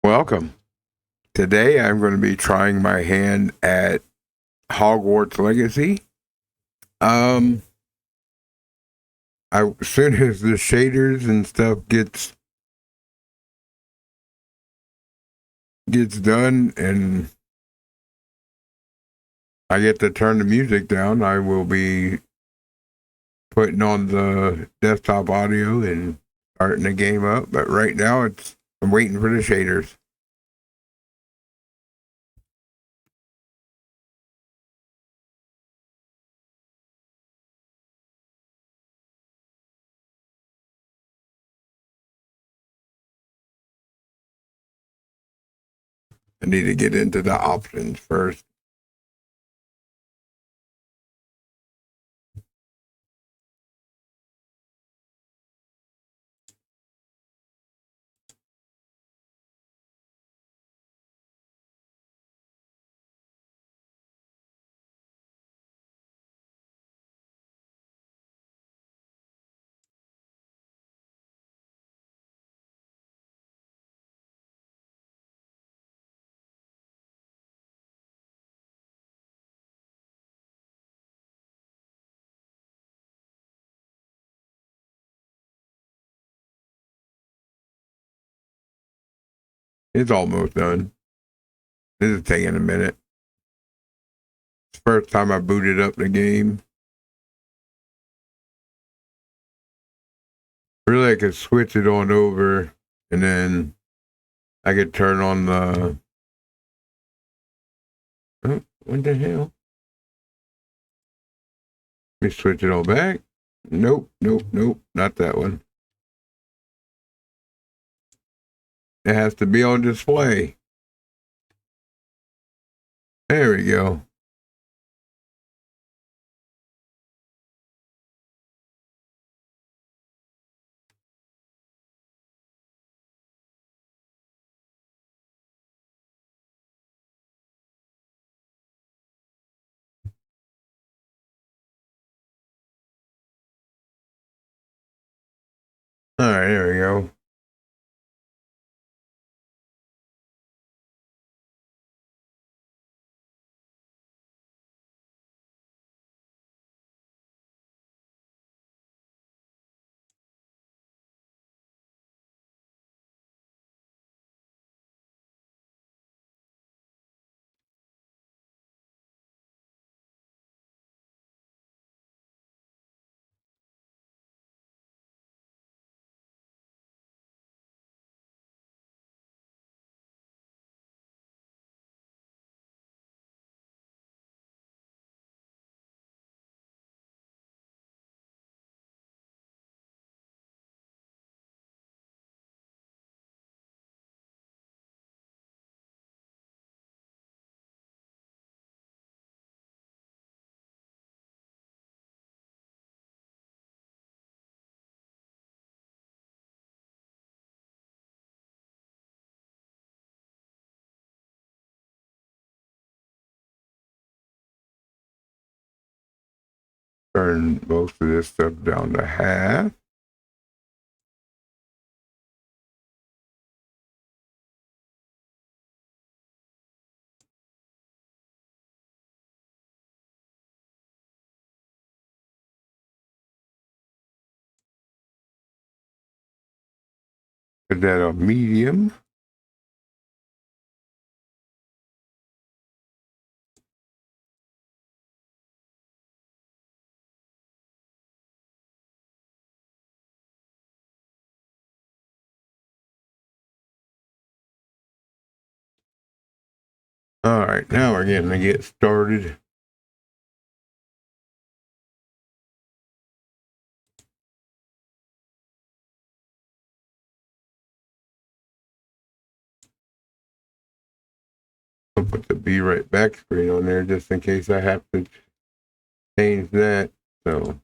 Welcome. Today I'm going to be trying my hand at Hogwarts Legacy. Um, as soon as the shaders and stuff gets done and I get to turn the music down, I will be putting on the desktop audio and starting the game up. But right now I'm waiting for the shaders. I need to get into the options first. It's almost done. This is taking a minute. It's the first time I booted up the game. Really, I could switch it on over and then I could turn on the. Oh, what the hell? Let me switch it all back. Nope, nope, nope. Not that one. It has to be on display. There we go. All right, there we go. Turn most of this stuff down to half. Put that on medium. All right, now we're getting to get started. I'll put the be right back screen on there just in case I have to change that. So.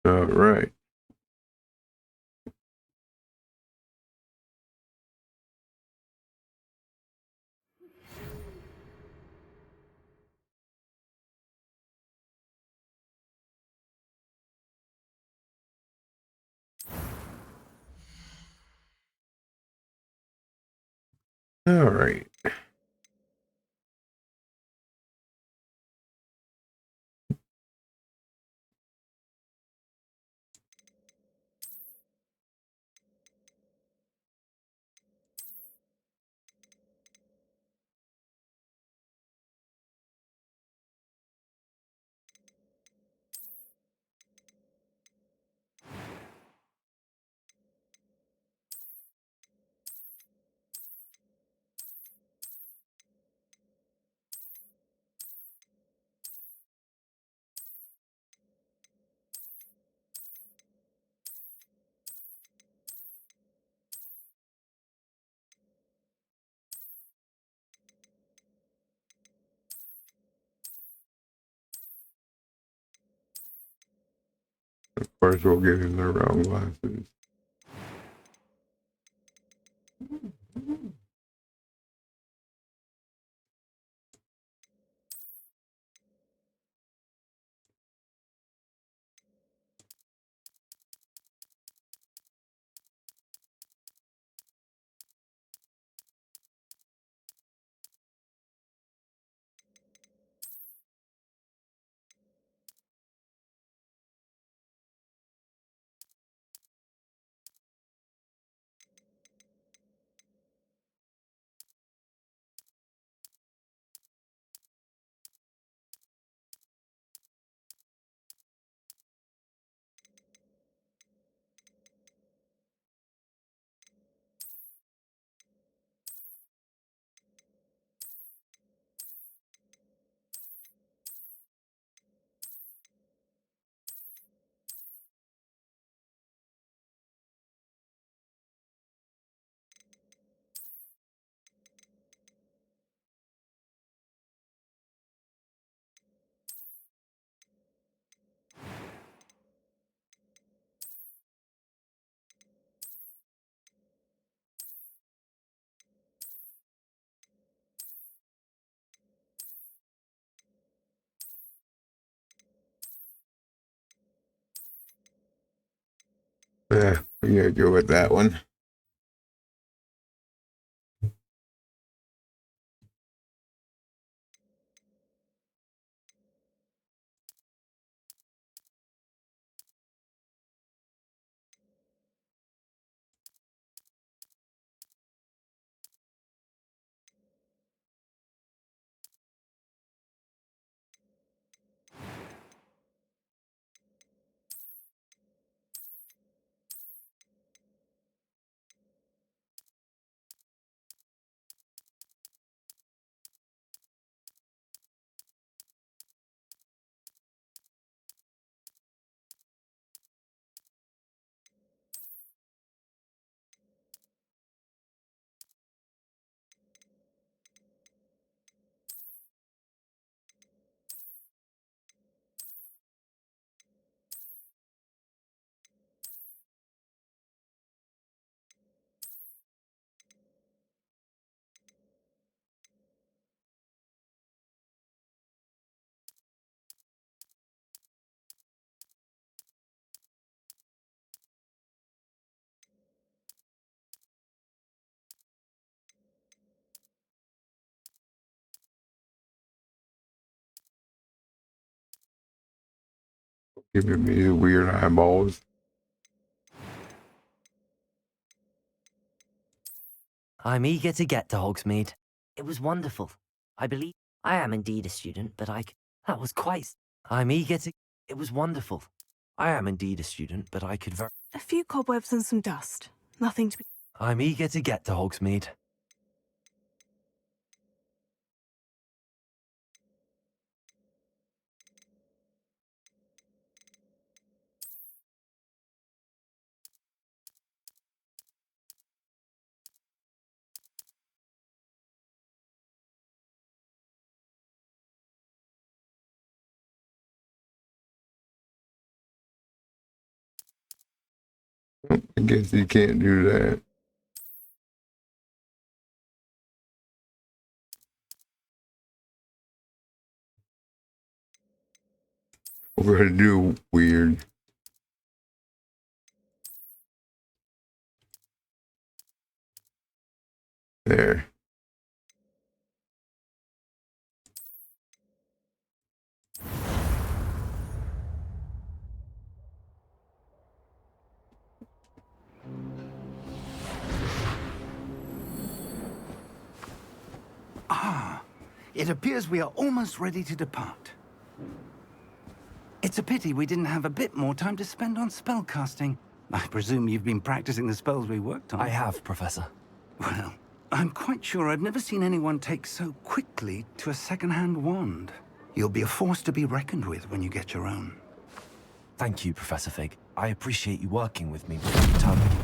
All right. All right. Of course, we'll give him the wrong glasses. Yeah, we gotta go with that one. Giving me the weird eyeballs. I'm eager to get to Hogsmeade. It was wonderful. I believe I am indeed a student, but that was quite. I'm eager to. It was wonderful. I am indeed a student, but I could. A few cobwebs and some dust. Nothing to be. I'm eager to get to Hogsmeade. I guess you can't do that. We're gonna do weird. There. It appears we are almost ready to depart. It's a pity we didn't have a bit more time to spend on spellcasting. I presume you've been practicing the spells we worked on. I have, Professor. Well, I'm quite sure I've never seen anyone take so quickly to a second-hand wand. You'll be a force to be reckoned with when you get your own. Thank you, Professor Fig. I appreciate you working with me before the term begins.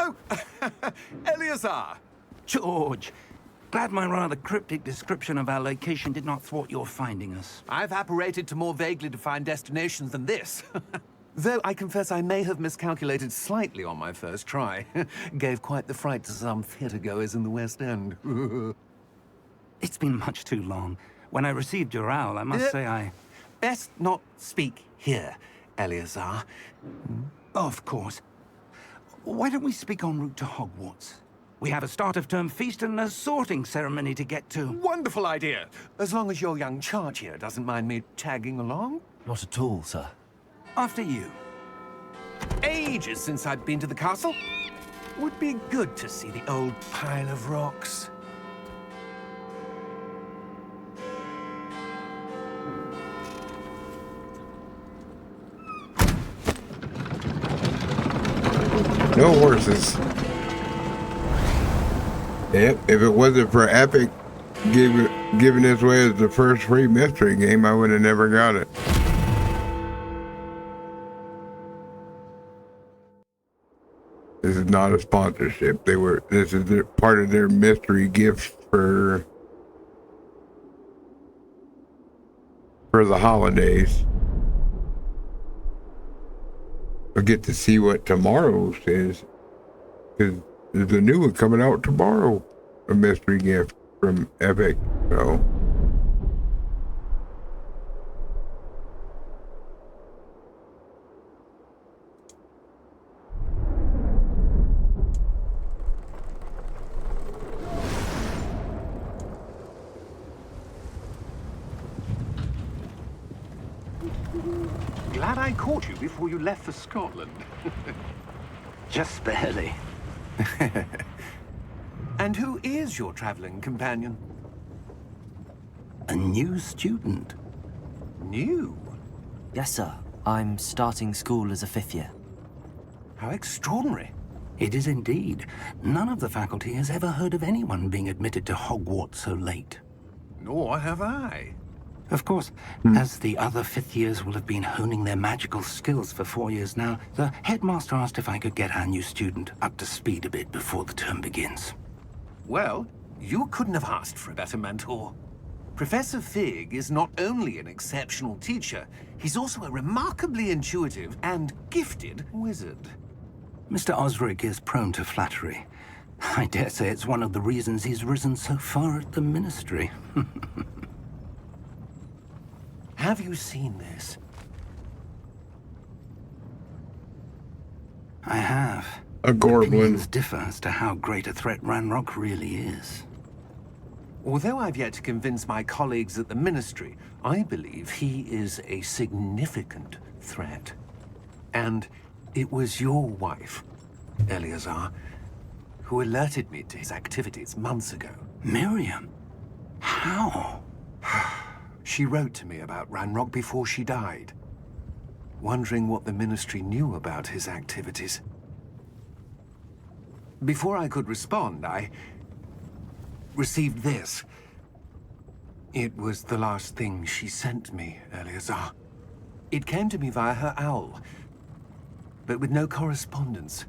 Oh, Eleazar! George, glad my rather cryptic description of our location did not thwart your finding us. I've apparated to more vaguely defined destinations than this. Though I confess I may have miscalculated slightly on my first try. Gave quite the fright to some theatre-goers in the West End. It's been much too long. When I received your owl, I must say I... Best not speak here, Eleazar. Of course. Why don't we speak en route to Hogwarts? We have a start-of-term feast and a sorting ceremony to get to. Wonderful idea! As long as your young charge here doesn't mind me tagging along. Not at all, sir. After you. Ages since I've been to the castle. Would be good to see the old pile of rocks. No horses. Yep, if it wasn't for Epic giving this away as the first free mystery game, I would have never got it. This is not a sponsorship. This is part of their mystery gift for the holidays. I get to see what tomorrow's is, because there's a new one coming out tomorrow, a mystery gift from Epic. So Glad I caught you before you left for Scotland. Just barely. And who is your traveling companion? A new student. New? Yes, sir. I'm starting school as a 5th year. How extraordinary. It is indeed. None of the faculty has ever heard of anyone being admitted to Hogwarts so late. Nor have I. Of course, as the other 5th years will have been honing their magical skills for 4 years now, the headmaster asked if I could get our new student up to speed a bit before the term begins. Well, you couldn't have asked for a better mentor. Professor Fig is not only an exceptional teacher, he's also a remarkably intuitive and gifted wizard. Mr. Osric is prone to flattery. I dare say it's one of the reasons he's risen so far at the Ministry. Have you seen this? I have. a goblin. Opinions differ as to how great a threat Ranrock really is. Although I've yet to convince my colleagues at the Ministry, I believe he is a significant threat. And it was your wife, Eleazar, who alerted me to his activities months ago. Miriam? How? She wrote to me about Ranrock before she died, wondering what the Ministry knew about his activities. Before I could respond, I received this. It was the last thing she sent me, Eleazar. It came to me via her owl, but with no correspondence.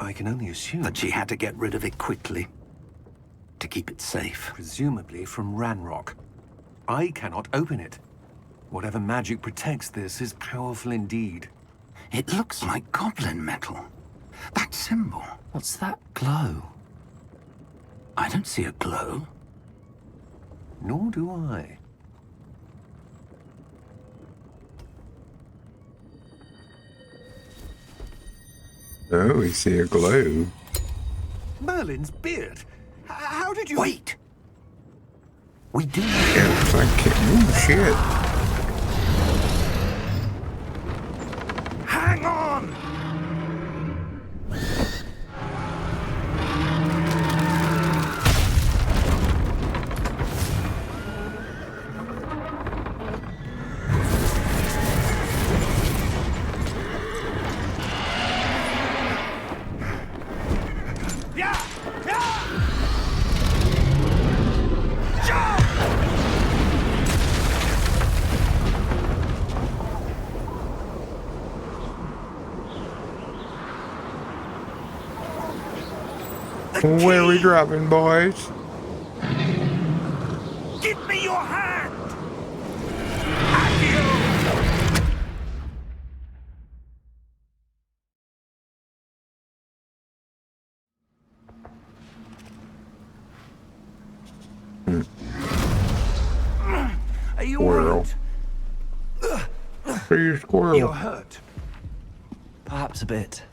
I can only assume That she had to get rid of it quickly. To keep it safe. presumably from Ranrock. I cannot open it. Whatever magic protects this is powerful indeed. It looks like goblin metal. That symbol. What's that glow? I don't see a glow. Nor do I. Oh, we see a glow. Merlin's beard! How did you... Wait! We do. Yes, I can't move shit. Hang on! Where are we dropping, boys? Give me your hand! Accio! Are you Squirrel. alright? Are you squirrel? You're hurt. Perhaps a bit.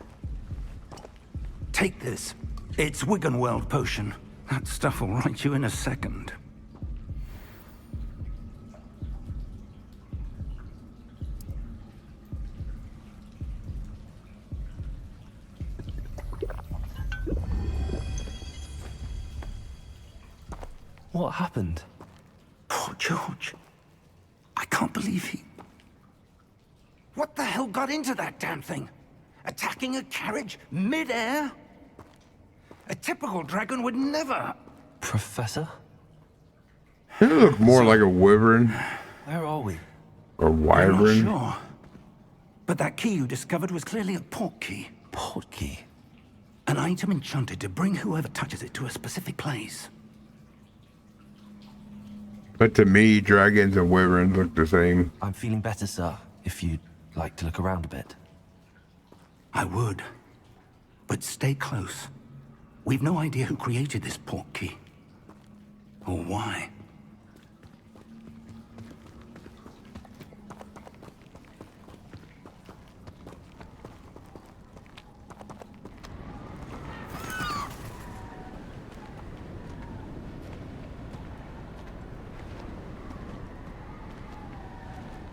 Take this. It's Wiggenweld potion. That stuff will right you in a second. What happened? Poor George. I can't believe he... What the hell got into that damn thing? Attacking a carriage mid-air? A typical dragon would never... Professor? You look more like a wyvern Where are we? or I'm wyvern. not sure. But that key you discovered was clearly a port key. Port key. An item enchanted to bring whoever touches it to a specific place. But to me, dragons and wyverns look the same. I'm feeling better, sir, if you'd like to look around a bit. I would. But stay close. We've no idea who created this port key. Or why.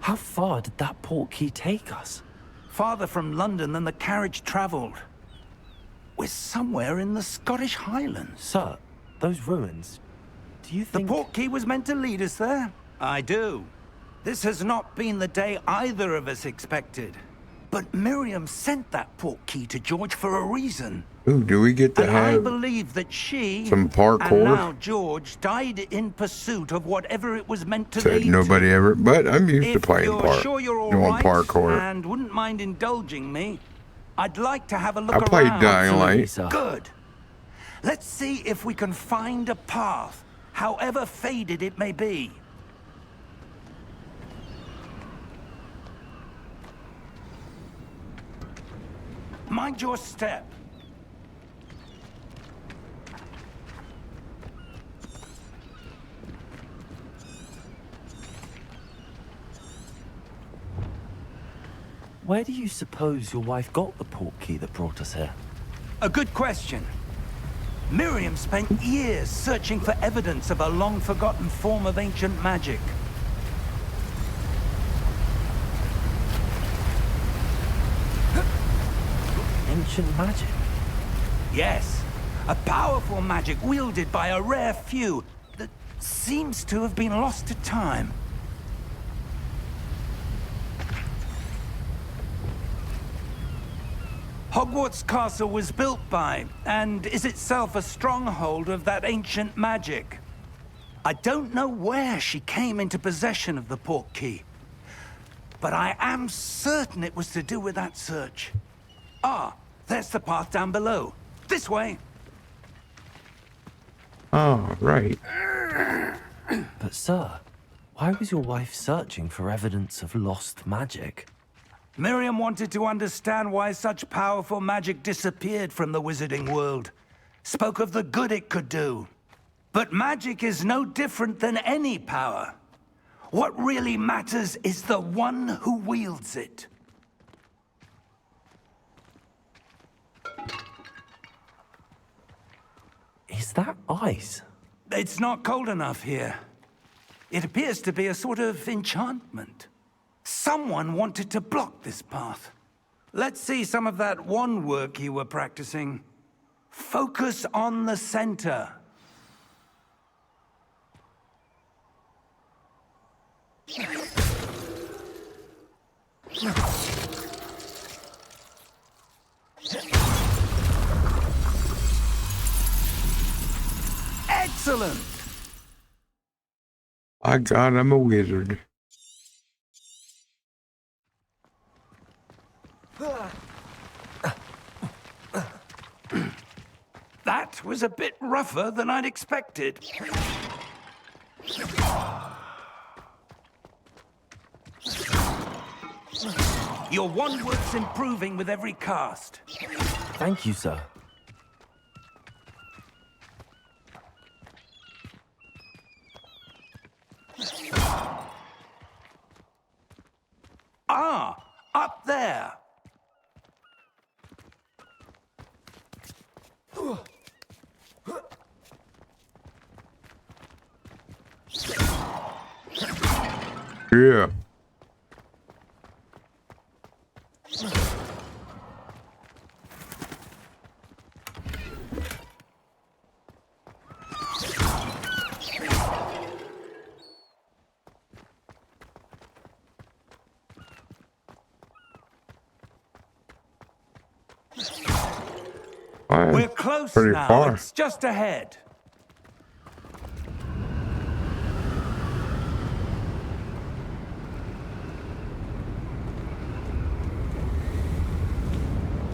How far did that port key take us? Farther from London than the carriage traveled. We're somewhere in the Scottish Highlands. Sir, those ruins, do you The think... port key was meant to lead us there? I do. This has not been the day either of us expected. But Miriam sent that port key to George for a reason. Ooh, do we get to And I have believe that she some parkour? and now George died in pursuit of whatever it was meant to Said lead nobody to. ever, but I'm used to If playing you're sure you're all doing right parkour. and wouldn't mind indulging me, I'd like to have a look I played around. Dying Light. Sir. Good. Let's see if we can find a path, however faded it may be. Mind your step. Where do you suppose your wife got the port key that brought us here? A good question. Miriam spent years searching for evidence of a long-forgotten form of ancient magic. Ancient magic? Yes, a powerful magic wielded by a rare few that seems to have been lost to time. Hogwarts Castle was built by, and is itself a stronghold of that ancient magic. I don't know where she came into possession of the port key, but I am certain it was to do with that search. Ah, there's the path down below. This way. Oh, right. But sir, why was your wife searching for evidence of lost magic? Miriam wanted to understand why such powerful magic disappeared from the wizarding world. Spoke of the good it could do. But magic is no different than any power. What really matters is the one who wields it. Is that ice? It's not cold enough here. It appears to be a sort of enchantment. Someone wanted to block this path. Let's see some of that wand work you were practicing. Focus on the center. Excellent! My God, I'm a wizard. That That was a bit rougher than I'd expected. Your wand work's improving with every cast. Thank you, sir. Ah, up there. Yeah. We're close pretty now. far. It's just ahead.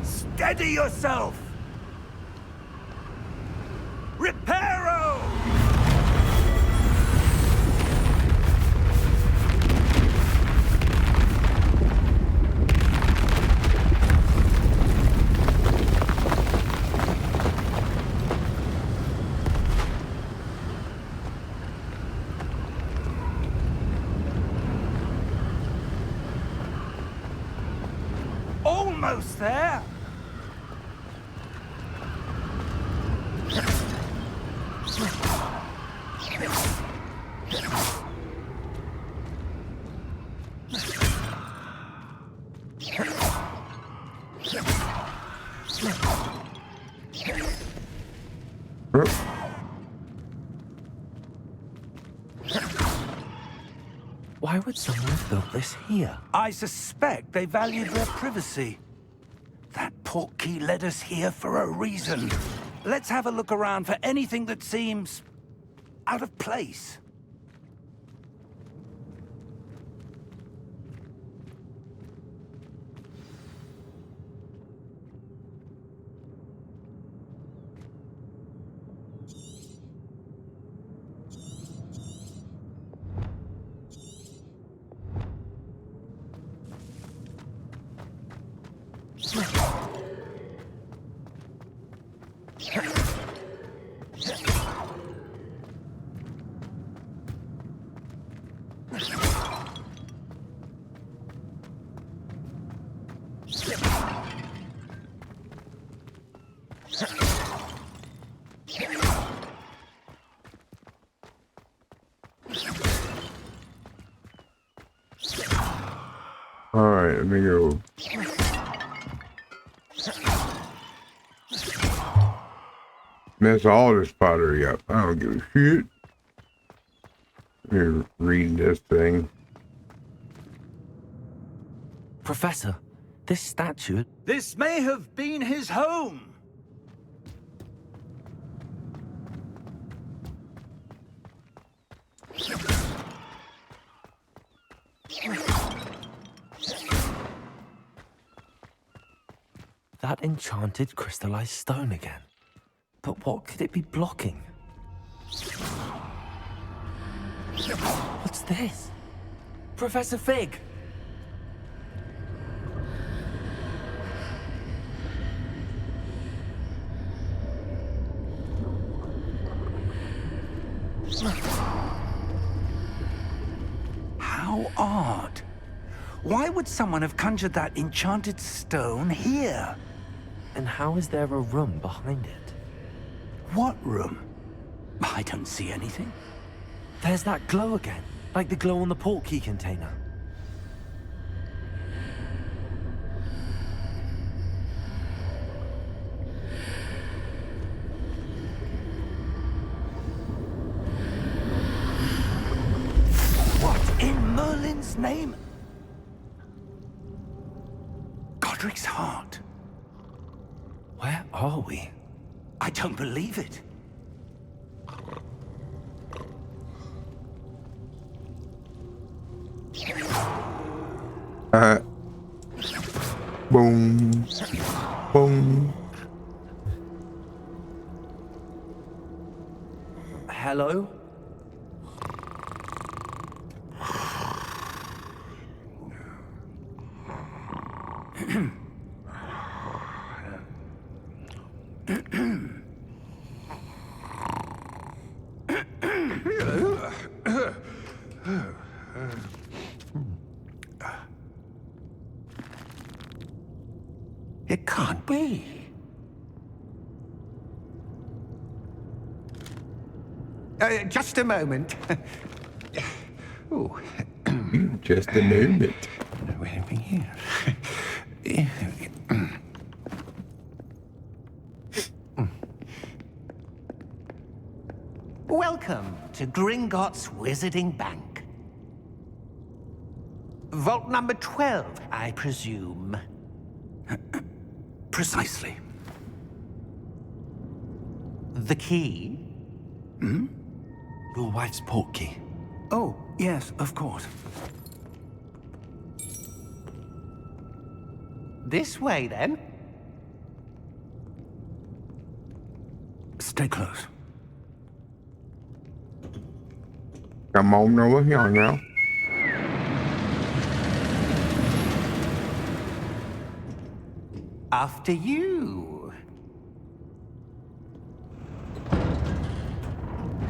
Steady yourself! Reparo! Almost there! Why would someone have built this here? I suspect they valued their privacy. That portkey led us here for a reason. Let's have a look around for anything that seems out of place. Alright, let me go. Mess all this pottery up. I don't give a shit. You're reading this thing. Professor, this statue... This may have been his home. That enchanted crystallized stone again. But what could it be blocking? What's this? Professor Fig! How odd. Why would someone have conjured that enchanted stone here? And how is there a room behind it? What room? I don't see anything. There's that glow again, like the glow on the portkey container. What in Merlin's name? Godric's heart. Where are we? I don't believe it. Boom. Boom. Hello? It can't be. Just a moment. Oh, Just a moment. wait a minute. Welcome to Gringotts Wizarding Bank. Vault number 12, I presume. Precisely. The key? Your wife's portkey. Oh, yes, of course. This way, then. Stay close. Come on over here now. After you.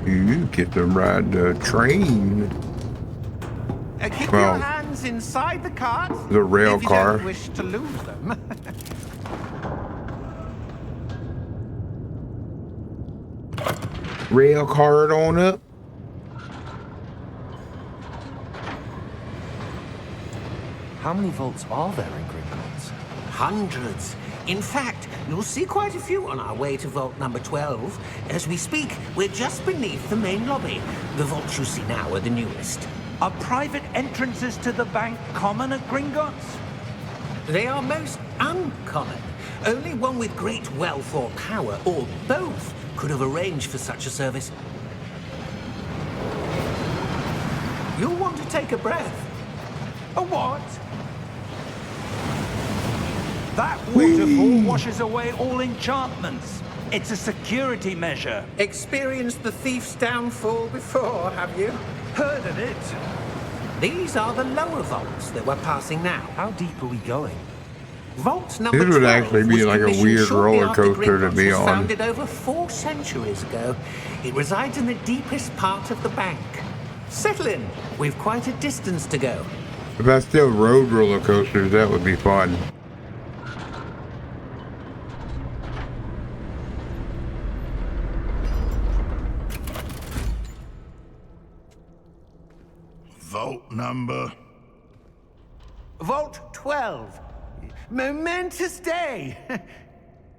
You get to ride the train. Keep Well, your hands inside the cart. the rail if you car. don't wish to lose them. Rail card on up. How many vaults are there in Gringotts? Hundreds. In fact, you'll see quite a few on our way to vault number 12. As we speak, we're just beneath the main lobby. The vaults you see now are the newest. Are private entrances to the bank common at Gringotts? They are most uncommon. Only one with great wealth or power, or both, could have arranged for such a service. You'll want to take a breath. A what? That waterfall washes away all enchantments. It's a security measure. Experienced the thief's downfall before, have you? Heard of it? These are the lower vaults that we're passing now. How deep are we going? Vault number This would 12 actually be was like a commissioned weird shortly roller after coaster to Gringotts be was on. founded over 4 centuries ago. It resides in the deepest part of the bank. Settle in. We've quite a distance to go. If I still rode roller coasters, that would be fun. Vault number. Vault 12. Momentous day.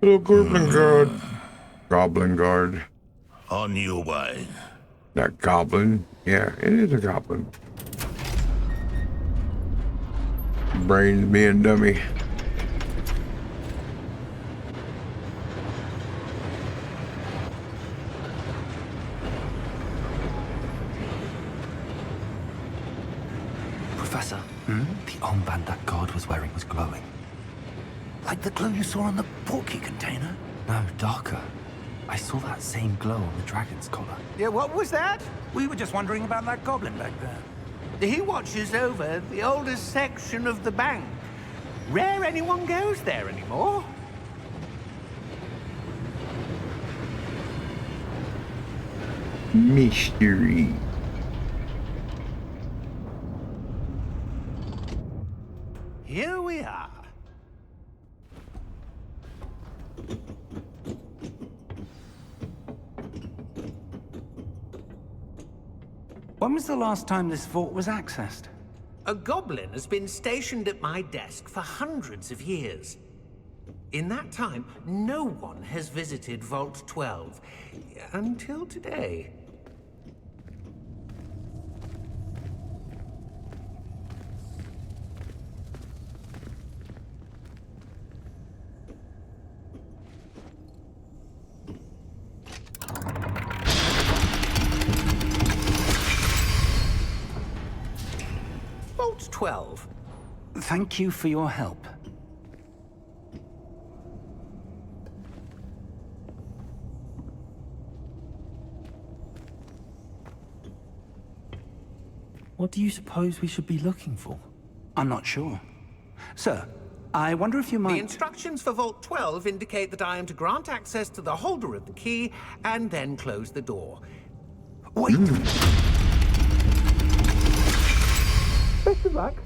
Little goblin guard. Goblin guard. On your way. That goblin. Yeah, it is a goblin. Brains being dummy. Professor, the armband that guard was wearing was glowing. Like the glow you saw on the portkey container? No, darker. I saw that same glow on the dragon's collar. Yeah, what was that? We were just wondering about that goblin back there. He watches over the oldest section of the bank. Rare anyone goes there anymore. Mystery. Here we are. When was the last time this vault was accessed? A goblin has been stationed at my desk for hundreds of years. In that time, no one has visited Vault 12. Until today. Vault 12. Thank you for your help. What do you suppose we should be looking for? I'm not sure. Sir, I wonder if you might... The instructions for Vault 12 indicate that I am to grant access to the holder of the key and then close the door. Wait! Best of luck.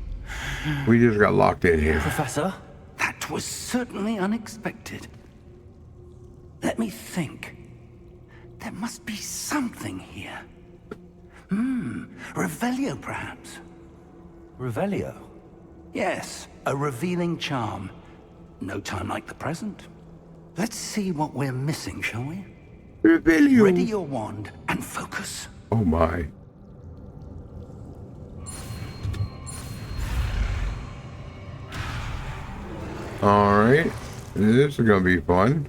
We just got locked in here. Professor? That was certainly unexpected. Let me think. There must be something here. Revelio, perhaps? Revelio? Yes, a revealing charm. No time like the present. Let's see what we're missing, shall we? Revelio. Ready your wand and focus. Oh my. Alright. This is gonna be fun.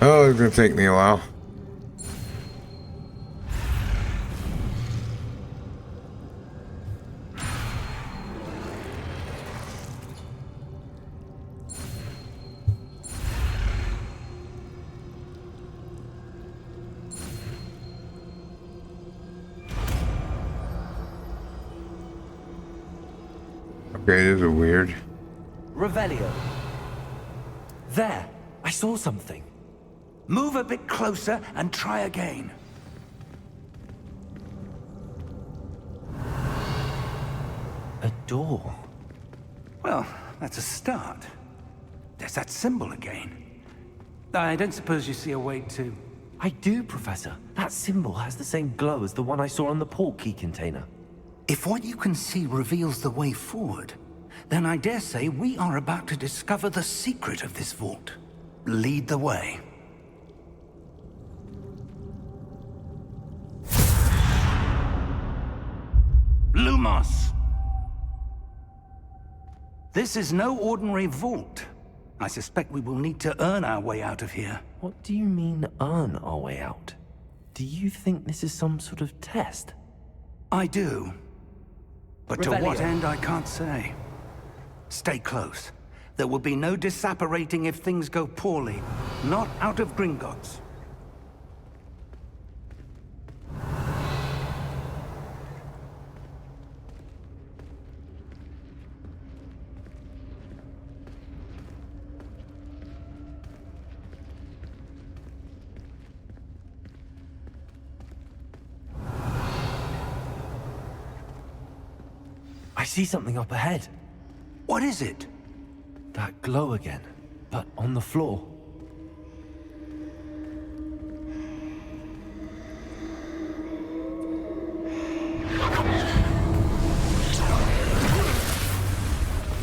Oh, it's gonna take me a while. Okay, this is weird. Revelio. There! I saw something. Move a bit closer and try again. A door. Well, that's a start. There's that symbol again. I don't suppose you see a way to... I do, Professor. That symbol has the same glow as the one I saw on the port key container. If what you can see reveals the way forward, then I dare say we are about to discover the secret of this vault. Lead the way. Lumos! This is no ordinary vault. I suspect we will need to earn our way out of here. What do you mean, earn our way out? Do you think this is some sort of test? I do. But to Revelio. what end, I can't say. Stay close. There will be no disapparating if things go poorly. Not out of Gringotts. I see something up ahead. What is it? That glow again, but on the floor.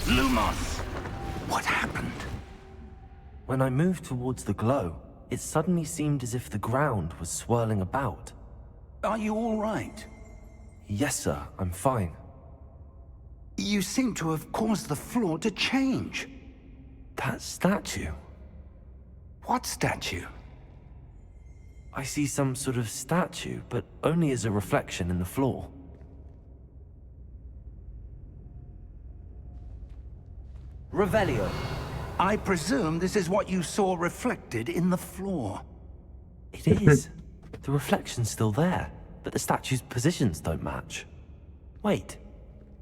Lumos! What happened? When I moved towards the glow, it suddenly seemed as if the ground was swirling about. Are you all right? Yes, sir, I'm fine. You seem to have caused the floor to change. That statue. What statue? I see some sort of statue, but only as a reflection in the floor. Revelio. I presume this is what you saw reflected in the floor. It is. The reflection's still there, but the statue's positions don't match. Wait.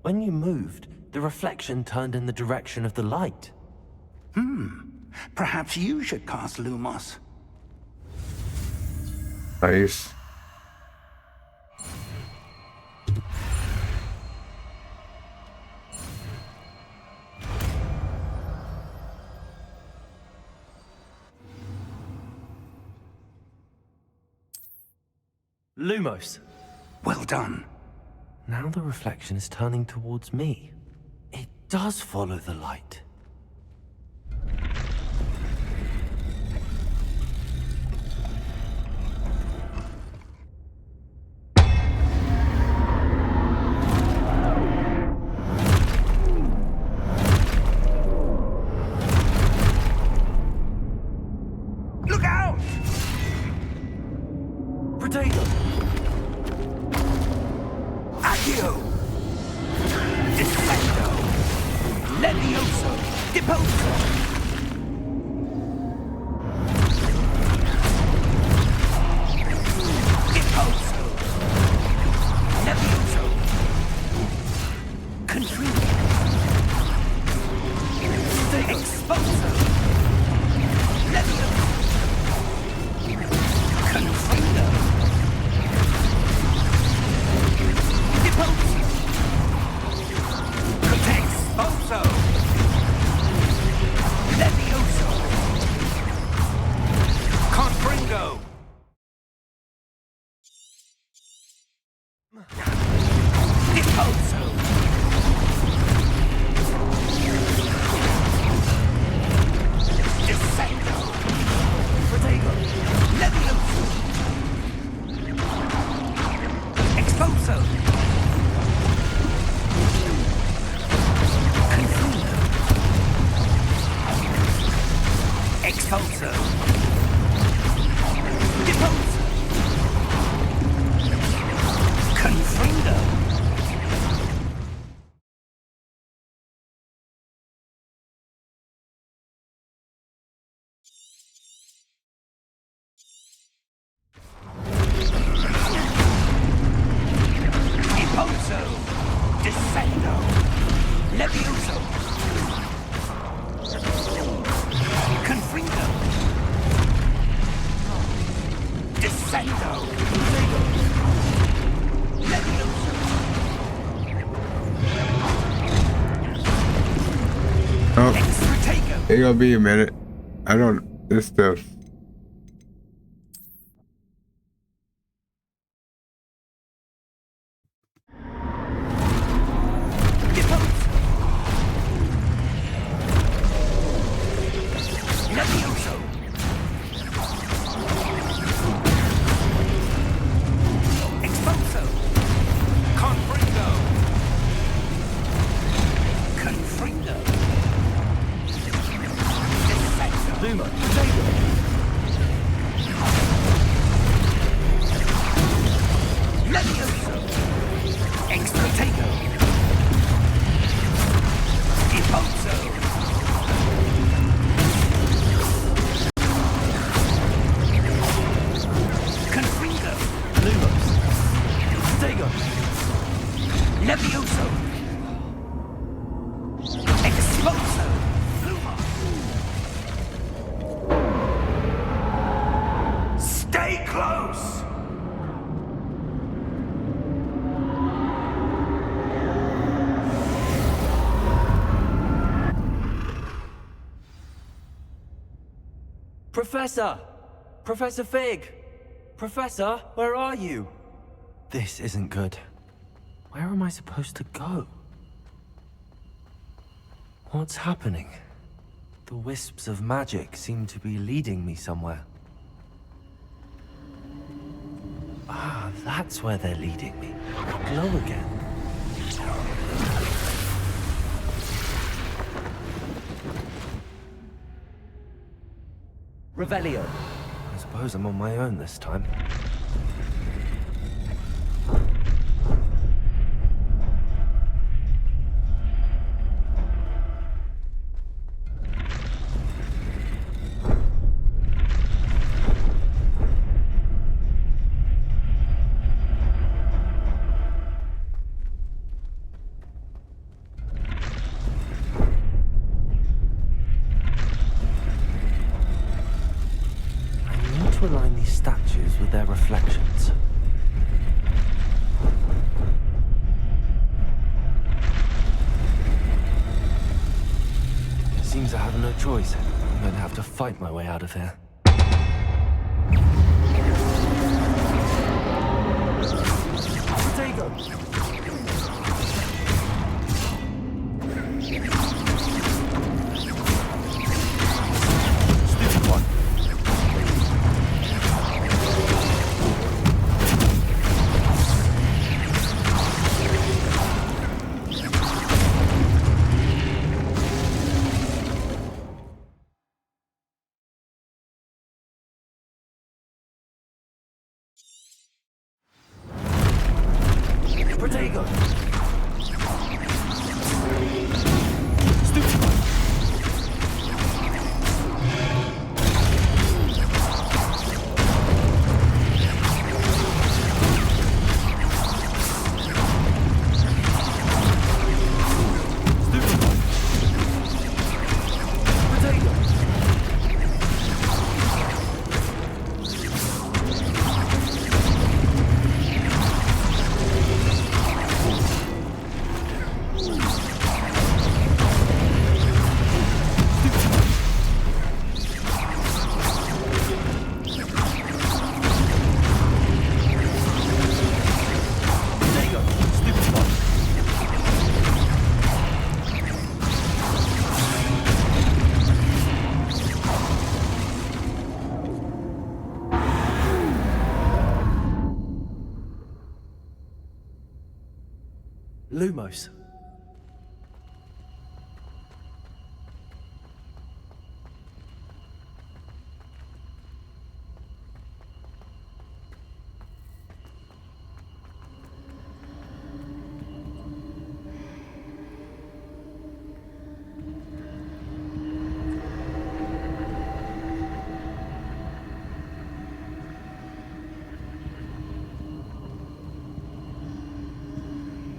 When you moved, the reflection turned in the direction of the light. Perhaps you should cast Lumos. Nice. Lumos. Well done. Now the reflection is turning towards me. It does follow the light. Look out! Potato! Accio! Deposo! Deposo! Levioso! Contributo! Exposo! Levioso! Contributo! Deposo! Exposo! Levioso! Confringo! Deposo! Descendo! Protego! Levioso! Exposo! Confundo! Expulso! Deposo! Confundo! Deposo! Descendo! Levioso! Confundo! Descendo! Levioso! Oh, Extratago! it's gonna be a minute. I don't. This stuff. Deposo! Levioso! Expulso! Confringo! Confringo! Descendo! Luma! Potato! Levioso! Extratago! Deposo! Confringo! Lumos! Potato! Levioso! Expulso! Luma! Stay close! Professor! Professor Fig! Professor, where are you? This isn't good. Where am I supposed to go? What's happening? The wisps of magic seem to be leading me somewhere. Ah, that's where they're leading me. Glow again. Revelio. I suppose I'm on my own this time. To align these statues with their reflections. Seems I have no choice. I'm going to have to fight my way out of here. Potato! Stupid one. Protego! Stupid one! Lumos.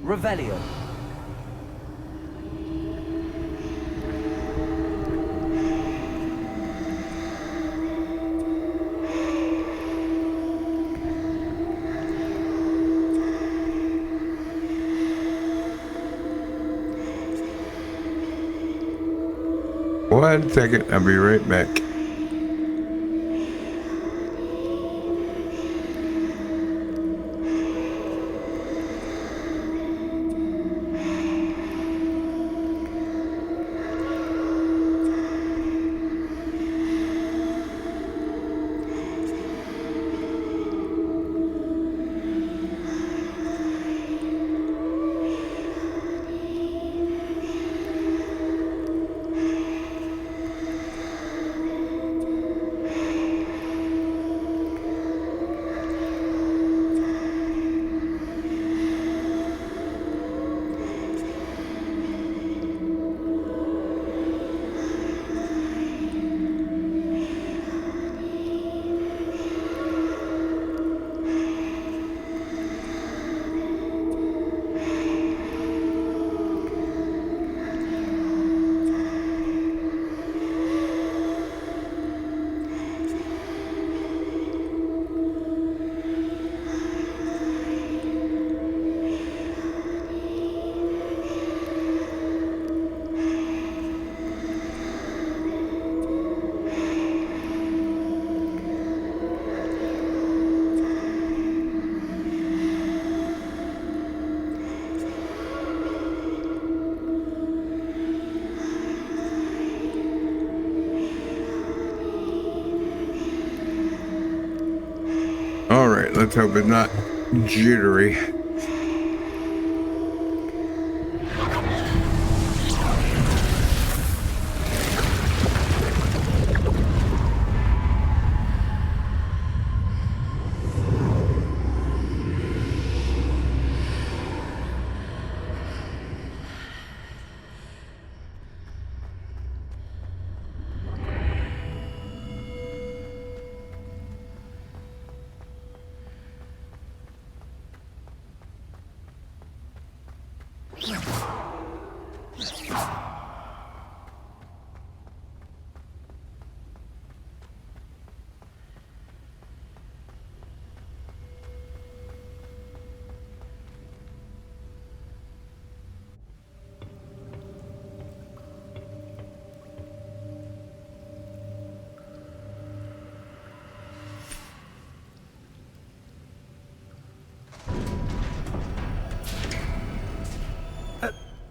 Revelio. One second, I'll be right back. All right, let's hope it's not jittery.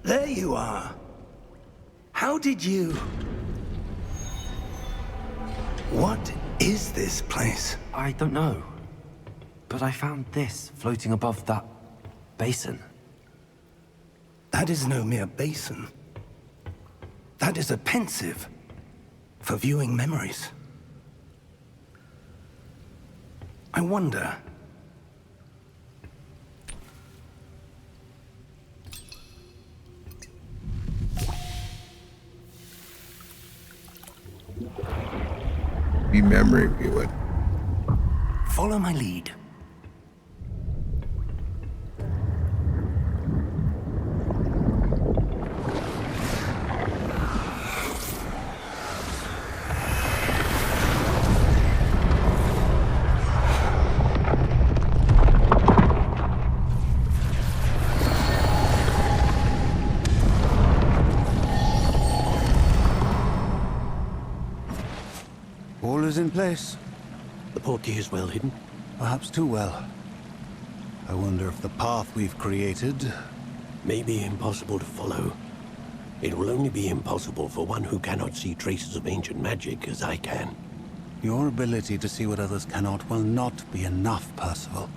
There you are. How did you... What is this place? I don't know. But I found this floating above that basin. That is no mere basin. That is a pensive for viewing memories. I wonder... Be memory viewing. Follow my lead. All is in place. The portkey is well hidden. Perhaps too well. I wonder if the path we've created... May be impossible to follow. It will only be impossible for one who cannot see traces of ancient magic as I can. Your ability to see what others cannot will not be enough, Percival.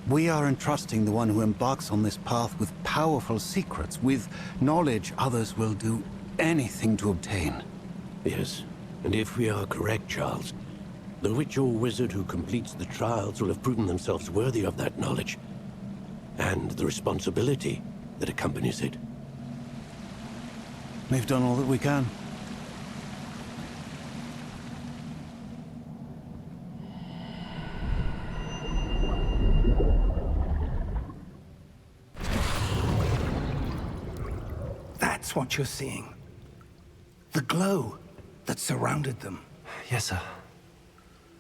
We are entrusting the one who embarks on this path with powerful secrets, with knowledge others will do anything to obtain. Yes, and if we are correct, Charles, the witch or wizard who completes the trials will have proven themselves worthy of that knowledge, and the responsibility that accompanies it. We've done all that we can. That's what you're seeing. The glow that surrounded them. Yes, sir.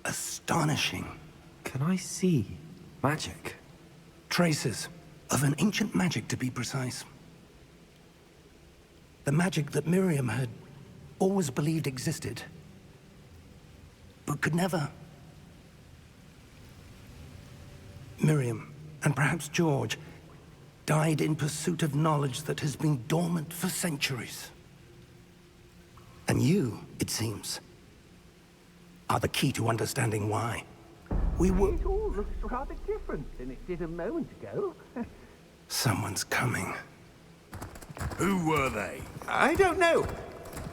Astonishing. Can I see magic? Traces of an ancient magic, to be precise. The magic that Miriam had always believed existed, but could never. Miriam, and perhaps George, died in pursuit of knowledge that has been dormant for centuries. And you, it seems, are the key to understanding why. We were... It all looks rather different than it did a moment ago. Someone's coming. Who were they? I don't know.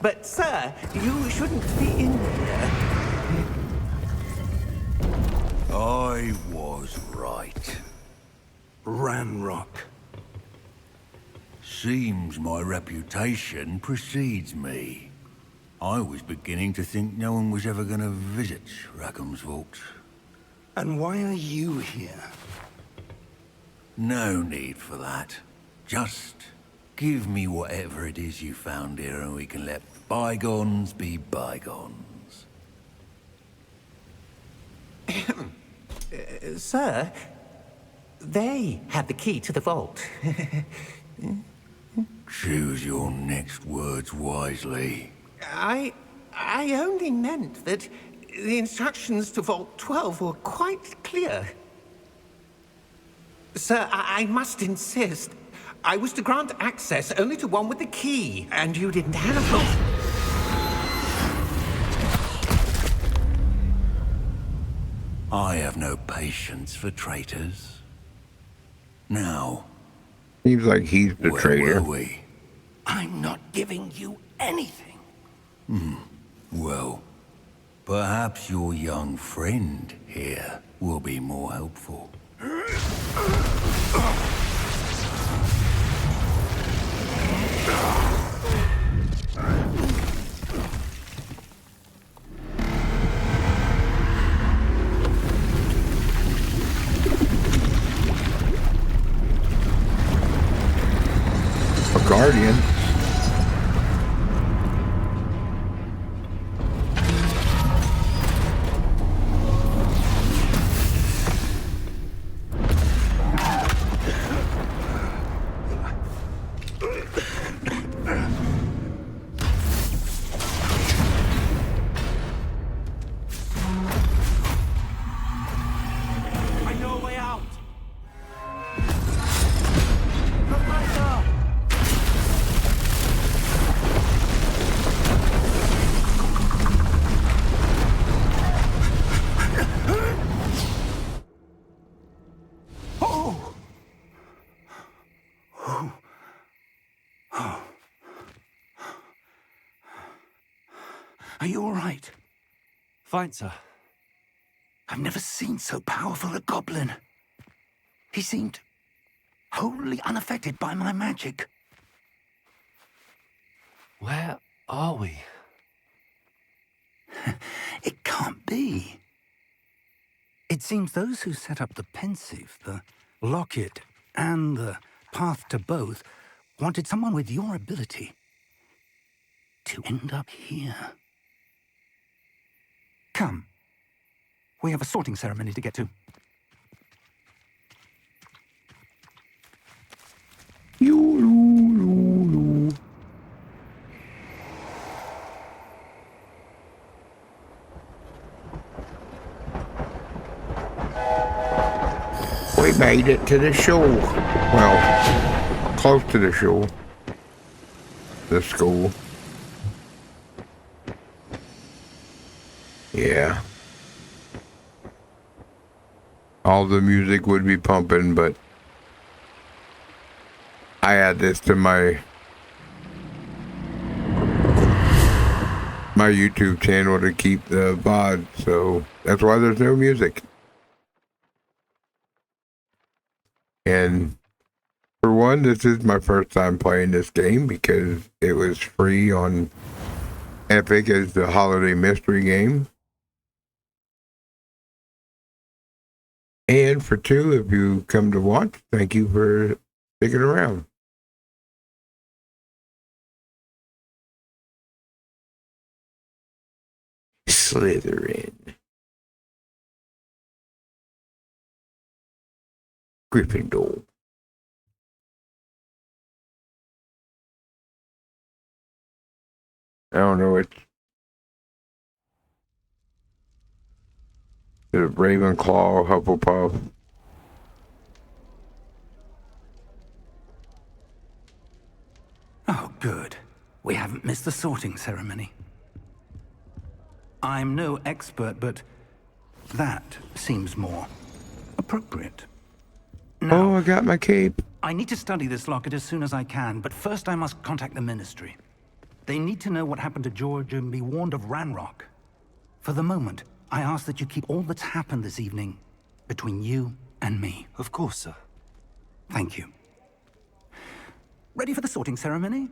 But, sir, you shouldn't be in here. I was right. Ranrock. Seems my reputation precedes me. I was beginning to think no one was ever going to visit Rackham's vault. And why are you here? No need for that. Just give me whatever it is you found here and we can let bygones be bygones. Sir, they have the key to the vault. Choose your next words wisely. I only meant that the instructions to Vault 12 were quite clear. Sir, I must insist. I was to grant access only to one with the key, and you didn't have it. I have no patience for traitors. Now, Seems like he's the where traitor. were we? I'm not giving you anything. Well, perhaps your young friend here will be more helpful. A guardian. I know a way out. Are you all right? Fine, sir. I've never seen so powerful a goblin. He seemed wholly unaffected by my magic. Where are we? It can't be. It seems those who set up the pensive, the locket, and the path to both wanted someone with your ability to end up here. Come. We have a sorting ceremony to get to. We made it to the shore. Well, close to the shore. The school. Yeah. all the music would be pumping, but I add this to my YouTube channel to keep the VOD, so that's why there's no music. And for one, this is my first time playing this game because it was free on Epic as the holiday mystery game. And for two, if you come to watch, thank you for sticking around. Slytherin. Gryffindor. I don't know, it's the Ravenclaw, Hufflepuff. Oh, good. We haven't missed the sorting ceremony. I'm no expert, but that seems more appropriate. Now, Oh, I got my cape. I need to study this locket as soon as I can, but first I must contact the Ministry. They need to know what happened to George and be warned of Ranrock. For the moment, I ask that you keep all that's happened this evening between you and me. Of course, sir. Thank you. Ready for the sorting ceremony?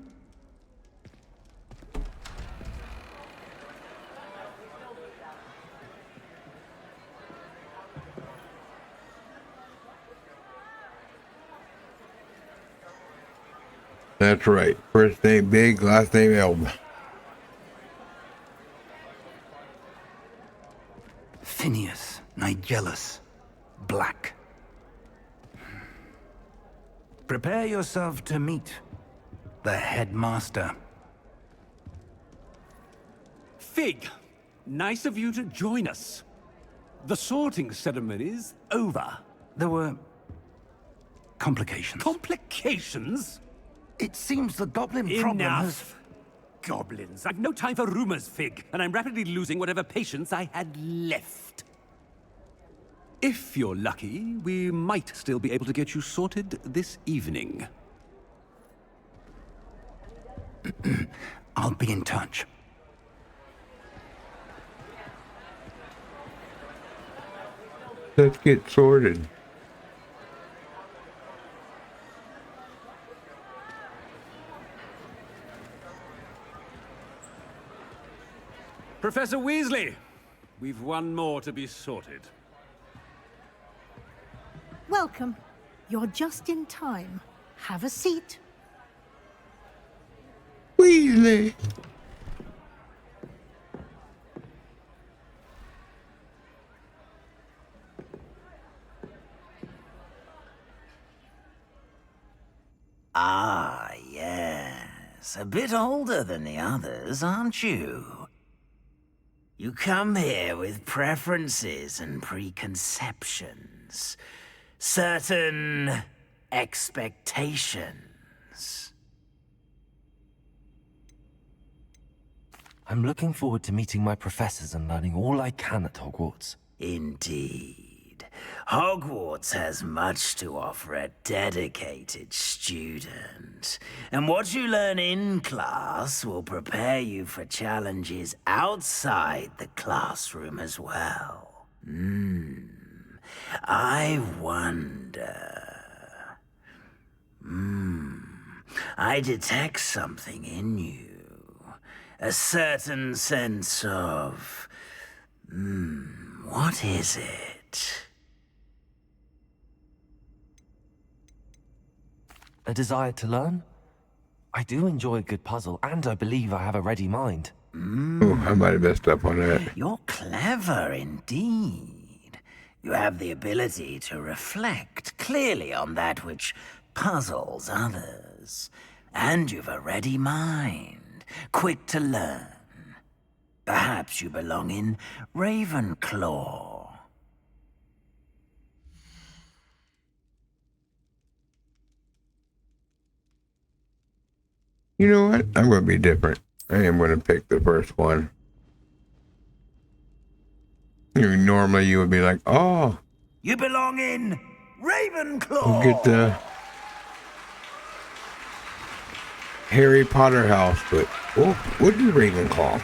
That's right. First name Big, last name Elb. Phineas Nigellus Black. Prepare yourself to meet the headmaster. Fig, nice of you to join us. The sorting ceremony's over. There were complications. Complications? It seems the goblin problem has... Enough. Goblins. I've no time for rumors, Fig, and I'm rapidly losing whatever patience I had left. If you're lucky, we might still be able to get you sorted this evening. I'll be in touch. Let's get sorted. Professor Weasley, we've one more to be sorted. Welcome. You're just in time. Have a seat. Weasley. Ah, yes. A bit older than the others, aren't you? You come here with preferences and preconceptions. Certain expectations. I'm looking forward to meeting my professors and learning all I can at Hogwarts. Indeed. Hogwarts has much to offer a dedicated student. And what you learn in class will prepare you for challenges outside the classroom as well. I wonder... I detect something in you. A certain sense of... what is it? A desire to learn? I do enjoy a good puzzle, and I believe I have a ready mind. Oh, I might have messed up on that. You're clever indeed. You have the ability to reflect clearly on that which puzzles others. And you've a ready mind, quick to learn. Perhaps you belong in Ravenclaw. You know what? I'm going to be different. I am going to pick the first one. Normally you would be like, oh, You belong in Ravenclaw! We'll get the Harry Potter house, but we'll do Ravenclaw.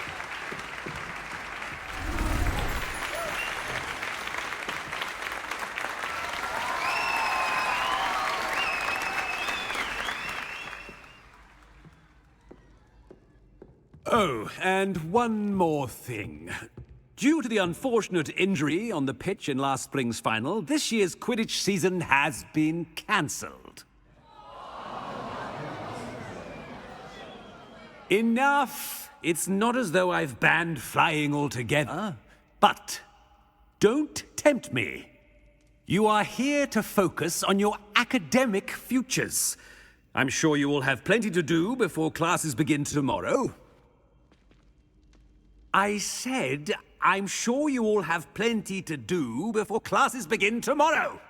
Oh, and one more thing. Due to the unfortunate injury on the pitch in last spring's final, this year's Quidditch season has been cancelled. Enough! It's not as though I've banned flying altogether. But don't tempt me. You are here to focus on your academic futures. I'm sure you all have plenty to do before classes begin tomorrow. I said, I'm sure you all have plenty to do before classes begin tomorrow.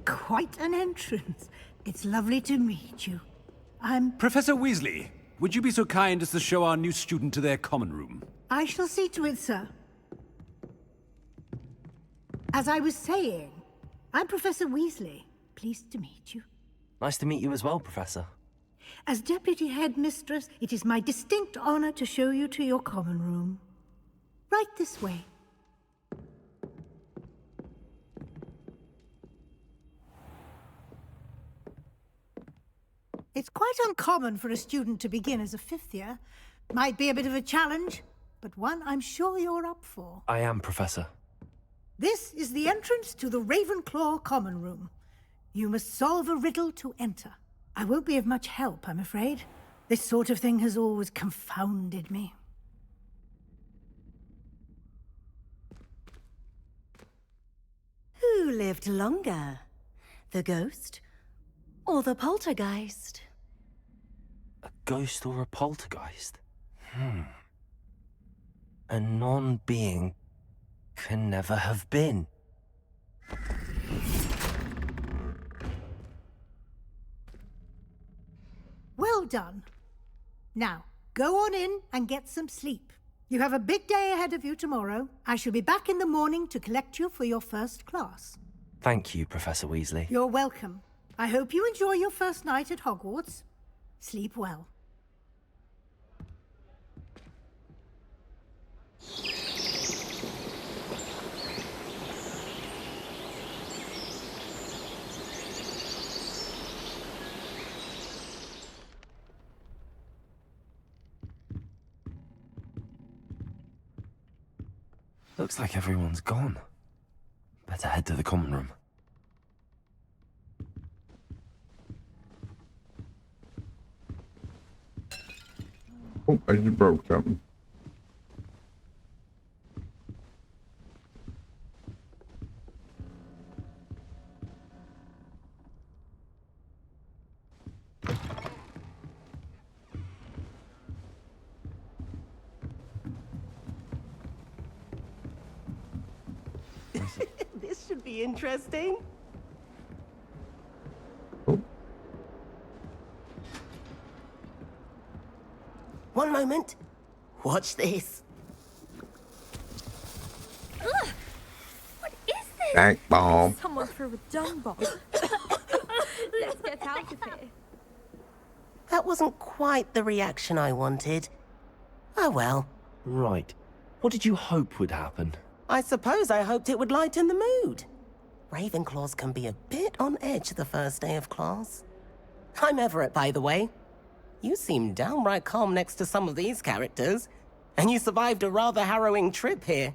Quite an entrance. It's lovely to meet you. I'm... Professor Weasley, would you be so kind as to show our new student to their common room? I shall see to it, sir. As I was saying, I'm Professor Weasley. Pleased to meet you. Nice to meet you as well, Professor. As Deputy Headmistress, it is my distinct honor to show you to your common room. Right this way. It's quite uncommon for a student to begin as a fifth year. Might be a bit of a challenge, but one I'm sure you're up for. I am, Professor. This is the entrance to the Ravenclaw common room. You must solve a riddle to enter. I won't be of much help, I'm afraid. This sort of thing has always confounded me. Who lived longer? The ghost or the poltergeist? A ghost or a poltergeist? A non-being can never have been. Well done. Now, go on in and get some sleep. You have a big day ahead of you tomorrow. I shall be back in the morning to collect you for your first class. Thank you, Professor Weasley. You're welcome. I hope you enjoy your first night at Hogwarts. Sleep well. Looks like everyone's gone. Better head to the common room. Oh, I just broke something. This should be interesting. One moment. Watch this. Ugh! What is this? Dank bomb. Someone threw a dung bomb. Let's get out of here. That wasn't quite the reaction I wanted. Oh well. Right. What did you hope would happen? I suppose I hoped it would lighten the mood. Ravenclaws can be a bit on edge the first day of class. I'm Everett, by the way. You seem downright calm next to some of these characters, and you survived a rather harrowing trip here.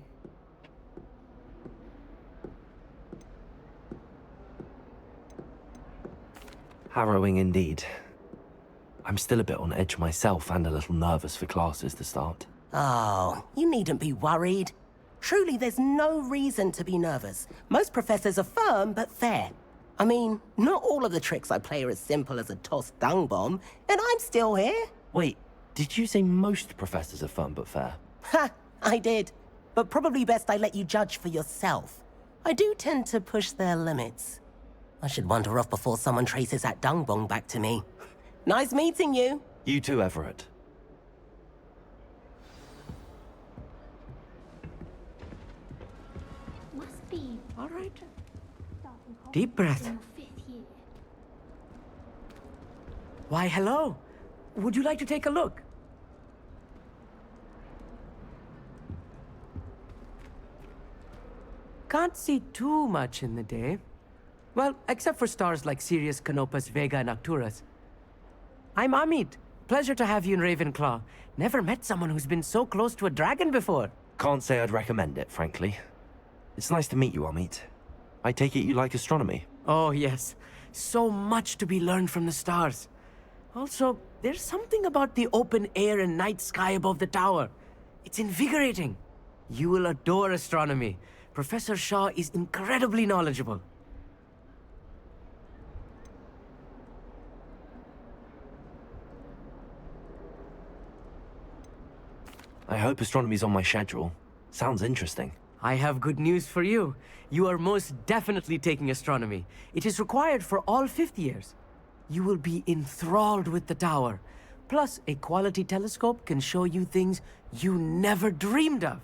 Harrowing indeed. I'm still a bit on edge myself and a little nervous for classes to start. Oh, you needn't be worried. Truly, there's no reason to be nervous. Most professors are firm but fair. I mean, not all of the tricks I play are as simple as a tossed dung bomb, and I'm still here. Wait, did you say most professors are firm but fair? Ha, I did. But probably best I let you judge for yourself. I do tend to push their limits. I should wander off before someone traces that dung bomb back to me. Nice meeting you. You too, Everett. all right? Deep breath. Why, hello. Would you like to take a look? Can't see too much in the day. Well, except for stars like Sirius, Canopus, Vega, and Arcturus. I'm Amit. Pleasure to have you in Ravenclaw. Never met someone who's been so close to a dragon before. Can't say I'd recommend it, frankly. It's nice to meet you, Amit. I take it you like astronomy? Oh, yes. So much to be learned from the stars. Also, there's something about the open air and night sky above the tower. It's invigorating. You will adore astronomy. Professor Shaw is incredibly knowledgeable. I hope astronomy's on my schedule. Sounds interesting. I have good news for you. You are most definitely taking astronomy. It is required for all fifth years. You will be enthralled with the tower. Plus, a quality telescope can show you things you never dreamed of.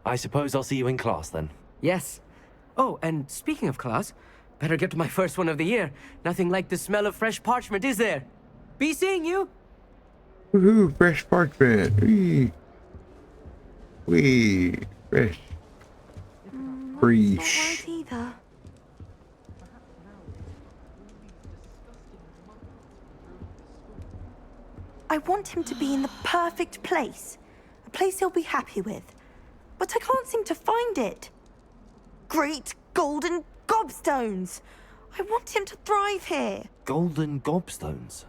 I suppose I'll see you in class then. Yes. Oh, and speaking of class, better get to my first one of the year. Nothing like the smell of fresh parchment, is there? Be seeing you! Woohoo, fresh parchment. Wee, fresh. Fresh. Not right either. I want him to be in the perfect place. A place he'll be happy with. But I can't seem to find it. Great golden gobstones! I want him to thrive here. Golden gobstones?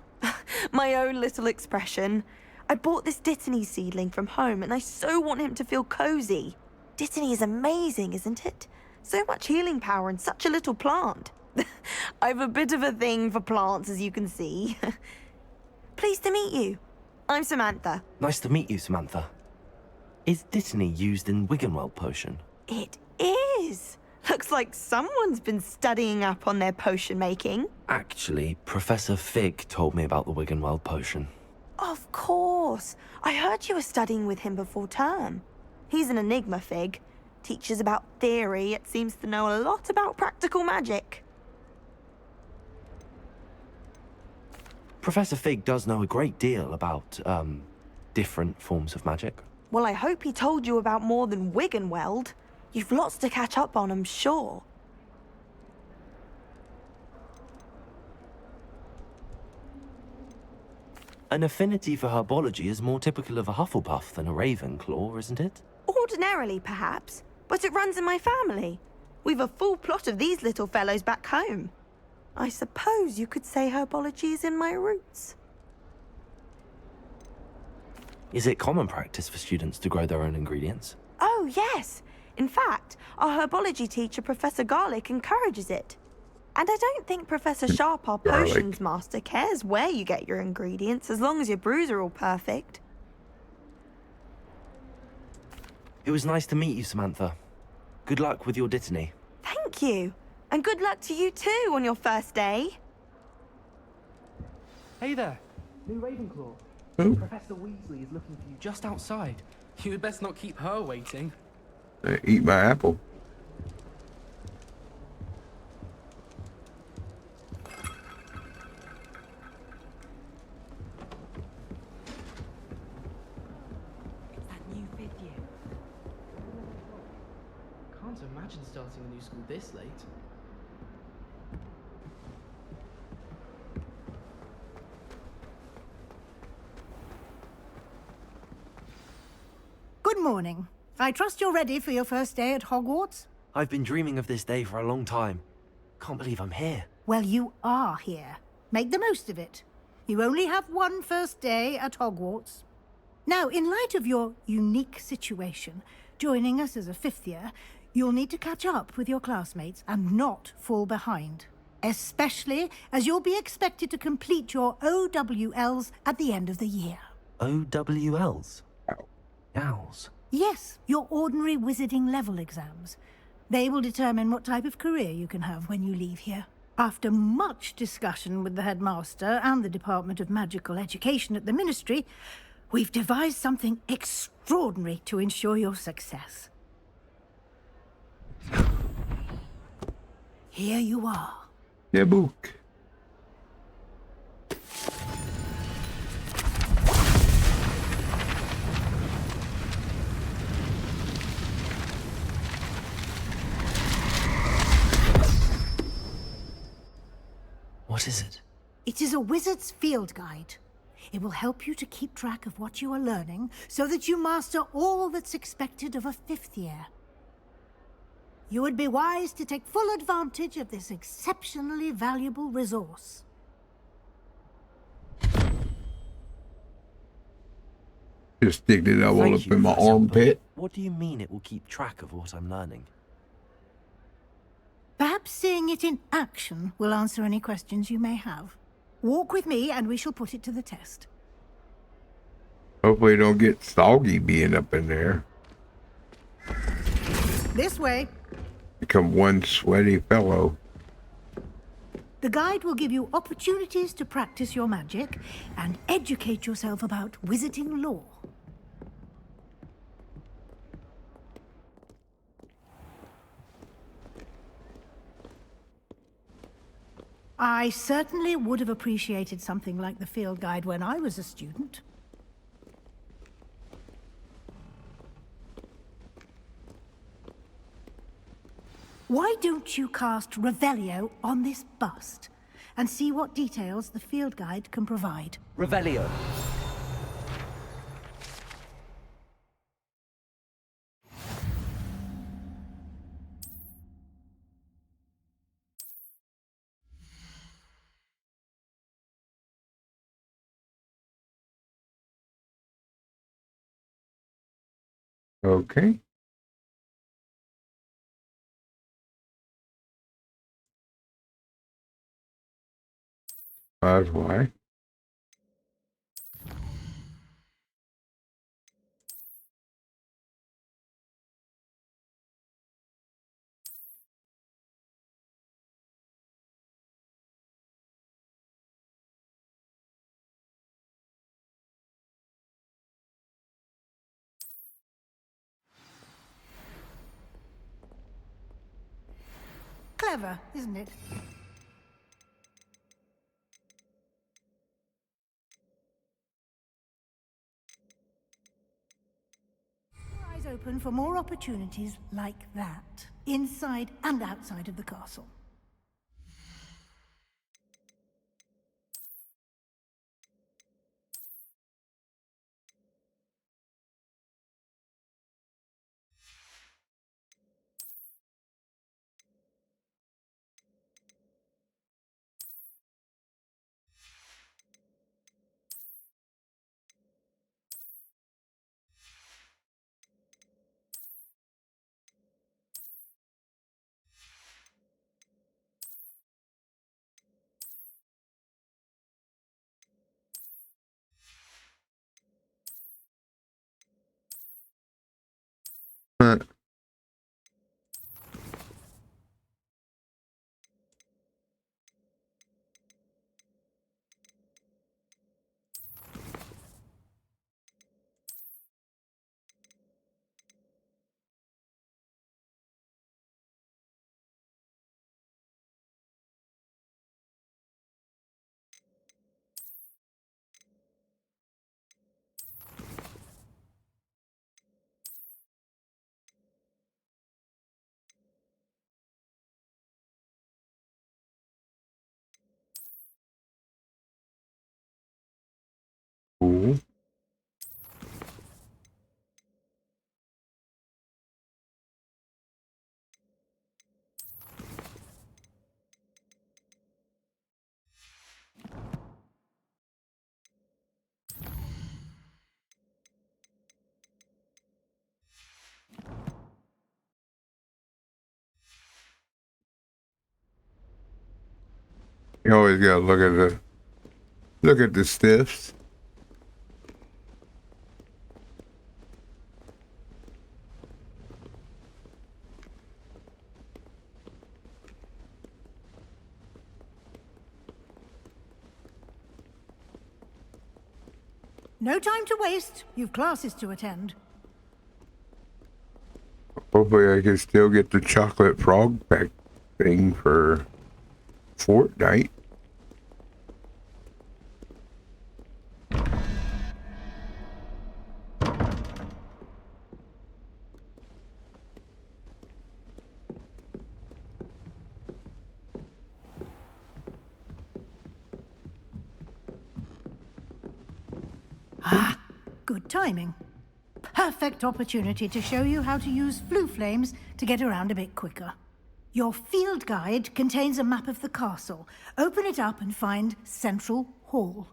My own little expression. I bought this Dittany seedling from home and I so want him to feel cozy. Dittany is amazing, isn't it? So much healing power in such a little plant. I've a bit of a thing for plants, as you can see. Pleased to meet you. I'm Samantha. Nice to meet you, Samantha. Is Dittany used in Wiggenweld potion? It is. Looks like someone's been studying up on their potion making. Actually, Professor Fig told me about the Wiggenweld potion. Of course. I heard you were studying with him before term. He's an enigma, Fig. Teaches about theory, yet seems to know a lot about practical magic. Professor Fig does know a great deal about, different forms of magic. Well, I hope he told you about more than Wiggenweld. You've lots to catch up on, I'm sure. An affinity for herbology is more typical of a Hufflepuff than a Ravenclaw, isn't it? Ordinarily, perhaps, but it runs in my family. We've a full plot of these little fellows back home. I suppose you could say herbology is in my roots. Is it common practice for students to grow their own ingredients? Oh, yes. In fact, our herbology teacher, Professor Garlick, encourages it. And I don't think Professor Sharp, our potions master, cares where you get your ingredients, as long as your brews are all perfect. It was nice to meet you, Samantha. Good luck with your Dittany. Thank you. And good luck to you too on your first day. Hey there, new Ravenclaw. Oh. Professor Weasley is looking for you just outside. You'd best not keep her waiting. Eat my apple. That new fifth year. Can't imagine starting a new school this late. Good morning. I trust you're ready for your first day at Hogwarts? I've been dreaming of this day for a long time. Can't believe I'm here. Well, you are here. Make the most of it. You only have one first day at Hogwarts. Now, in light of your unique situation, joining us as a fifth year, you'll need to catch up with your classmates and not fall behind. Especially as you'll be expected to complete your OWLs at the end of the year. OWLs? Owls? Yes, your ordinary wizarding level exams. They will determine what type of career you can have when you leave here. After much discussion with the headmaster and the Department of Magical Education at the Ministry, we've devised something extraordinary to ensure your success. Here you are. The book. What is it? It is a wizard's field guide. It will help you to keep track of what you are learning so that you master all that's expected of a 5th year. You would be wise to take full advantage of this exceptionally valuable resource. Just stick it all up in my armpit. What do you mean it will keep track of what I'm learning? Perhaps seeing it in action will answer any questions you may have. Walk with me and we shall put it to the test. Hopefully don't get soggy being up in there. This way. Become one sweaty fellow. The guide will give you opportunities to practice your magic and educate yourself about wizarding lore. I certainly would have appreciated something like the field guide when I was a student. Why don't you cast Revelio on this bust and see what details the field guide can provide? Revelio. Okay. That's why. Clever, isn't it? Eyes open for more opportunities like that, inside and outside of the castle. Cool. You always gotta look at the stiffs. No time to waste. You've classes to attend. Hopefully I can still get the chocolate frog back thing for Fortnite. Good timing. Perfect opportunity to show you how to use flue flames to get around a bit quicker. Your field guide contains a map of the castle. Open it up and find Central Hall.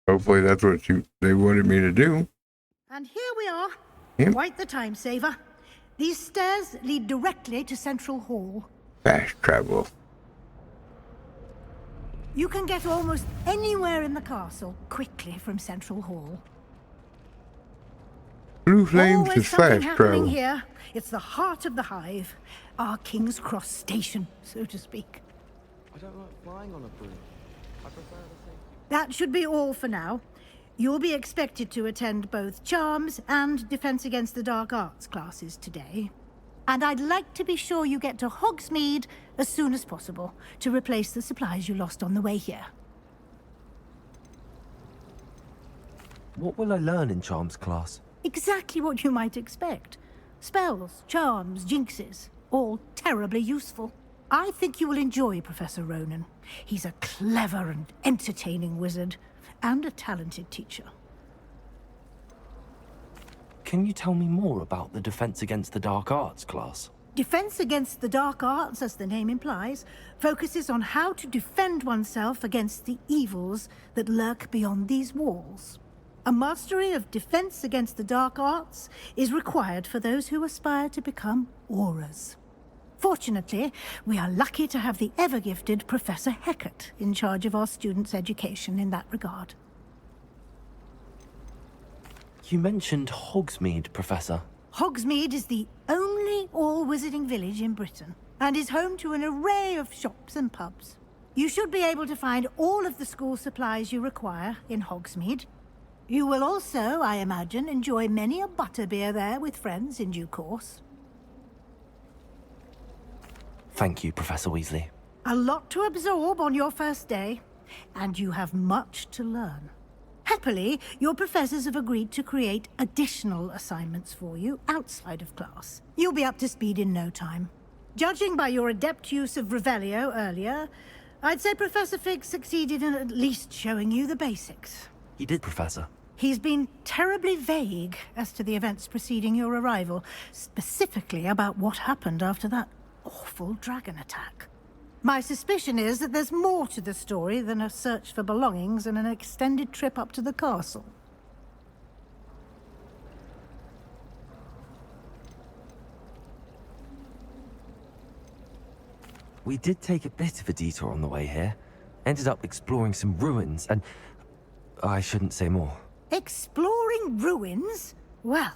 Hopefully that's what they wanted me to do. And here we are. Yep. Quite the time saver. These stairs lead directly to Central Hall. Fast travel. You can get almost anywhere in the castle quickly from Central Hall. Blue flames Always is something fast happening travel. here. It's the heart of the hive. Our King's Cross station, so to speak. I don't like flying on a broom. I prefer the safety. That should be all for now. You'll be expected to attend both Charms and Defense Against the Dark Arts classes today. And I'd like to be sure you get to Hogsmeade as soon as possible to replace the supplies you lost on the way here. What will I learn in Charms class? Exactly what you might expect. Spells, charms, jinxes, all terribly useful. I think you will enjoy Professor Ronan. He's a clever and entertaining wizard, and a talented teacher. Can you tell me more about the Defense Against the Dark Arts class? Defense Against the Dark Arts, as the name implies, focuses on how to defend oneself against the evils that lurk beyond these walls. A mastery of Defense Against the Dark Arts is required for those who aspire to become auras. Fortunately, we are lucky to have the ever-gifted Professor Hecat in charge of our students' education in that regard. You mentioned Hogsmeade, Professor. Hogsmeade is the only all-wizarding village in Britain, and is home to an array of shops and pubs. You should be able to find all of the school supplies you require in Hogsmeade. You will also, I imagine, enjoy many a butterbeer there with friends in due course. Thank you, Professor Weasley. A lot to absorb on your first day, and you have much to learn. Happily, your professors have agreed to create additional assignments for you outside of class. You'll be up to speed in no time. Judging by your adept use of Revelio earlier, I'd say Professor Fig succeeded in at least showing you the basics. He did, Professor. He's been terribly vague as to the events preceding your arrival, specifically about what happened after that awful dragon attack. My suspicion is that there's more to the story than a search for belongings and an extended trip up to the castle. We did take a bit of a detour on the way here. Ended up exploring some ruins and... I shouldn't say more. Exploring ruins? Well,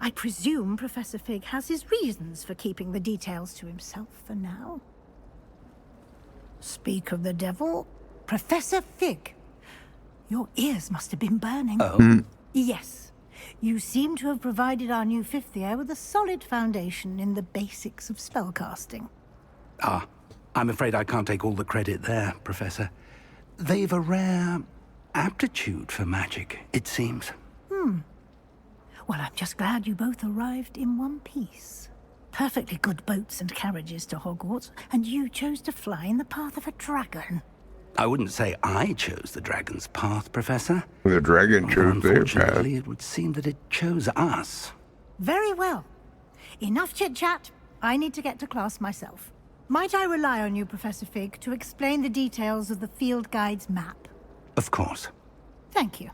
I presume Professor Fig has his reasons for keeping the details to himself for now. Speak of the devil, Professor Fig. Your ears must have been burning. Oh? Yes. You seem to have provided our new fifth year with a solid foundation in the basics of spellcasting. Ah, I'm afraid I can't take all the credit there, Professor. They've a rare aptitude for magic, it seems. Well, I'm just glad you both arrived in one piece. Perfectly good boats and carriages to Hogwarts, and you chose to fly in the path of a dragon. I wouldn't say I chose the dragon's path, Professor. The dragon chose their path. Unfortunately, it would seem that it chose us. Very well. Enough chit-chat. I need to get to class myself. Might I rely on you, Professor Fig, to explain the details of the field guide's map? Of course. Thank you.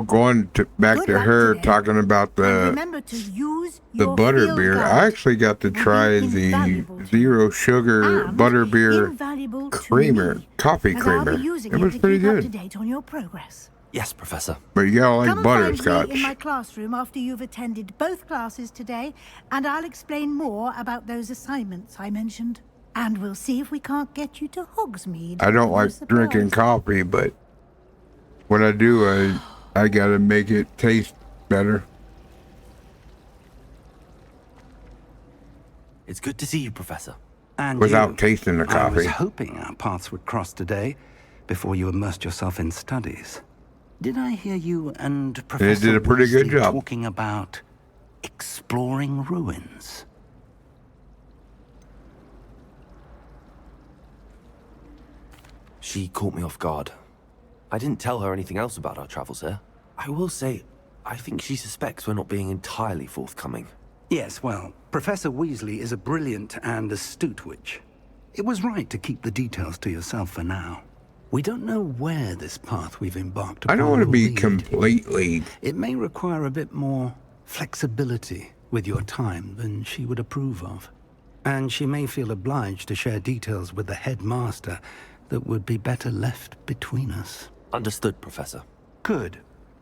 going back Good to luck her today. talking about And the remember to use butter your beer. field I guide. actually got to Will be try the invaluable to zero sugar and butter beer invaluable to creamer, me, coffee as I'll be creamer. using It was to pretty keep up to good. date on your progress. Yes, Professor. But you gotta like Come and find me in butterscotch. my classroom after you've attended both classes today, and I'll explain more about those assignments I mentioned. And we'll see if we can't get you to Hogsmeade. I don't for like a surprise. drinking coffee, but when I do, I gotta make it taste better. It's good to see you, Professor. And Without you. tasting the I was coffee. hoping our paths would cross today before you immersed yourself in studies. Did I hear you and Professor did a pretty good Weasley job. talking about exploring ruins? She caught me off guard. I didn't tell her anything else about our travels here. I will say, I think she suspects we're not being entirely forthcoming. Yes, well, Professor Weasley is a brilliant and astute witch. It was right to keep the details to yourself for now. We don't know where this path we've embarked upon I don't want to will be lead. completely. It may require a bit more flexibility with your time than she would approve of. And she may feel obliged to share details with the headmaster that would be better left between us. Understood, Professor. Good.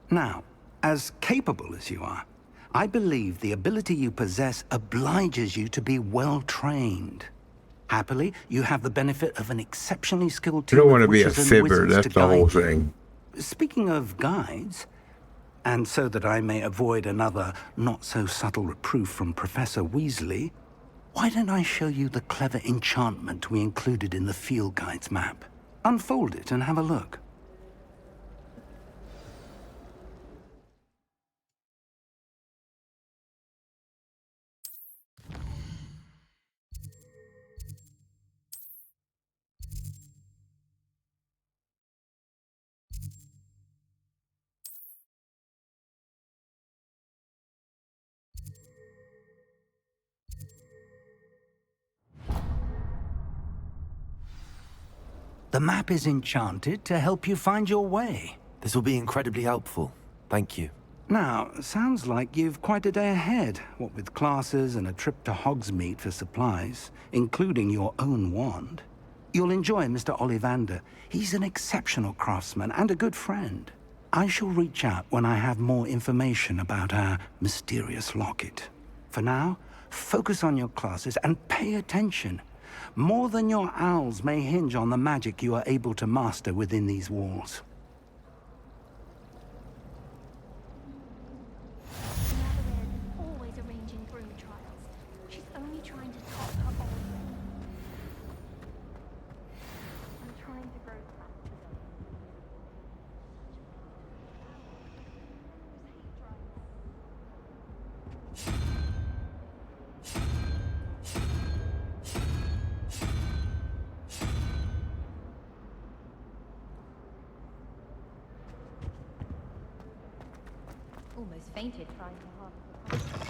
Now, as capable as you are, I believe the ability you possess obliges you to be well trained. Happily, you have the benefit of an exceptionally skilled You team don't of want to be a witches and fibber. wizards That's to the whole guide you. thing. Speaking of guides, and so that I may avoid another not-so-subtle reproof from Professor Weasley, why don't I show you the clever enchantment we included in the field guide's map? Unfold it and have a look. The map is enchanted to help you find your way. This will be incredibly helpful. Thank you. Now, sounds like you've quite a day ahead, what with classes and a trip to Hogsmeade for supplies, including your own wand. You'll enjoy Mr. Ollivander. He's an exceptional craftsman and a good friend. I shall reach out when I have more information about our mysterious locket. For now, focus on your classes and pay attention. More than your owls may hinge on the magic you are able to master within these walls. Always arranging broom trials. She's only trying to top her own. I'm trying to grow fat today. Almost fainted trying to harvest the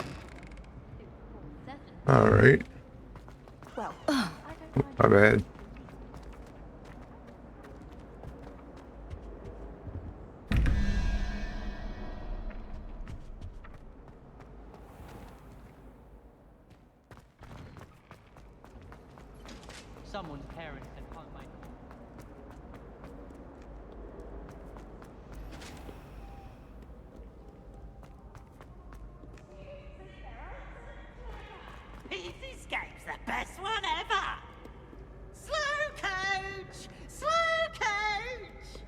pumpkin. All right. Well, My bad. Someone's parents and can't find them. Easy Escape's the best one ever! Slow coach! Slow coach!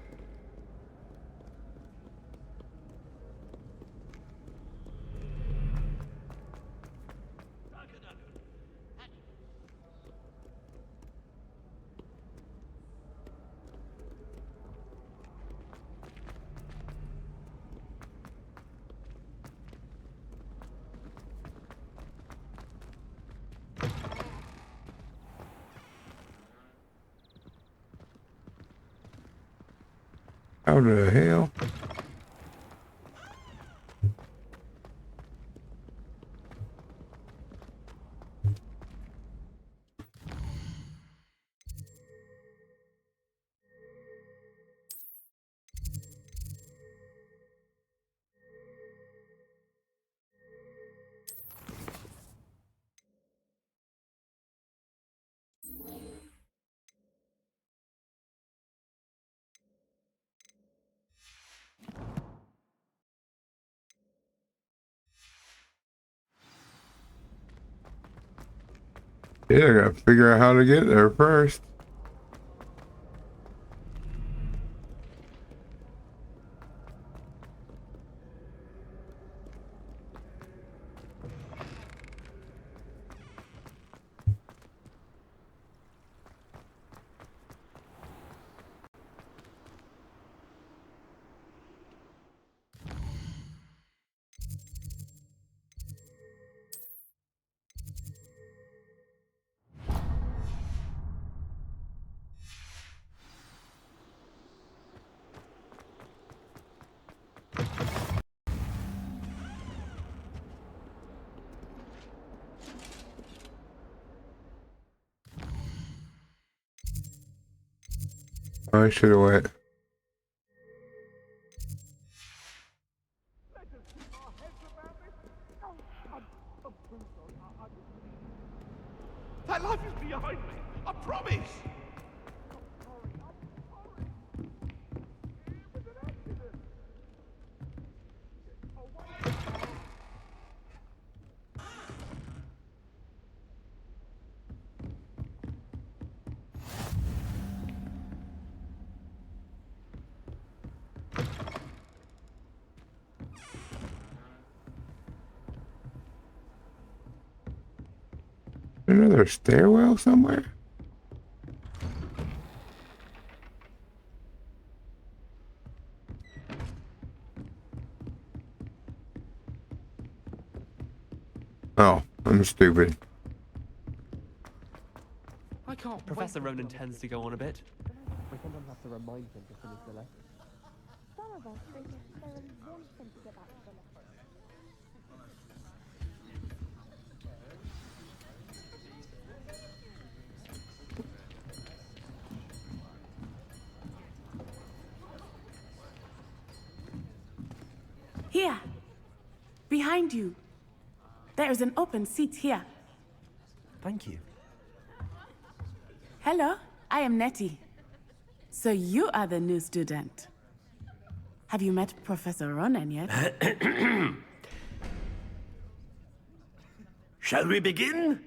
How the hell? Yeah, I gotta figure out how to get there first. I should have went. That life is behind me. I promise. Another stairwell somewhere? Oh, I'm stupid. I can't. Professor Ronan tends to go on a bit. I sometimes have to remind him to finish the lesson. Some of us don't necessarily want them to get back to the lesson. Here. Behind you. There is an open seat here. Thank you. Hello, I am Nettie. So you are the new student. Have you met Professor Ronan yet? Shall we begin?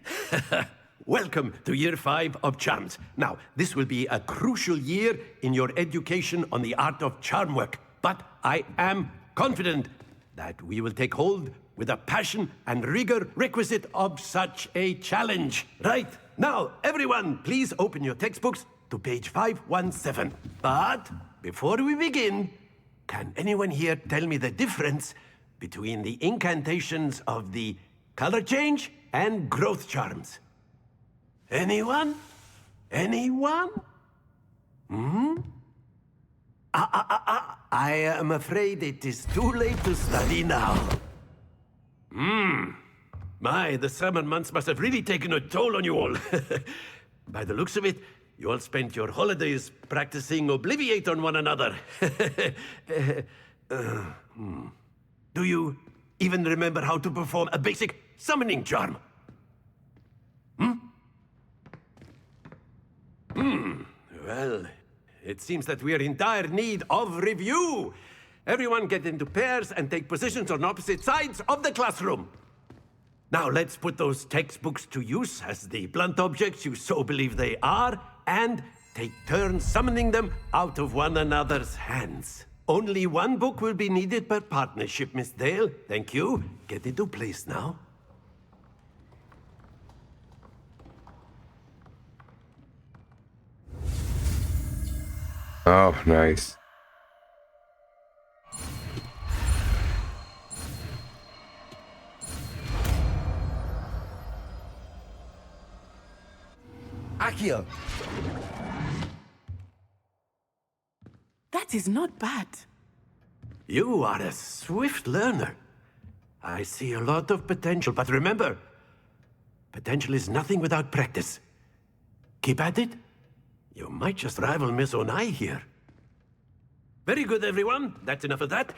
Welcome to year 5 of charms. Now, this will be a crucial year in your education on the art of charm work, but I am confident that we will take hold with the passion and rigor requisite of such a challenge. Right, now, everyone, please open your textbooks to page 517. But before we begin, can anyone here tell me the difference between the incantations of the color change and growth charms? Anyone? Anyone? Hmm? I am afraid it is too late to study now. My, the summer months must have really taken a toll on you all. By the looks of it, you all spent your holidays practicing Obliviate on one another. Do you even remember how to perform a basic summoning charm? Well, it seems that we are in dire need of review. Everyone get into pairs and take positions on opposite sides of the classroom. Now let's put those textbooks to use as the blunt objects you so believe they are, and take turns summoning them out of one another's hands. Only one book will be needed per partnership, Miss Dale. Thank you. Get into place now. Oh, nice. Accio! That is not bad. You are a swift learner. I see a lot of potential, but remember, potential is nothing without practice. Keep at it. You might just rival Miss Onai here. Very good, everyone. That's enough of that.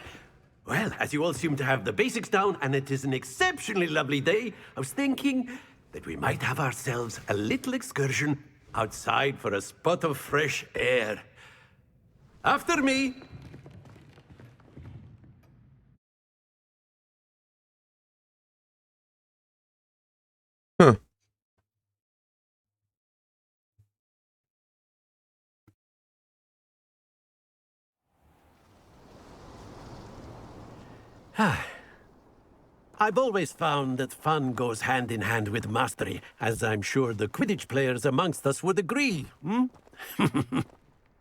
Well, as you all seem to have the basics down, and it is an exceptionally lovely day, I was thinking that we might have ourselves a little excursion outside for a spot of fresh air. After me. Huh. I've always found that fun goes hand in hand with mastery, as I'm sure the Quidditch players amongst us would agree.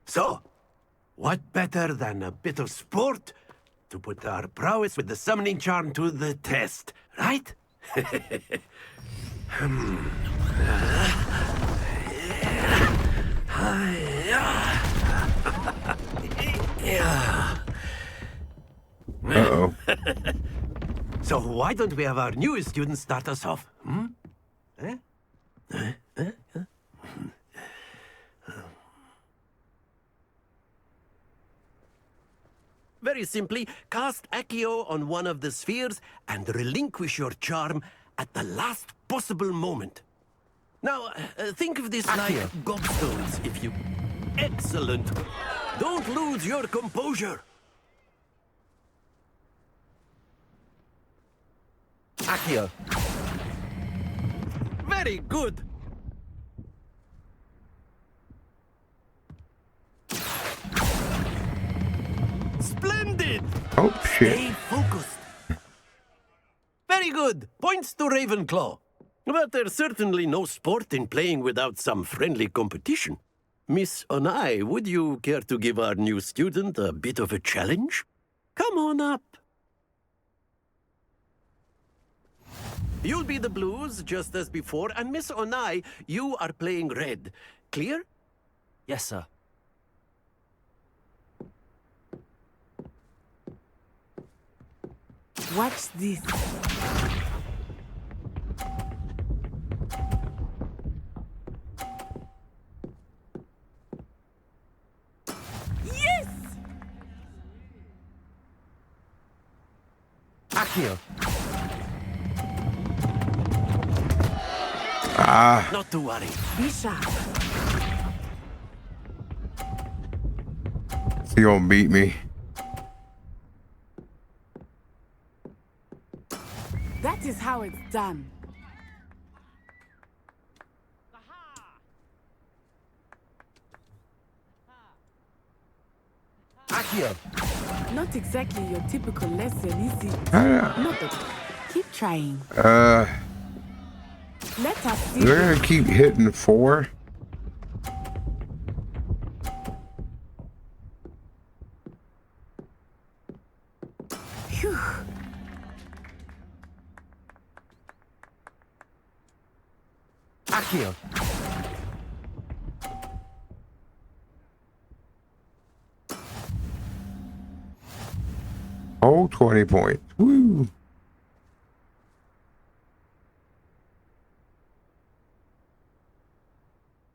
So, what better than a bit of sport to put our prowess with the summoning charm to the test, right? Uh-oh. So why don't we have our newest student start us off? Very simply, cast Accio on one of the spheres and relinquish your charm at the last possible moment. Now, think of this like gobstones, if you... Excellent! Don't lose your composure! Accio. Very good! Splendid! Oh, shit. Stay focused. Very good. Points to Ravenclaw. But there's certainly no sport in playing without some friendly competition. Miss Onai, would you care to give our new student a bit of a challenge? Come on up. You'll be the blues, just as before, and Miss Onai, you are playing red. Clear? Yes, sir. Watch this. Yes! Accio. Ah. Not to worry. Be sharp. He gonna beat me. That is how it's done. Accio. Not exactly your typical lesson, is it? Not that. Keep trying. Let us see. We're gonna keep hitting 4. Phew. Accio. Oh, 20 points. Woo.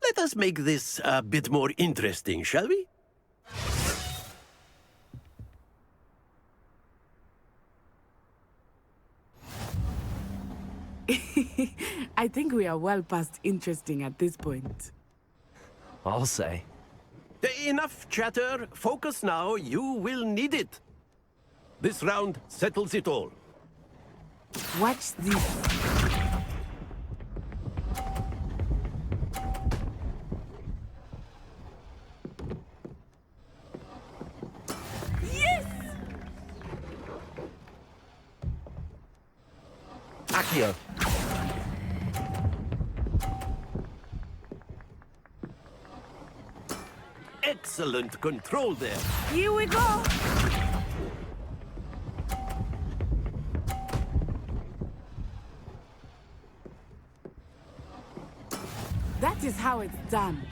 Let us make this a bit more interesting, shall we? I think we are well past interesting at this point. I'll say. Enough chatter. Focus now. You will need it. This round settles it all. Watch this. Yes! Accio. Excellent control there. Here we go. That is how it's done.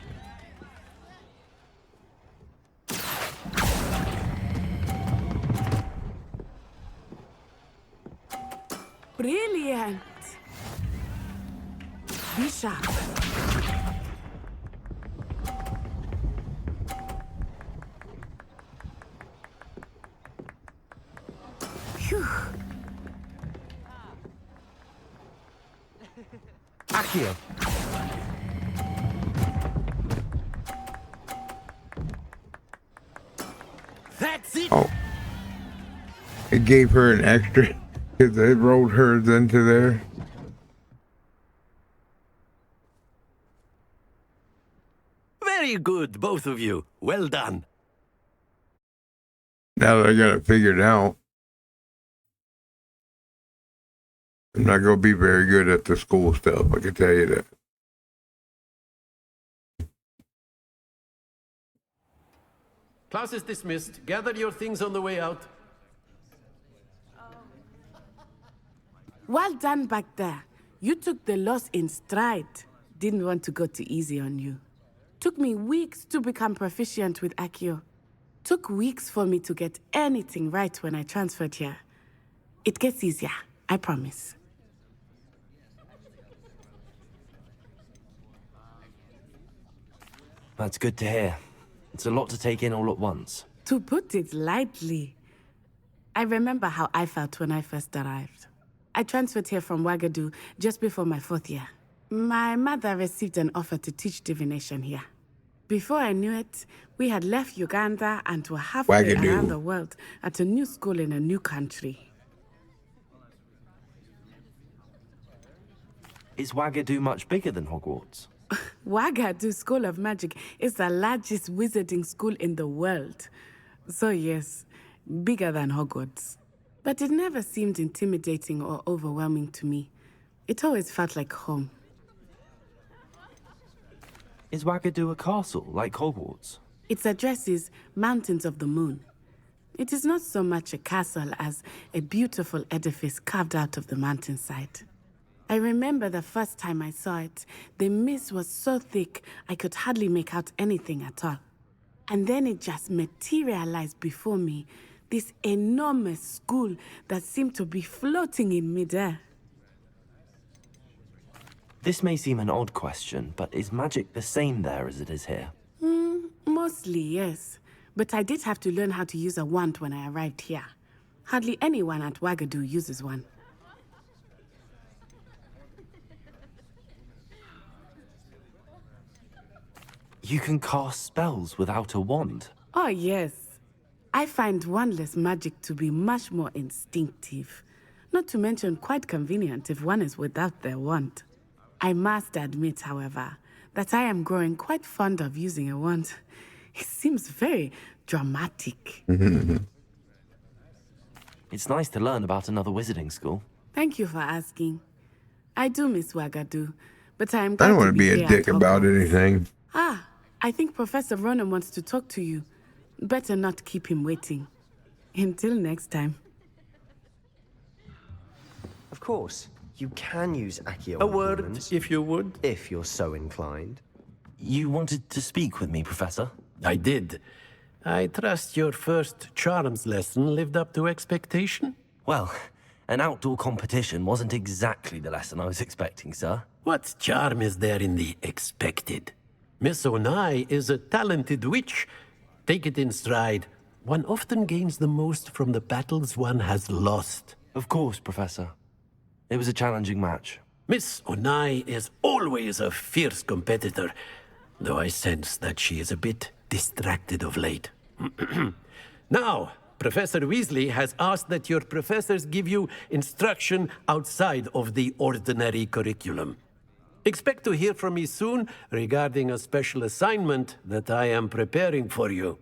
Brilliant. Be sharp. Phew. Accio. That's it. Oh. It gave her an extra because it rolled hers into there. Very good, both of you. Well done. Now that I got it figured out. I'm not going to be very good at the school stuff, I can tell you that. Class is dismissed. Gather your things on the way out. Well done back there. You took the loss in stride. Didn't want to go too easy on you. Took me weeks to become proficient with Accio. Took weeks for me to get anything right when I transferred here. It gets easier, I promise. That's good to hear. It's a lot to take in all at once. To put it lightly, I remember how I felt when I first arrived. I transferred here from Wagadu just before my 4th year. My mother received an offer to teach divination here. Before I knew it, we had left Uganda and were halfway around the world at a new school in a new country. Is Wagadu much bigger than Hogwarts? Wagadu School of Magic is the largest wizarding school in the world. So yes, bigger than Hogwarts. But it never seemed intimidating or overwhelming to me. It always felt like home. Is Wagadu a castle, like Hogwarts? Its address is Mountains of the Moon. It is not so much a castle as a beautiful edifice carved out of the mountainside. I remember the first time I saw it, the mist was so thick I could hardly make out anything at all. And then it just materialized before me, this enormous school that seemed to be floating in midair. This may seem an odd question, but is magic the same there as it is here? Mostly, yes. But I did have to learn how to use a wand when I arrived here. Hardly anyone at Wagadu uses one. You can cast spells without a wand? Oh, yes. I find wandless magic to be much more instinctive. Not to mention quite convenient if one is without their wand. I must admit, however, that I am growing quite fond of using a wand. It seems very dramatic. It's nice to learn about another wizarding school. Thank you for asking. I do miss Wagadu, but I am I glad don't want to to be a dick about anything. Ah, I think Professor Ronan wants to talk to you. Better not keep him waiting. Until next time. Of course, you can use Accio. A word, if you would. If you're so inclined. You wanted to speak with me, Professor? I did. I trust your first charms lesson lived up to expectation? Well, an outdoor competition wasn't exactly the lesson I was expecting, sir. What charm is there in the expected? Miss Onai is a talented witch. Take it in stride. One often gains the most from the battles one has lost. Of course, Professor. It was a challenging match. Miss Onai is always a fierce competitor, though I sense that she is a bit distracted of late. Now, Professor Weasley has asked that your professors give you instruction outside of the ordinary curriculum. Expect to hear from me soon regarding a special assignment that I am preparing for you.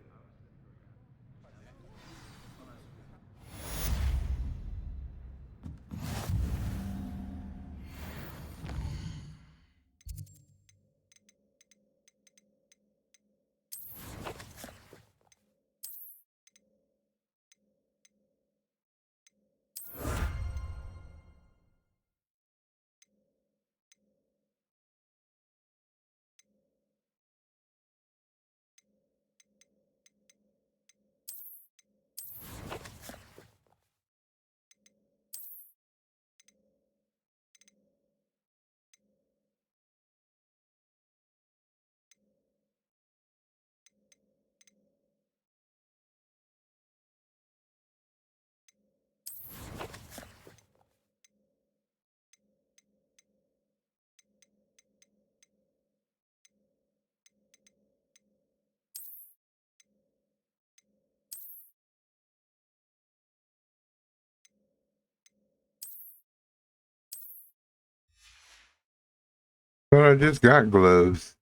But I just got gloves.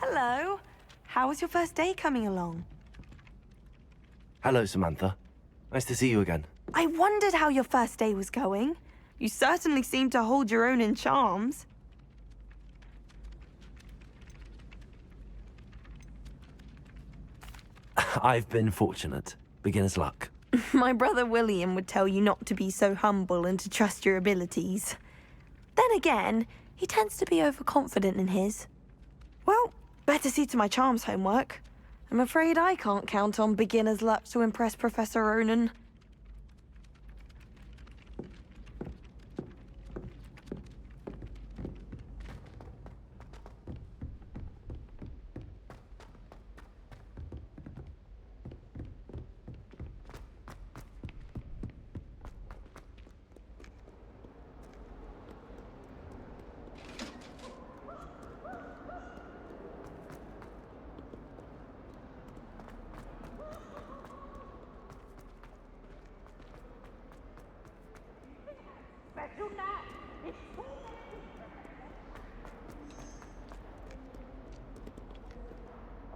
Hello. How was your first day coming along? Hello, Samantha. Nice to see you again. I wondered how your first day was going. You certainly seem to hold your own in charms. I've been fortunate. Beginner's luck. My brother William would tell you not to be so humble and to trust your abilities. Then again, he tends to be overconfident in his. Well, better see to my charms homework. I'm afraid I can't count on beginner's luck to impress Professor Ronan.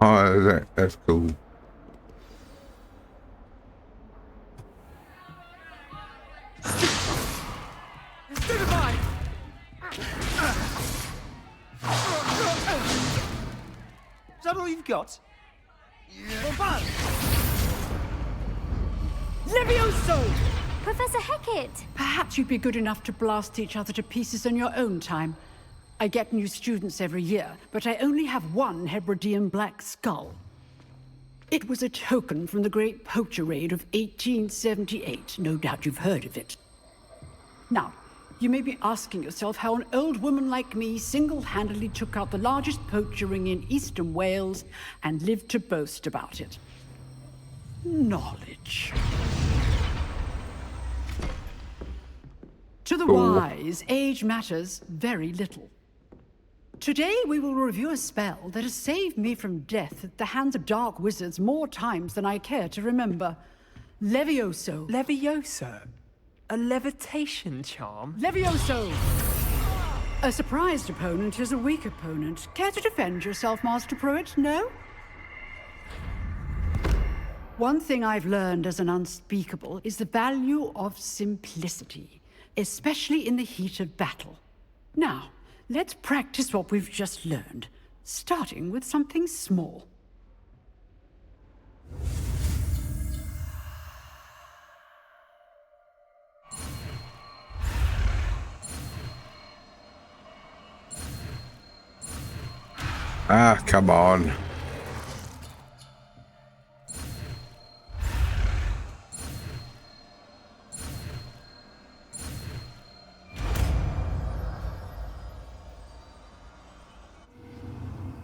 Oh, that's cool. Stupefy! Is that all you've got? Bombard! Levioso! Professor Hecat! Perhaps you'd be good enough to blast each other to pieces in your own time. I get new students every year, but I only have one Hebridean black skull. It was a token from the Great Poacher Raid of 1878. No doubt you've heard of it. Now, you may be asking yourself how an old woman like me single-handedly took out the largest poacher ring in eastern Wales and lived to boast about it. Knowledge. To the wise, age matters very little. Today we will review a spell that has saved me from death at the hands of dark wizards more times than I care to remember. Levioso. Levioso? A levitation charm? Levioso! A surprised opponent is a weak opponent. Care to defend yourself, Master Pruitt? No? One thing I've learned as an unspeakable is the value of simplicity, especially in the heat of battle. Now, let's practice what we've just learned, starting with something small. Ah, come on.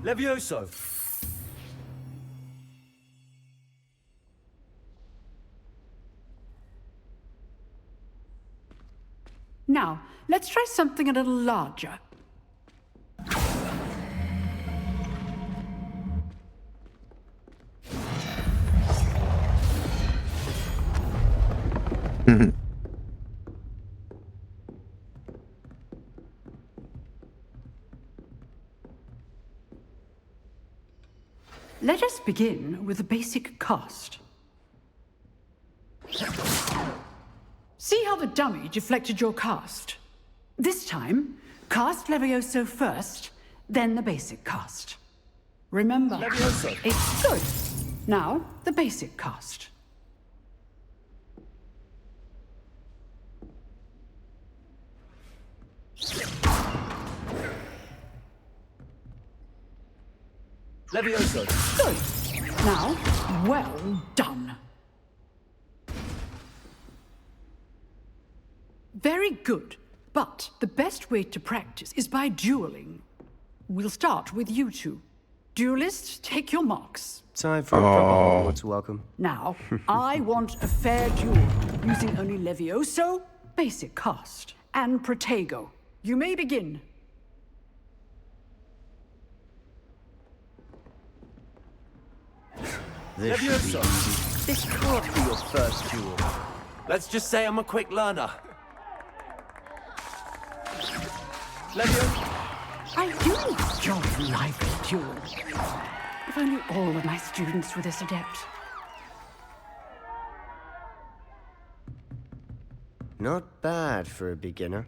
Levioso! Now, let's try something a little larger. Let us begin with the basic cast. See how the dummy deflected your cast? This time, cast Levioso first, then the basic cast. Remember, Levioso. It's good. Now, the basic cast. Levioso! Good. Now, well done. Very good. But the best way to practice is by dueling. We'll start with you two. Duelists, take your marks. Time for a proper Hogwarts welcome. Now, I want a fair duel, using only Levioso, basic cast, and Protego. You may begin. Levioso! This can't be your first duel. Let's just say I'm a quick learner. I do enjoy lively duel. If only all of my students were this adept. Not bad for a beginner.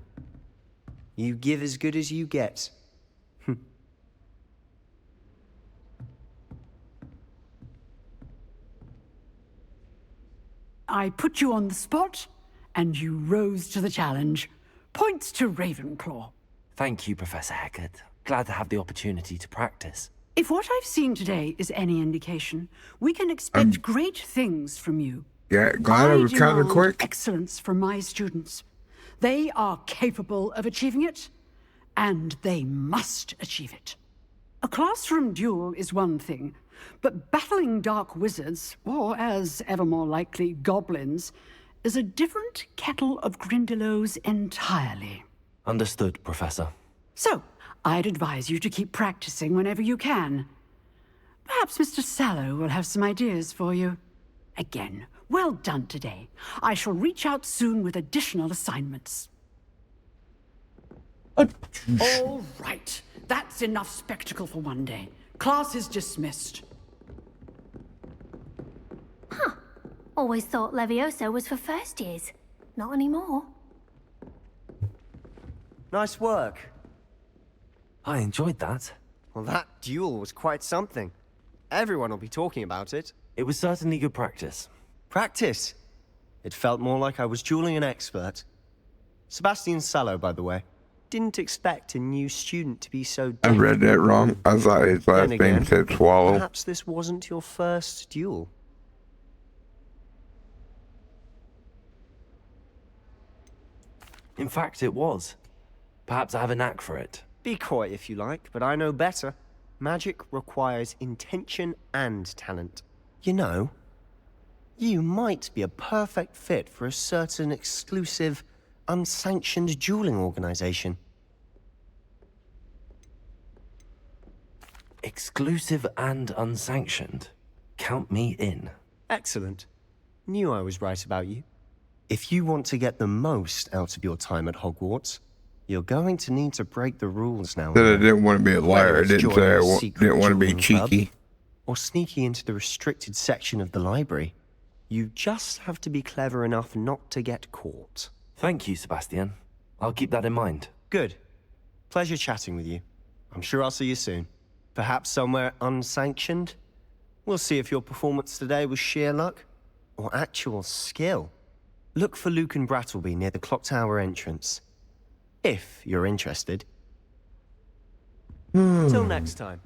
You give as good as you get. I put you on the spot, and you rose to the challenge. Points to Ravenclaw. Thank you, Professor Hecat. Glad to have the opportunity to practice. If what I've seen today is any indication, we can expect great things from you. Yeah, glad it was kind of demand quick. excellence from my students. They are capable of achieving it, and they must achieve it. A classroom duel is one thing, but battling dark wizards, or as ever more likely, goblins, is a different kettle of Grindylows entirely. Understood, Professor. So, I'd advise you to keep practicing whenever you can. Perhaps Mr. Sallow will have some ideas for you. Again, well done today. I shall reach out soon with additional assignments. All right. That's enough spectacle for one day. Class is dismissed. Huh. Always thought Levioso was for first years. Not anymore. Nice work. I enjoyed that. Well, that duel was quite something. Everyone will be talking about it. It was certainly good practice. Practice? It felt more like I was dueling an expert. Sebastian Sallow, by the way. Didn't expect a new student to be so I read that wrong. I thought his last name said Swallow. Perhaps this wasn't your first duel. In fact, it was. Perhaps I have a knack for it. Be coy if you like, but I know better. Magic requires intention and talent. You know, you might be a perfect fit for a certain exclusive, unsanctioned dueling organization. Exclusive and unsanctioned. Count me in. Excellent. Knew I was right about you. If you want to get the most out of your time at Hogwarts, you're going to need to break the rules now. Said I didn't want to be a liar. I didn't say I didn't want to be cheeky. Or sneaking into the restricted section of the library. You just have to be clever enough not to get caught. Thank you, Sebastian. I'll keep that in mind. Good. Pleasure chatting with you. I'm sure I'll see you soon. Perhaps somewhere unsanctioned? We'll see if your performance today was sheer luck or actual skill. Look for Luke and Brattleby near the clock tower entrance. If you're interested. Till next time.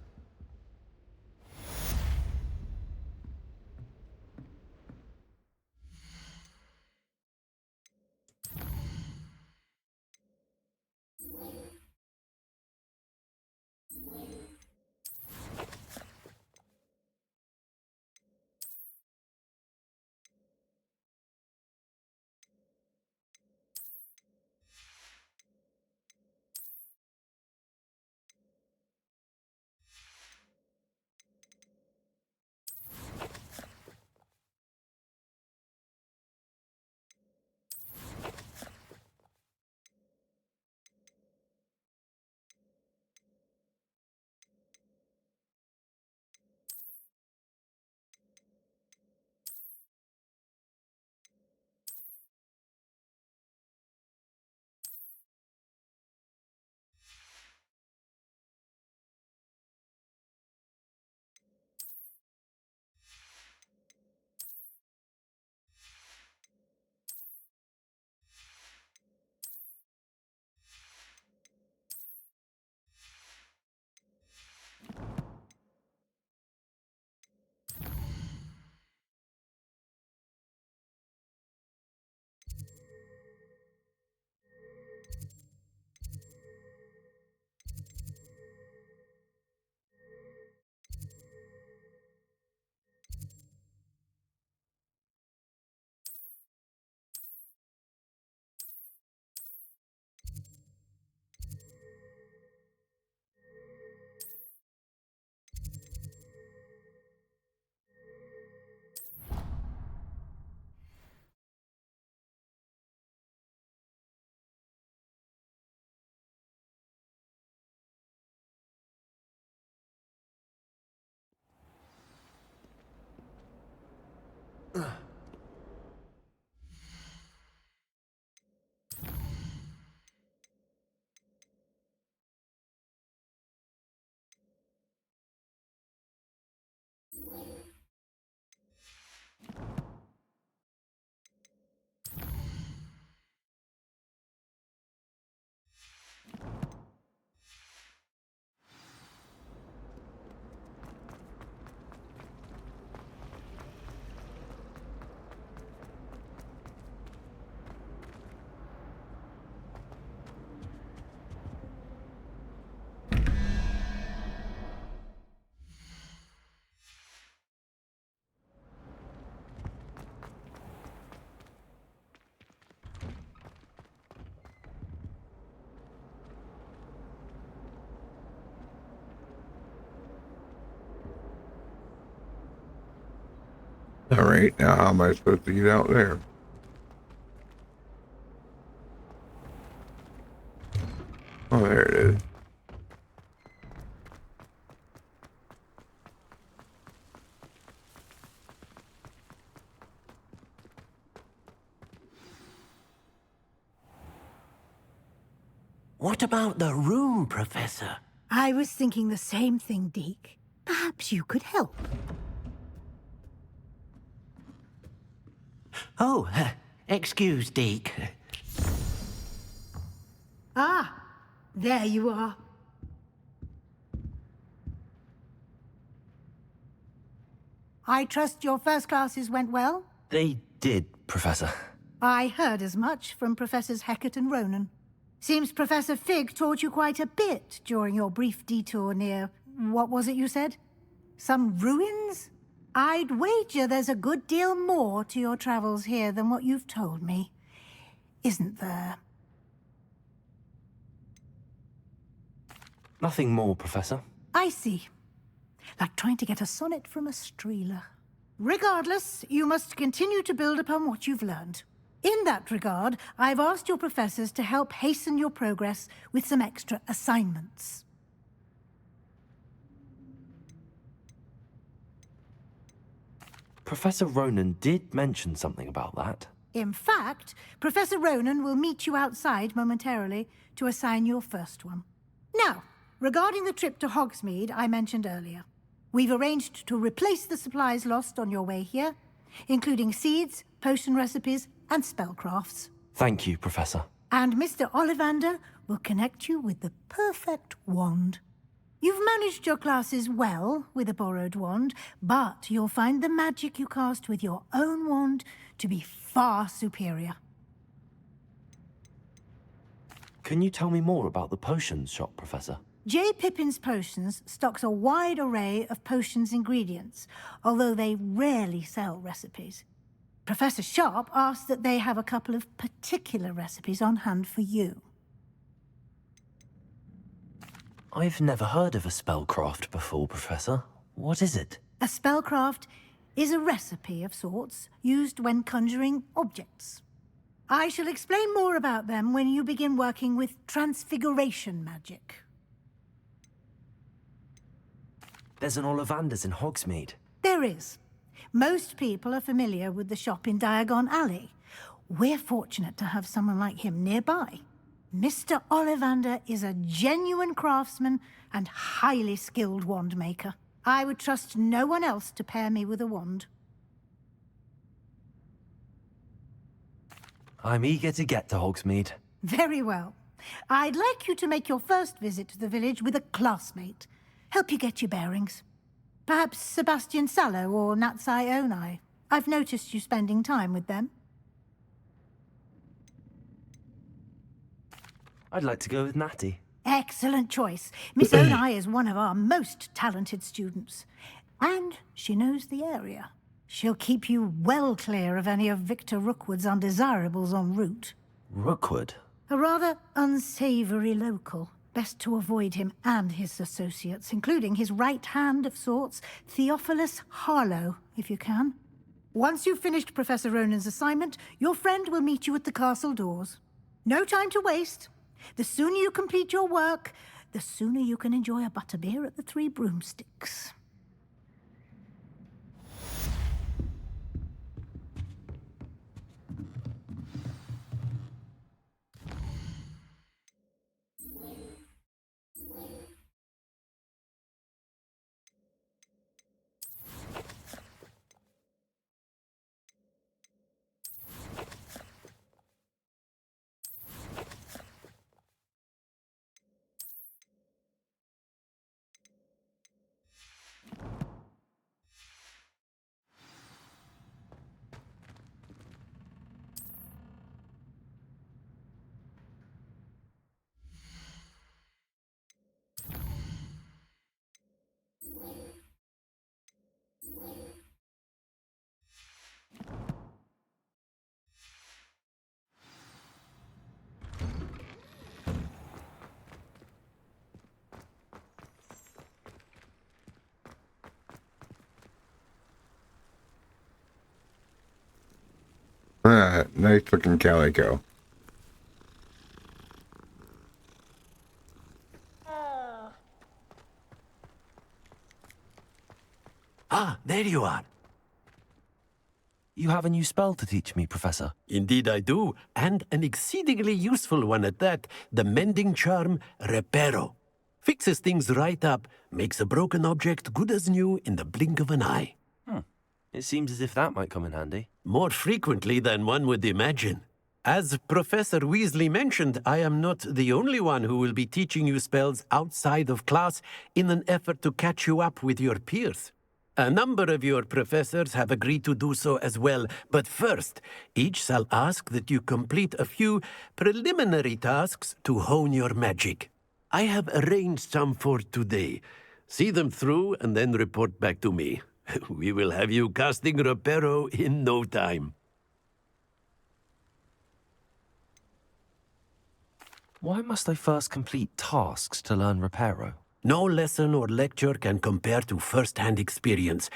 All right, now how am I supposed to get out there? Oh, there it is. What about the room, Professor? I was thinking the same thing, Deke. Perhaps you could help. Oh, excuse, Deke. Ah, there you are. I trust your first classes went well? They did, Professor. I heard as much from Professors Hecat and Ronan. Seems Professor Fig taught you quite a bit during your brief detour near... what was it you said? Some ruins? I'd wager there's a good deal more to your travels here than what you've told me. Isn't there? Nothing more, Professor. I see. Like trying to get a sonnet from a streeler. Regardless, you must continue to build upon what you've learned. In that regard, I've asked your professors to help hasten your progress with some extra assignments. Professor Ronan did mention something about that. In fact, Professor Ronan will meet you outside momentarily to assign your first one. Now, regarding the trip to Hogsmeade I mentioned earlier, we've arranged to replace the supplies lost on your way here, including seeds, potion recipes, and spellcrafts. Thank you, Professor. And Mr. Ollivander will connect you with the perfect wand. You've managed your classes well with a borrowed wand, but you'll find the magic you cast with your own wand to be far superior. Can you tell me more about the potions shop, Professor? J. Pippin's Potions stocks a wide array of potions ingredients, although they rarely sell recipes. Professor Sharp asked that they have a couple of particular recipes on hand for you. I've never heard of a spellcraft before, Professor. What is it? A spellcraft is a recipe of sorts used when conjuring objects. I shall explain more about them when you begin working with transfiguration magic. There's an Ollivander's in Hogsmeade. There is. Most people are familiar with the shop in Diagon Alley. We're fortunate to have someone like him nearby. Mr. Ollivander is a genuine craftsman and highly skilled wand maker. I would trust no one else to pair me with a wand. I'm eager to get to Hogsmeade. Very well. I'd like you to make your first visit to the village with a classmate. Help you get your bearings. Perhaps Sebastian Sallow or Natsai Onai. I've noticed you spending time with them. I'd like to go with Natty. Excellent choice. Miss Onai is one of our most talented students. And she knows the area. She'll keep you well clear of any of Victor Rookwood's undesirables en route. Rookwood? A rather unsavory local. Best to avoid him and his associates, including his right hand of sorts, Theophilus Harlow, if you can. Once you've finished Professor Ronan's assignment, your friend will meet you at the castle doors. No time to waste. The sooner you complete your work, the sooner you can enjoy a butterbeer at the Three Broomsticks. Nice looking calico. Ah, there you are. You have a new spell to teach me, Professor. Indeed I do, and an exceedingly useful one at that. The mending charm, Reparo. Fixes things right up, makes a broken object good as new in the blink of an eye. It seems as if that might come in handy. More frequently than one would imagine. As Professor Weasley mentioned, I am not the only one who will be teaching you spells outside of class in an effort to catch you up with your peers. A number of your professors have agreed to do so as well, but first, each shall ask that you complete a few preliminary tasks to hone your magic. I have arranged some for today. See them through and then report back to me. We will have you casting Reparo in no time. Why must I first complete tasks to learn Reparo? No lesson or lecture can compare to first-hand experience,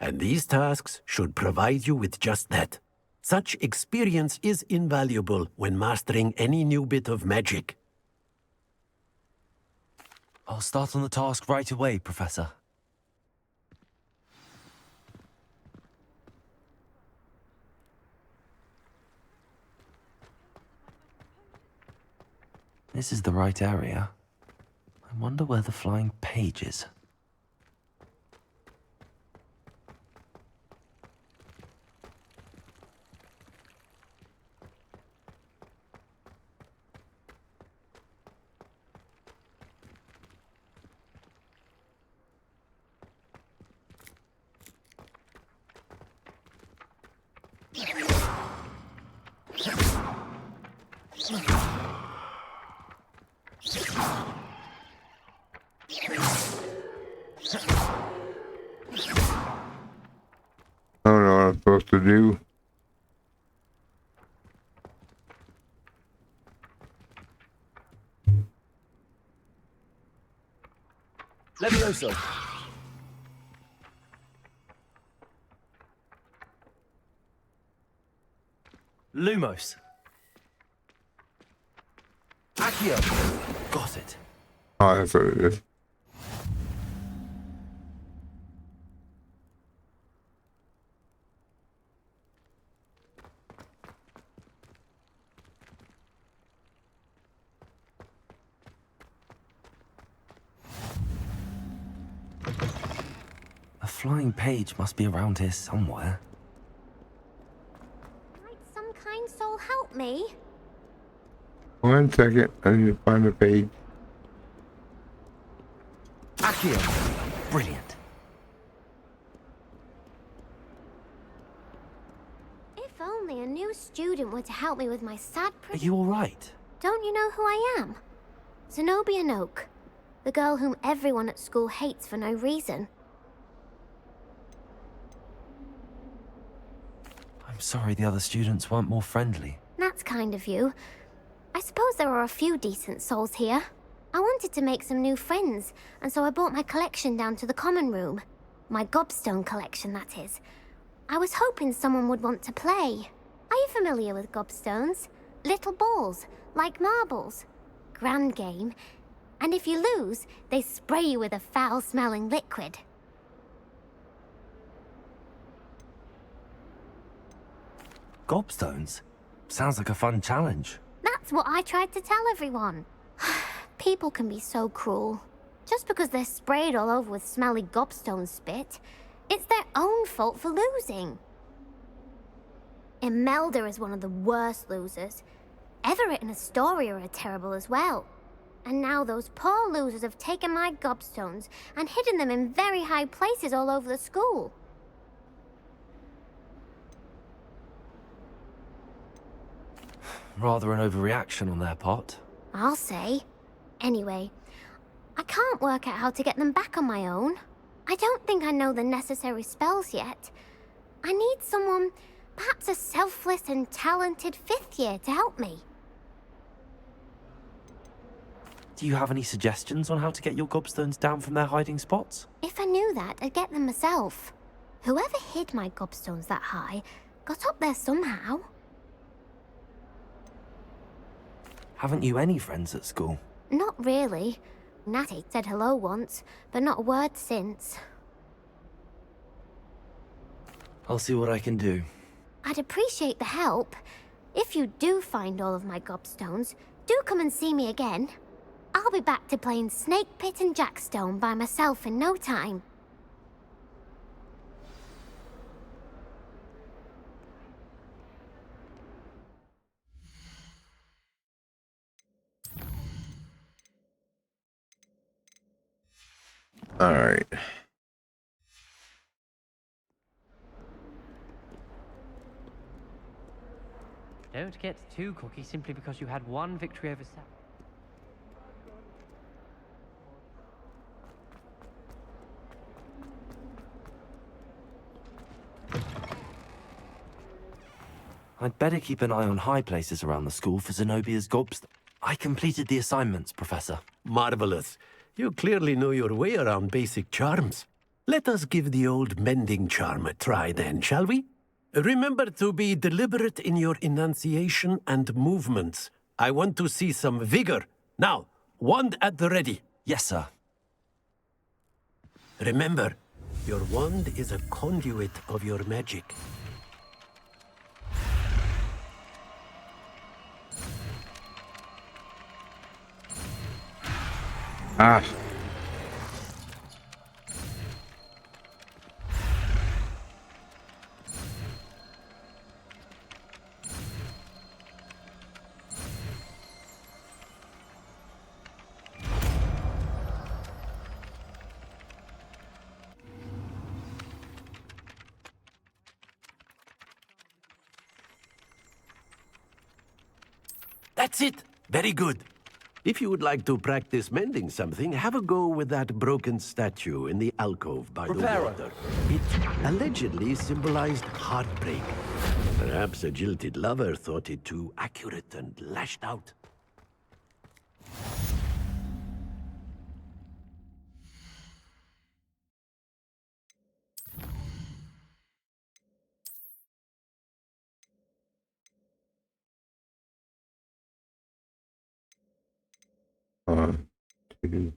and these tasks should provide you with just that. Such experience is invaluable when mastering any new bit of magic. I'll start on the task right away, Professor. This is the right area. I wonder where the flying page is. I don't know what I'm supposed to do. Levioso. Lumos. Accio. Got it. Oh, that's what it is. A flying page must be around here somewhere. Might some kind soul help me? 1 second. I need to find the page. Accio. Brilliant. If only a new student were to help me with my sad Are you all right? Don't you know who I am? Zenobia Noak, the girl whom everyone at school hates for no reason. I'm sorry the other students weren't more friendly. That's kind of you. I suppose there are a few decent souls here. I wanted to make some new friends, and so I brought my collection down to the common room. My gobstone collection, that is. I was hoping someone would want to play. Are you familiar with gobstones? Little balls, like marbles. Grand game. And if you lose, they spray you with a foul-smelling liquid. Gobstones? Sounds like a fun challenge. That's what I tried to tell everyone. People can be so cruel. Just because they're sprayed all over with smelly gobstone spit, it's their own fault for losing. Imelda is one of the worst losers. Everett and Astoria are terrible as well. And now those poor losers have taken my gobstones and hidden them in very high places all over the school. Rather an overreaction on their part. I'll say. Anyway, I can't work out how to get them back on my own. I don't think I know the necessary spells yet. I need someone, perhaps a selfless and talented 5th year to help me. Do you have any suggestions on how to get your gobstones down from their hiding spots? If I knew that, I'd get them myself. Whoever hid my gobstones that high got up there somehow. Haven't you any friends at school? Not really. Natty said hello once, but not a word since. I'll see what I can do. I'd appreciate the help. If you do find all of my gobstones, do come and see me again. I'll be back to playing Snake Pit and Jackstone by myself in no time. All right. Don't get too cocky simply because you had one victory over Sam. I'd better keep an eye on high places around the school for Zenobia's gobstones. I completed the assignments, Professor. Marvelous. You clearly know your way around basic charms. Let us give the old mending charm a try then, shall we? Remember to be deliberate in your enunciation and movements. I want to see some vigor. Now, wand at the ready. Yes, sir. Remember, your wand is a conduit of your magic. Ah. That's it. Very good. If you would like to practice mending something, have a go with that broken statue in the alcove by the water. It allegedly symbolized heartbreak. Perhaps a jilted lover thought it too accurate and lashed out. Two.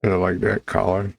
I like that collar.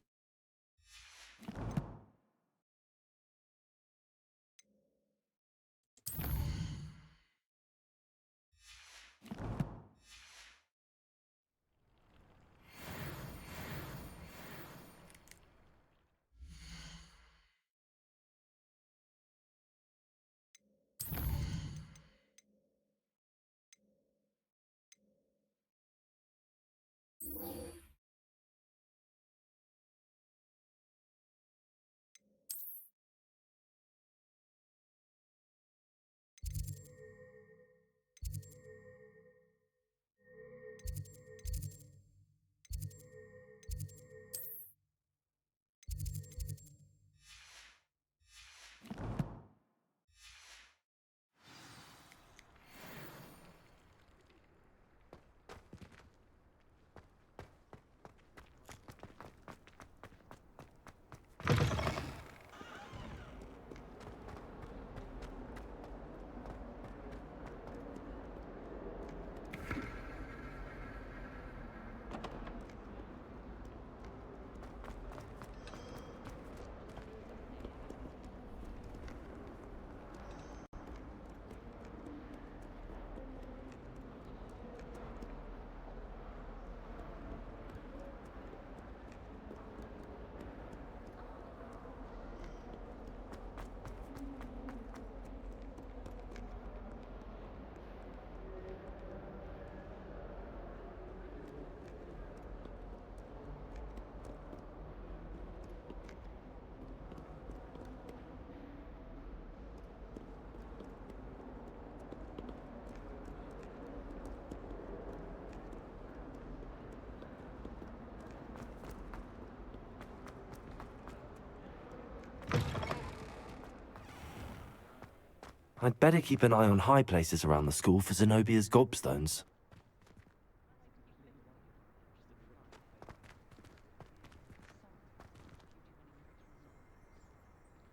I'd better keep an eye on high places around the school for Zenobia's gobstones.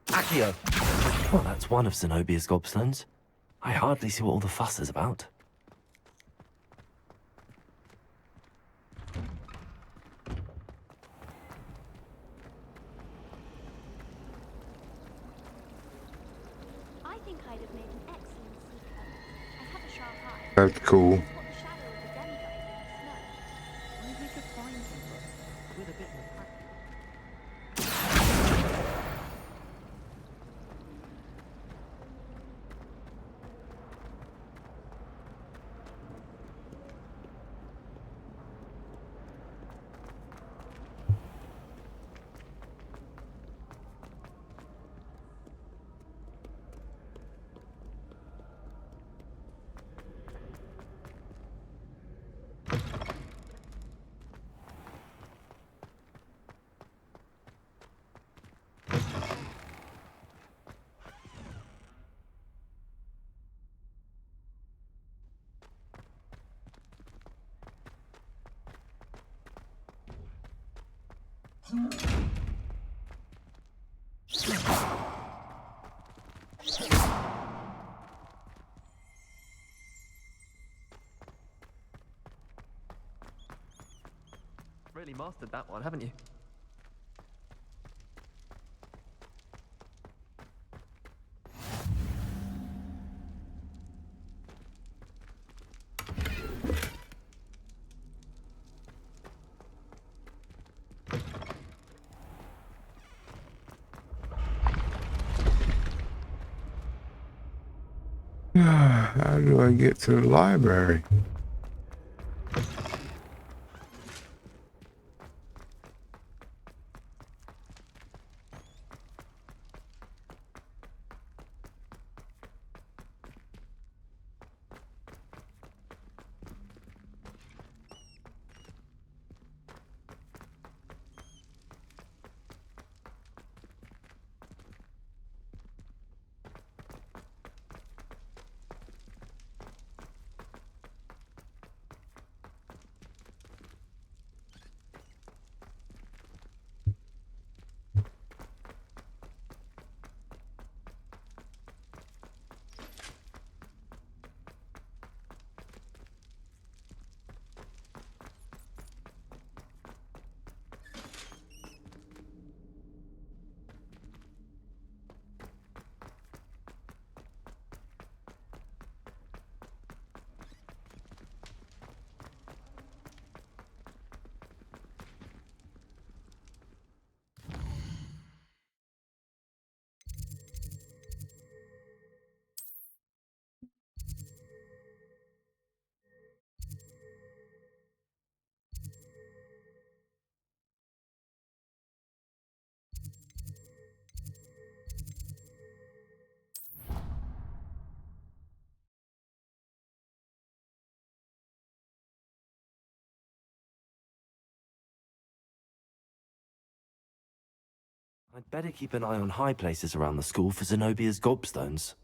Accio! Well, that's one of Zenobia's gobstones. I hardly see what all the fuss is about. I think I'd have made an excellent seeker. I have a sharp eye. That's cool. That's what the shadow of the demigod is in the snow. Only we could find you, but with a bit more practice. Really mastered that one, haven't you? How do I get to the library? I'd better keep an eye on high places around the school for Zenobia's gobstones.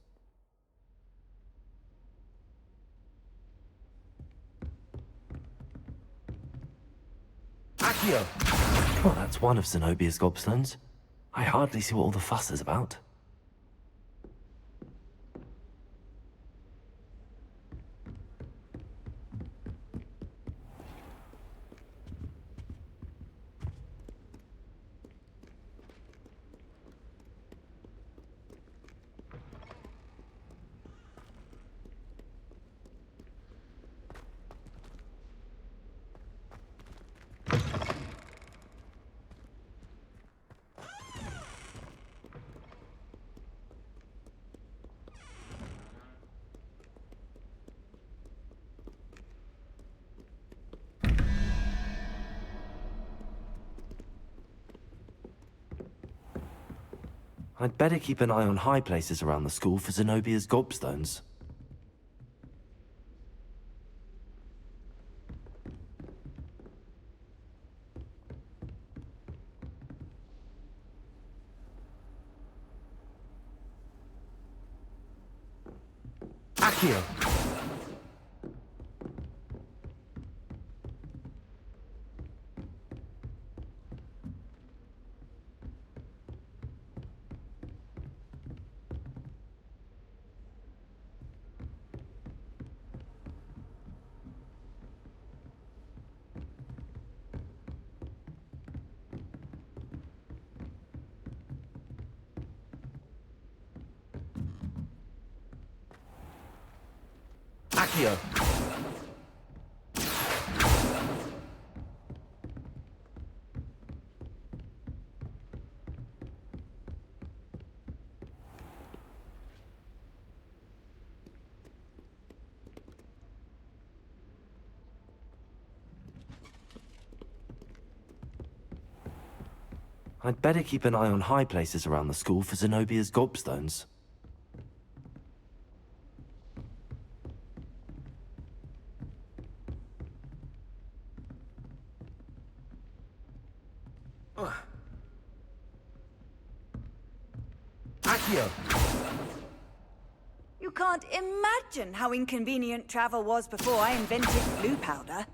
Accio! Well, that's one of Zenobia's gobstones. I hardly see what all the fuss is about. I'd better keep an eye on high places around the school for Zenobia's gobstones. Accio! Accio! I'd better keep an eye on high places around the school for Zenobia's gobstones. Accio! You can't imagine how inconvenient travel was before I invented blue powder.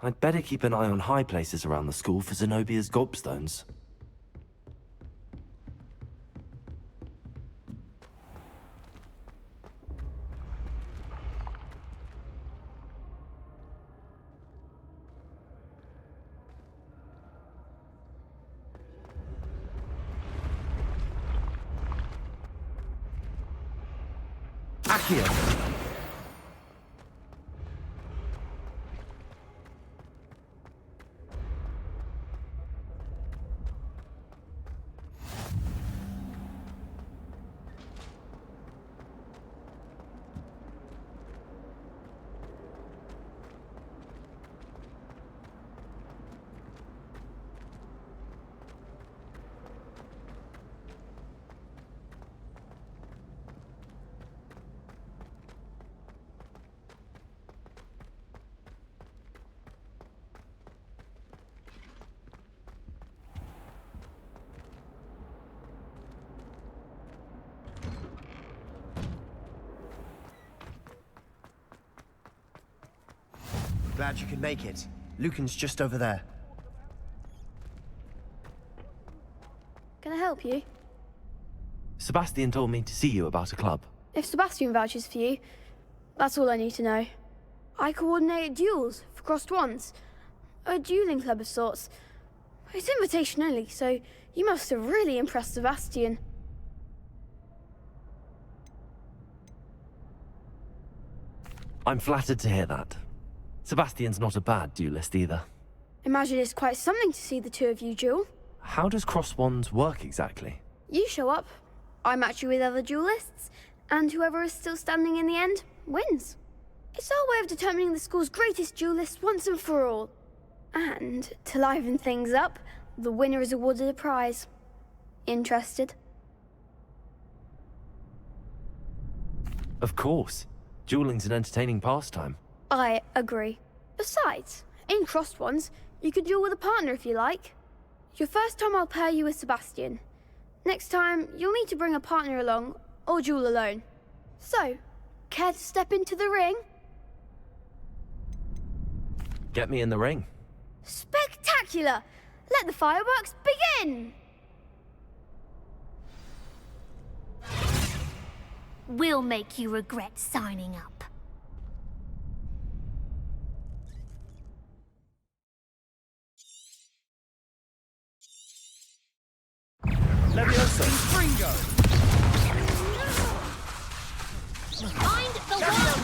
I'd better keep an eye on high places around the school for Zenobia's gobstones. Accio! Glad you could make it. Lucan's just over there. Can I help you? Sebastian told me to see you about a club. If Sebastian vouches for you, that's all I need to know. I coordinate duels for crossed wands. A dueling club of sorts. It's invitation only, so you must have really impressed Sebastian. I'm flattered to hear that. Sebastian's not a bad duelist either. Imagine it's quite something to see the two of you duel. How does cross wands work exactly? You show up, I match you with other duelists, and whoever is still standing in the end wins. It's our way of determining the school's greatest duelist once and for all. And to liven things up, the winner is awarded a prize. Interested? Of course. Dueling's an entertaining pastime. I agree. Besides, in crossed ones, you could duel with a partner if you like. Your first time I'll pair you with Sebastian. Next time, you'll need to bring a partner along, or duel alone. So, care to step into the ring? Get me in the ring. Spectacular! Let the fireworks begin! We'll make you regret signing up. Leviosa! Fringo! Find the wall!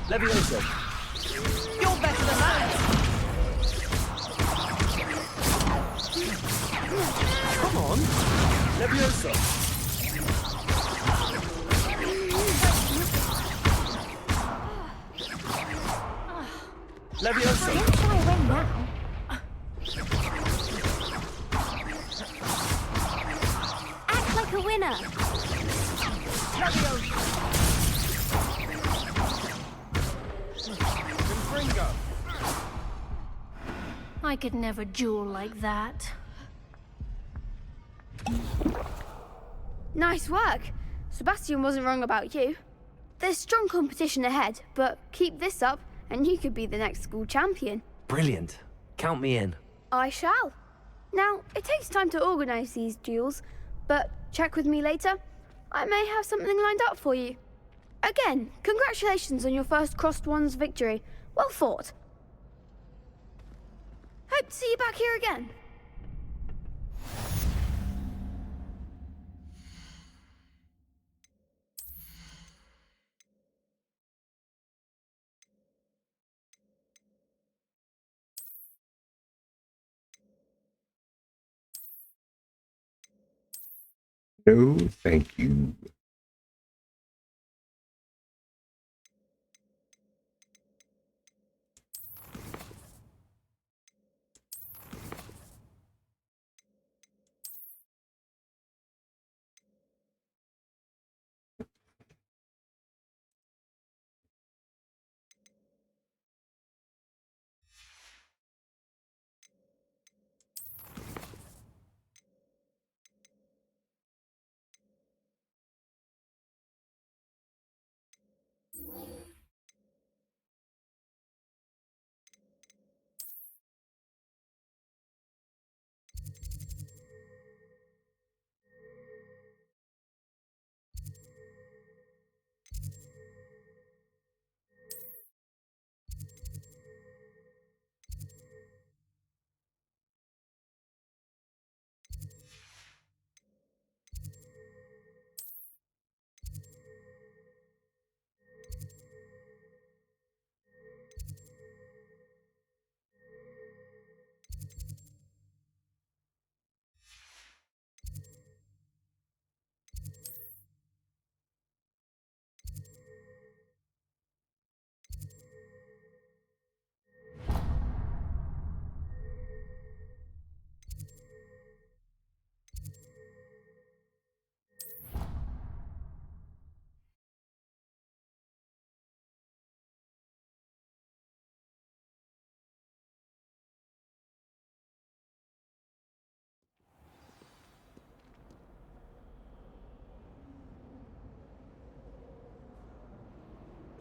Leviosa! You're better than that! Come on! Leviosa! Leviosa! Don't try a win now. Act like a winner. I could never duel like that. Nice work. Sebastian wasn't wrong about you. There's strong competition ahead, but keep this up and you could be the next school champion. Brilliant. Count me in. I shall. Now, it takes time to organise these duels, but check with me later. I may have something lined up for you. Again, congratulations on your first crossed wands victory. Well fought. Hope to see you back here again. No, thank you.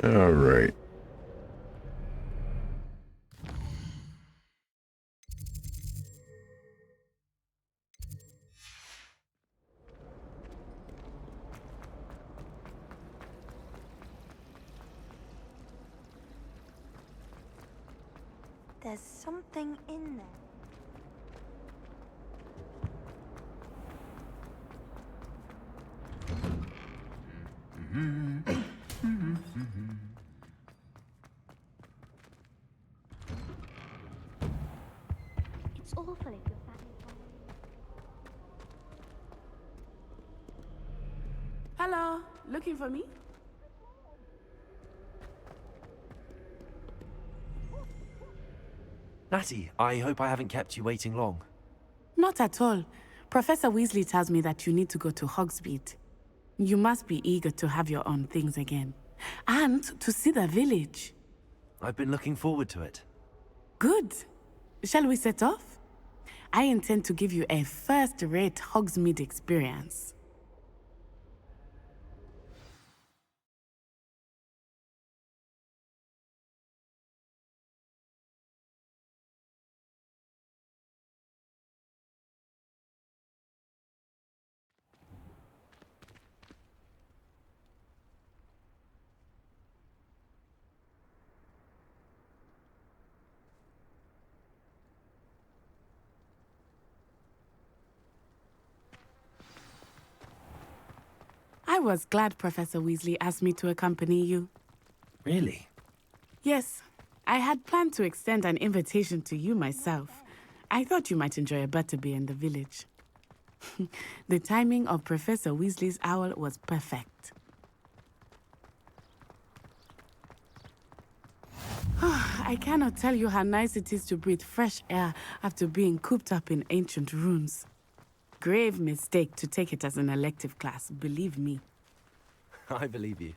All right. there's something in there. It's awful if your family. Hello, looking for me? Natty, I hope I haven't kept you waiting long. Not at all. Professor Weasley tells me that you need to go to Hogsmeade. You must be eager to have your own things again. And to see the village. I've been looking forward to it. Good. Shall we set off? I intend to give you a first-rate Hogsmeade experience. I was glad Professor Weasley asked me to accompany you. Really? Yes, I had planned to extend an invitation to you myself. I thought you might enjoy a butterbeer in the village. The timing of Professor Weasley's owl was perfect. I cannot tell you how nice it is to breathe fresh air after being cooped up in ancient ruins. Grave mistake to take it as an elective class, believe me. I believe you.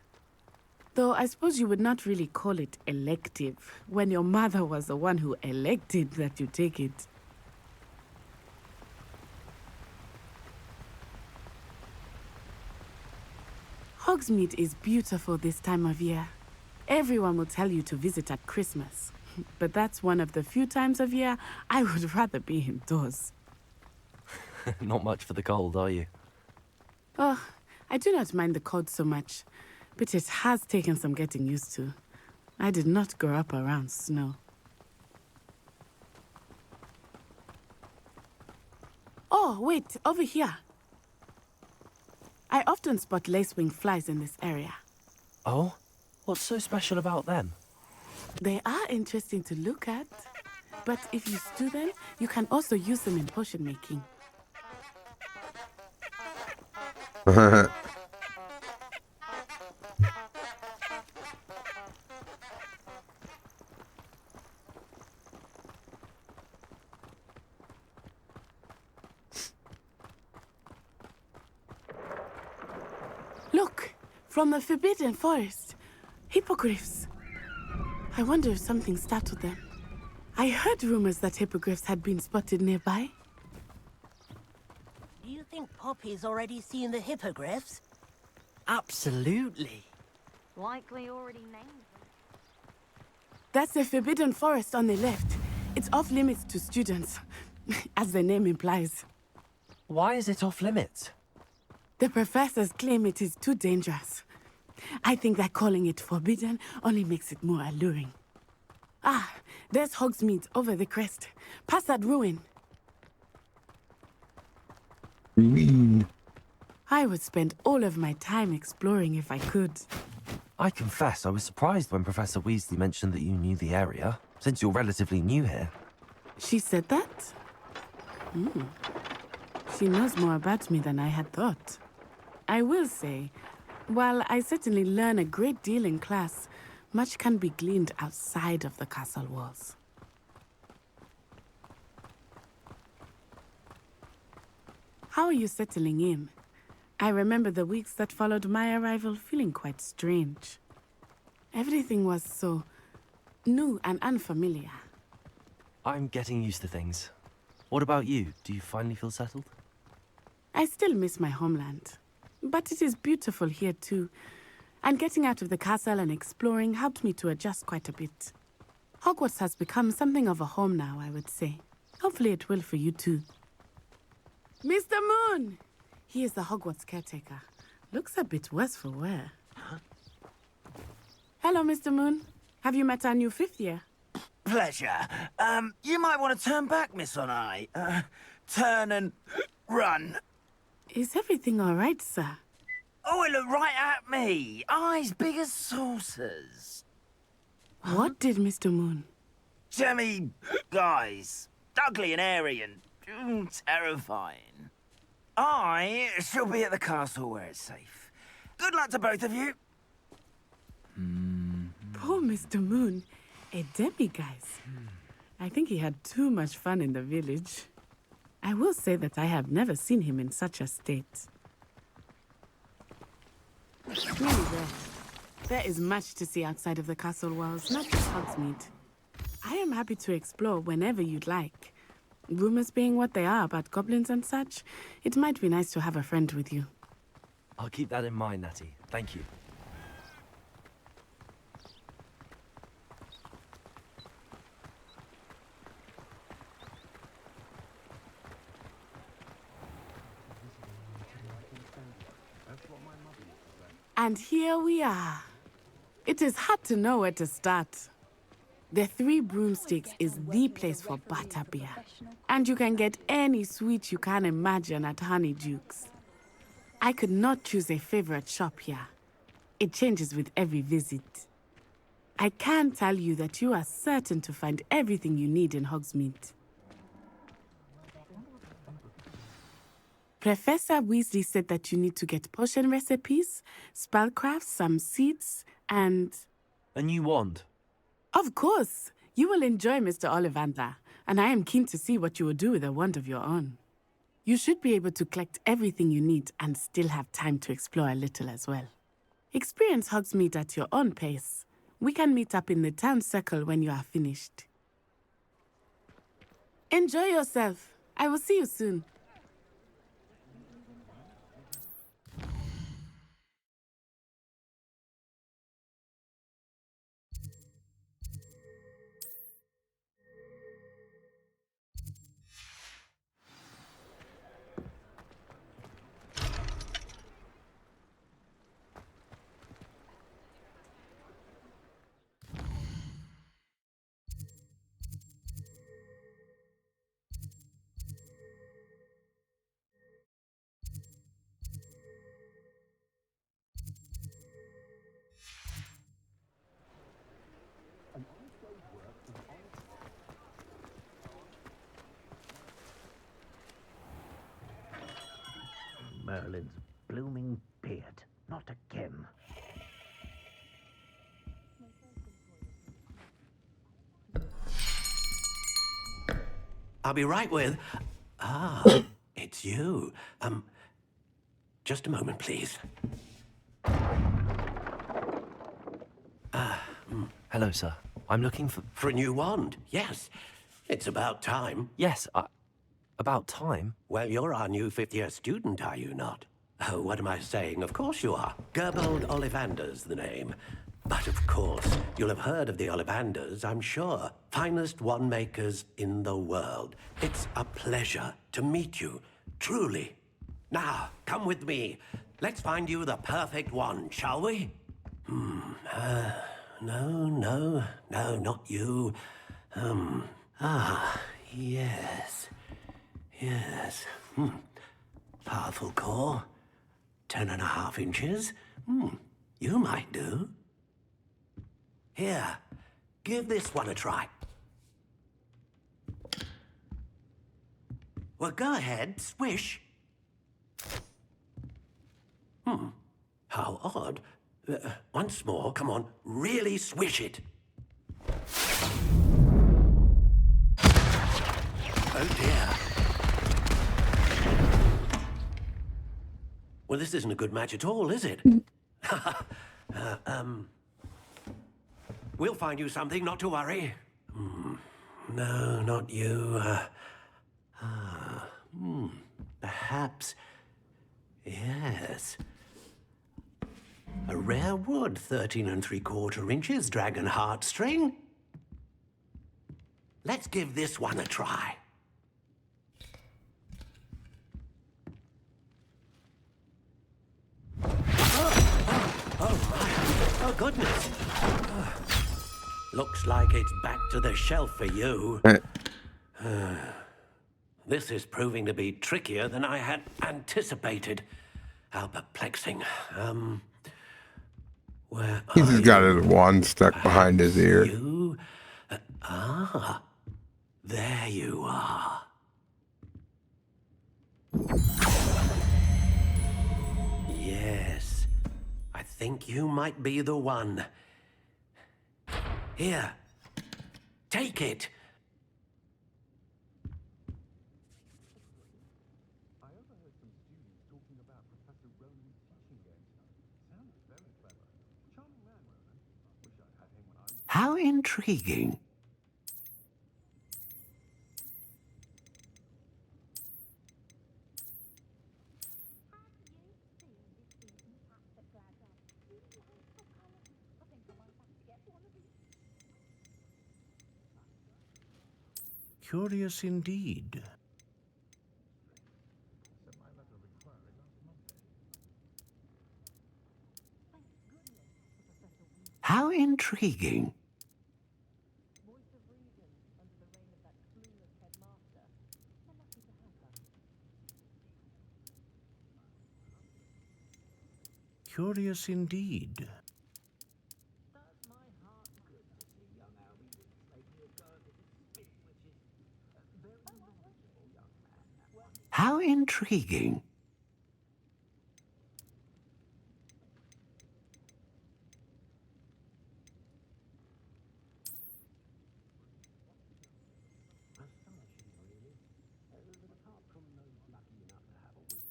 Though I suppose you would not really call it elective when your mother was the one who elected that you take it. Hogsmeade is beautiful this time of year. Everyone will tell you to visit at Christmas. But that's one of the few times of year I would rather be indoors. Not much for the cold, are you? Oh, I do not mind the cold so much, but it has taken some getting used to. I did not grow up around snow. Oh, wait, over here. I often spot lacewing flies in this area. Oh? What's so special about them? They are interesting to look at, but if you stew them, you can also use them in potion making. Look, from the Forbidden Forest. Hippogriffs. I wonder if something startled them. I heard rumors that hippogriffs had been spotted nearby. Do you think Poppy's already seen the hippogriffs? Absolutely. Likely already named them. That's the Forbidden Forest on the left. It's off limits to students, as the name implies. Why is it off limits? The professors claim it is too dangerous. I think that calling it forbidden only makes it more alluring. Ah, there's Hogsmeade over the crest. Past that ruin. I would spend all of my time exploring if I could. I confess I was surprised when Professor Weasley mentioned that you knew the area, since you're relatively new here. She said that? She knows more about me than I had thought. I will say, while I certainly learn a great deal in class, much can be gleaned outside of the castle walls. How are you settling in? I remember the weeks that followed my arrival feeling quite strange. Everything was so new and unfamiliar. I'm getting used to things. What about you? Do you finally feel settled? I still miss my homeland, but it is beautiful here too. And getting out of the castle and exploring helped me to adjust quite a bit. Hogwarts has become something of a home now, I would say. Hopefully it will for you too. Mr. Moon! He is the Hogwarts caretaker. Looks a bit worse for wear. Hello, Mr. Moon. Have you met our new fifth year? Pleasure. You might want to turn back, Miss Onai. Turn and run. Is everything all right, sir? Oh, it looked right at me. Eyes big as saucers. What did Mr. Moon? Jemmy, guys. Ugly and airy and terrifying. I shall be at the castle where it's safe. Good luck to both of you. Poor Mr. Moon. A demiguise. I think he had too much fun in the village. I will say that I have never seen him in such a state. Nearly there. There is much to see outside of the castle walls, not just Hogsmeade. I am happy to explore whenever you'd like. Rumors being what they are about goblins and such, it might be nice to have a friend with you. I'll keep that in mind, Natty. Thank you. And here we are. It is hard to know where to start. The Three Broomsticks is the place for butterbeer. And you can get any sweet you can imagine at Honeydukes. I could not choose a favorite shop here. It changes with every visit. I can tell you that you are certain to find everything you need in Hogsmeade. Professor Weasley said that you need to get potion recipes, spellcrafts, some seeds, and... A new wand. Of course! You will enjoy Mr. Ollivander, and I am keen to see what you will do with a wand of your own. You should be able to collect everything you need and still have time to explore a little as well. Experience Hogsmeade at your own pace. We can meet up in the town circle when you are finished. Enjoy yourself. I will see you soon. Merlin's blooming beard. Not again. I'll be right with... Ah, it's you. Just a moment, please. Hello, sir. I'm looking for... For a new wand, yes. It's about time. Yes, about time? Well, you're our new fifth-year student, are you not? Oh, what am I saying? Of course you are. Gerbold Ollivander's the name. But of course, you'll have heard of the Ollivanders, I'm sure. Finest wand makers in the world. It's a pleasure to meet you, truly. Now, come with me. Let's find you the perfect wand, shall we? No, not you. Yes. Yes. Powerful core. 10.5 inches. You might do. Here, give this one a try. Well, go ahead, swish. How odd. Once more, come on, really swish it. Oh dear. Well, this isn't a good match at all, is it? We'll find you something, not to worry. No, not you. Perhaps. Yes. A rare wood, 13 3/4 inches, dragon heartstring. Let's give this one a try. Oh my. Oh, goodness. Looks like it's back to the shelf for you. This is proving to be trickier than I had anticipated. How perplexing. Where He's are just got you? his wand stuck behind his ear. You? There you are. Yes, I think you might be the one. Here, take it. How intriguing. Curious indeed. How intriguing. Curious indeed. How intriguing.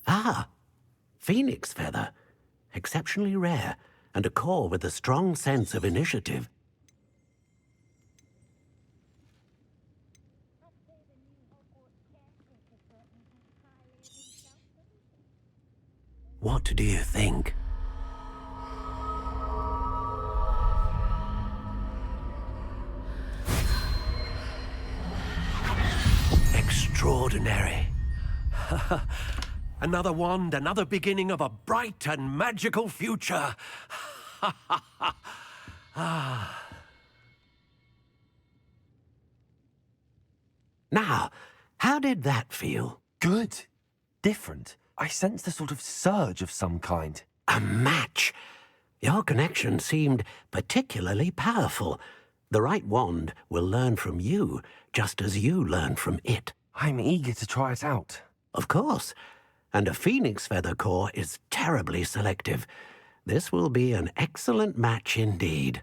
Ah, phoenix feather. Exceptionally rare, and a core with a strong sense of initiative. What do you think? Extraordinary. Another wand, another beginning of a bright and magical future. Now, how did that feel? Good. Different. I sensed a sort of surge of some kind. A match. Your connection seemed particularly powerful. The right wand will learn from you, just as you learn from it. I'm eager to try it out. Of course. And a phoenix feather core is terribly selective. This will be an excellent match indeed.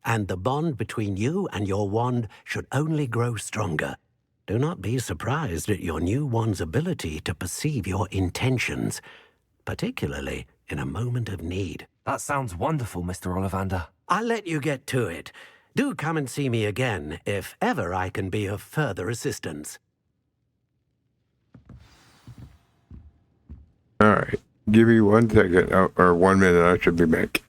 And the bond between you and your wand should only grow stronger. Do not be surprised at your new wand's ability to perceive your intentions, particularly in a moment of need. That sounds wonderful, Mr. Ollivander. I'll let you get to it. Do come and see me again if ever I can be of further assistance. All right. Give me 1 second, or 1 minute. I should be back.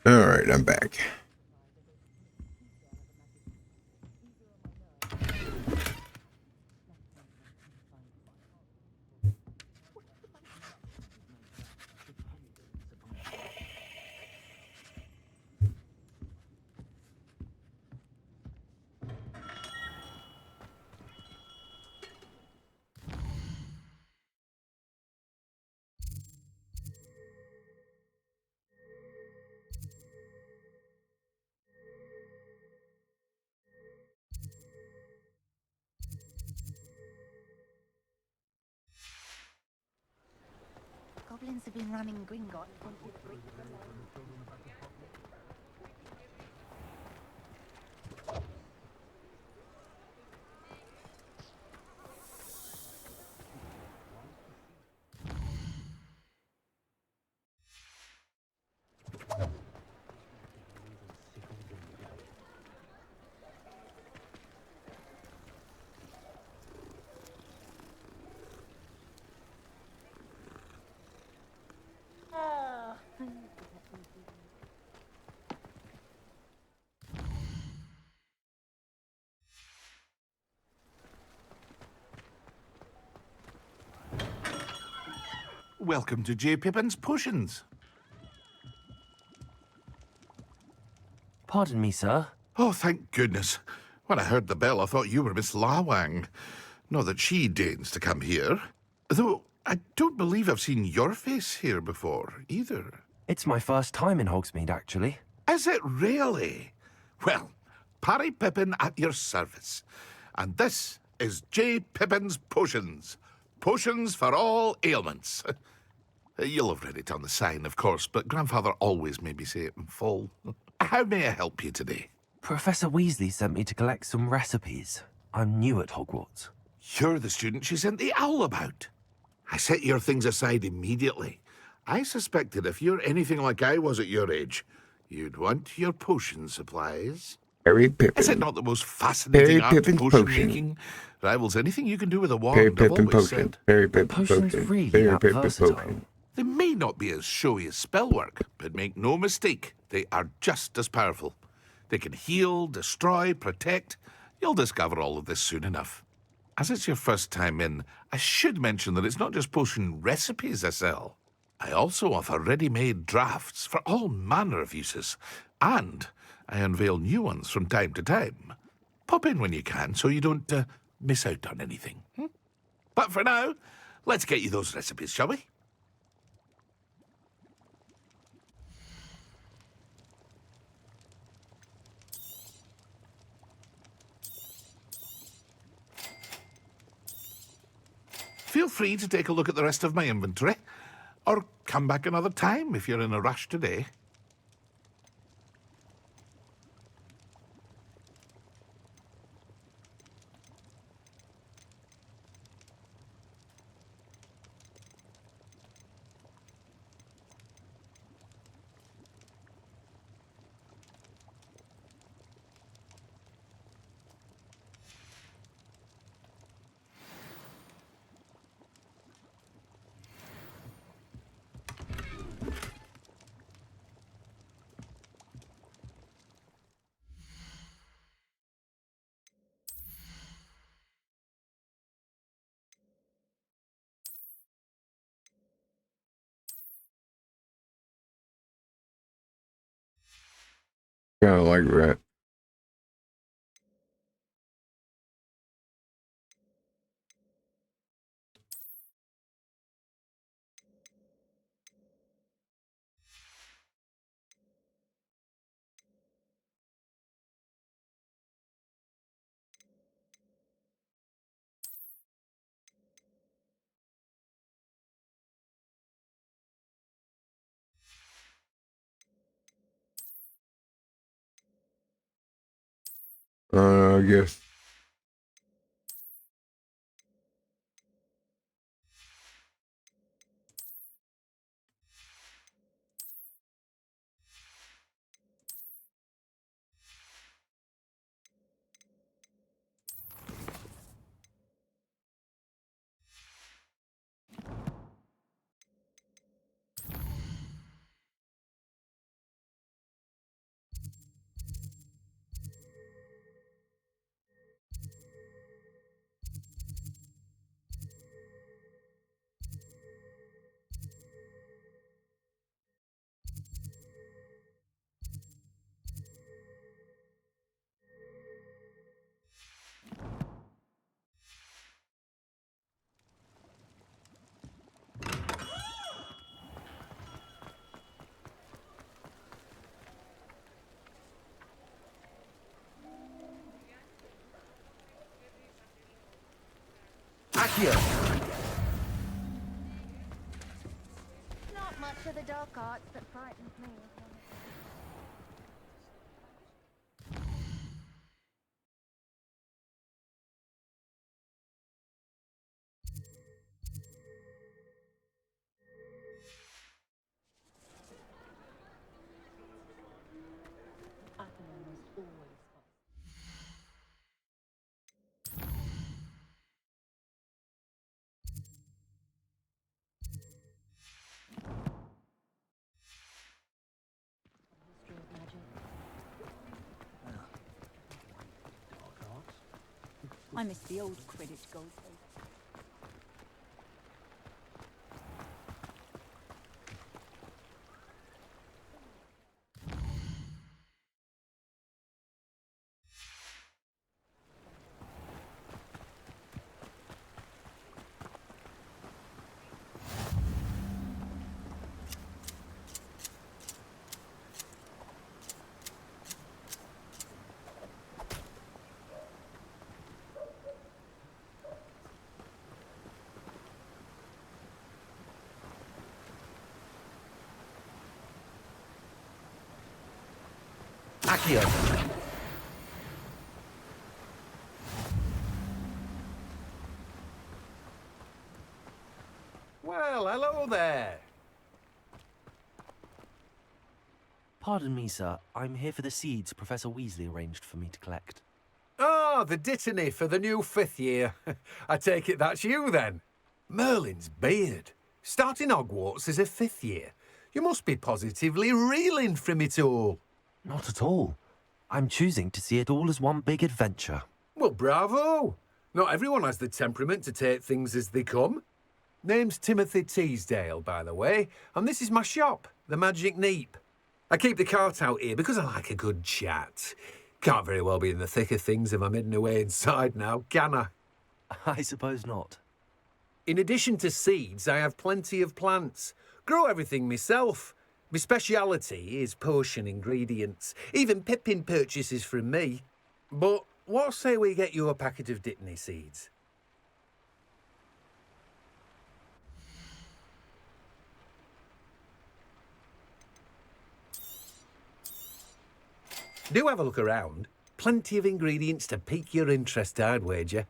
All right, I'm back. Goblins have been running Gringotts. Welcome to J. Pippin's Potions. Pardon me, sir. Oh, thank goodness. When I heard the bell, I thought you were Miss Lawang. Not that she deigns to come here. Though I don't believe I've seen your face here before, either. It's my first time in Hogsmeade, actually. Is it really? Well, Parry Pippin at your service. And this is J. Pippin's Potions. Potions for all ailments. You'll have read it on the sign, of course, but Grandfather always made me say it in full. How may I help you today? Professor Weasley sent me to collect some recipes. I'm new at Hogwarts. You're the student she sent the owl about. I set your things aside immediately. I suspected if you're anything like I was at your age, you'd want your potion supplies. Harry Pippin. Is it not the most fascinating Harry art of Pippin's potion potion. making? Rivals anything you can do with a Harry wand, I've Pippin always potion. said. Harry Pippin Potions potion. really Harry that Pippin versatile. potion. They may not be as showy as spellwork, but make no mistake, they are just as powerful. They can heal, destroy, protect. You'll discover all of this soon enough. As it's your first time in, I should mention that it's not just potion recipes I sell. I also offer ready-made drafts for all manner of uses, and I unveil new ones from time to time. Pop in when you can so you don't miss out on anything. But for now, let's get you those recipes, shall we? Feel free to take a look at the rest of my inventory, or come back another time if you're in a rush today. Kind of like that. I guess. Accio! Not much of the dark arts that frightens me. I miss the old Quidditch goals. Accio! Well, hello there. Pardon me, sir. I'm here for the seeds Professor Weasley arranged for me to collect. Ah, the Dittany for the new 5th year. I take it that's you, then. Merlin's beard. Starting Hogwarts as a 5th year. You must be positively reeling from it all. Not at all. I'm choosing to see it all as one big adventure. Well, bravo. Not everyone has the temperament to take things as they come. Name's Timothy Teasdale, by the way, and this is my shop, the Magic Neep. I keep the cart out here because I like a good chat. Can't very well be in the thick of things if I'm hidden away inside now, can I? I suppose not. In addition to seeds, I have plenty of plants. Grow everything myself. My speciality is potion ingredients. Even Pippin purchases from me. But what say we get you a packet of Dittany seeds? Do have a look around. Plenty of ingredients to pique your interest, I'd wager.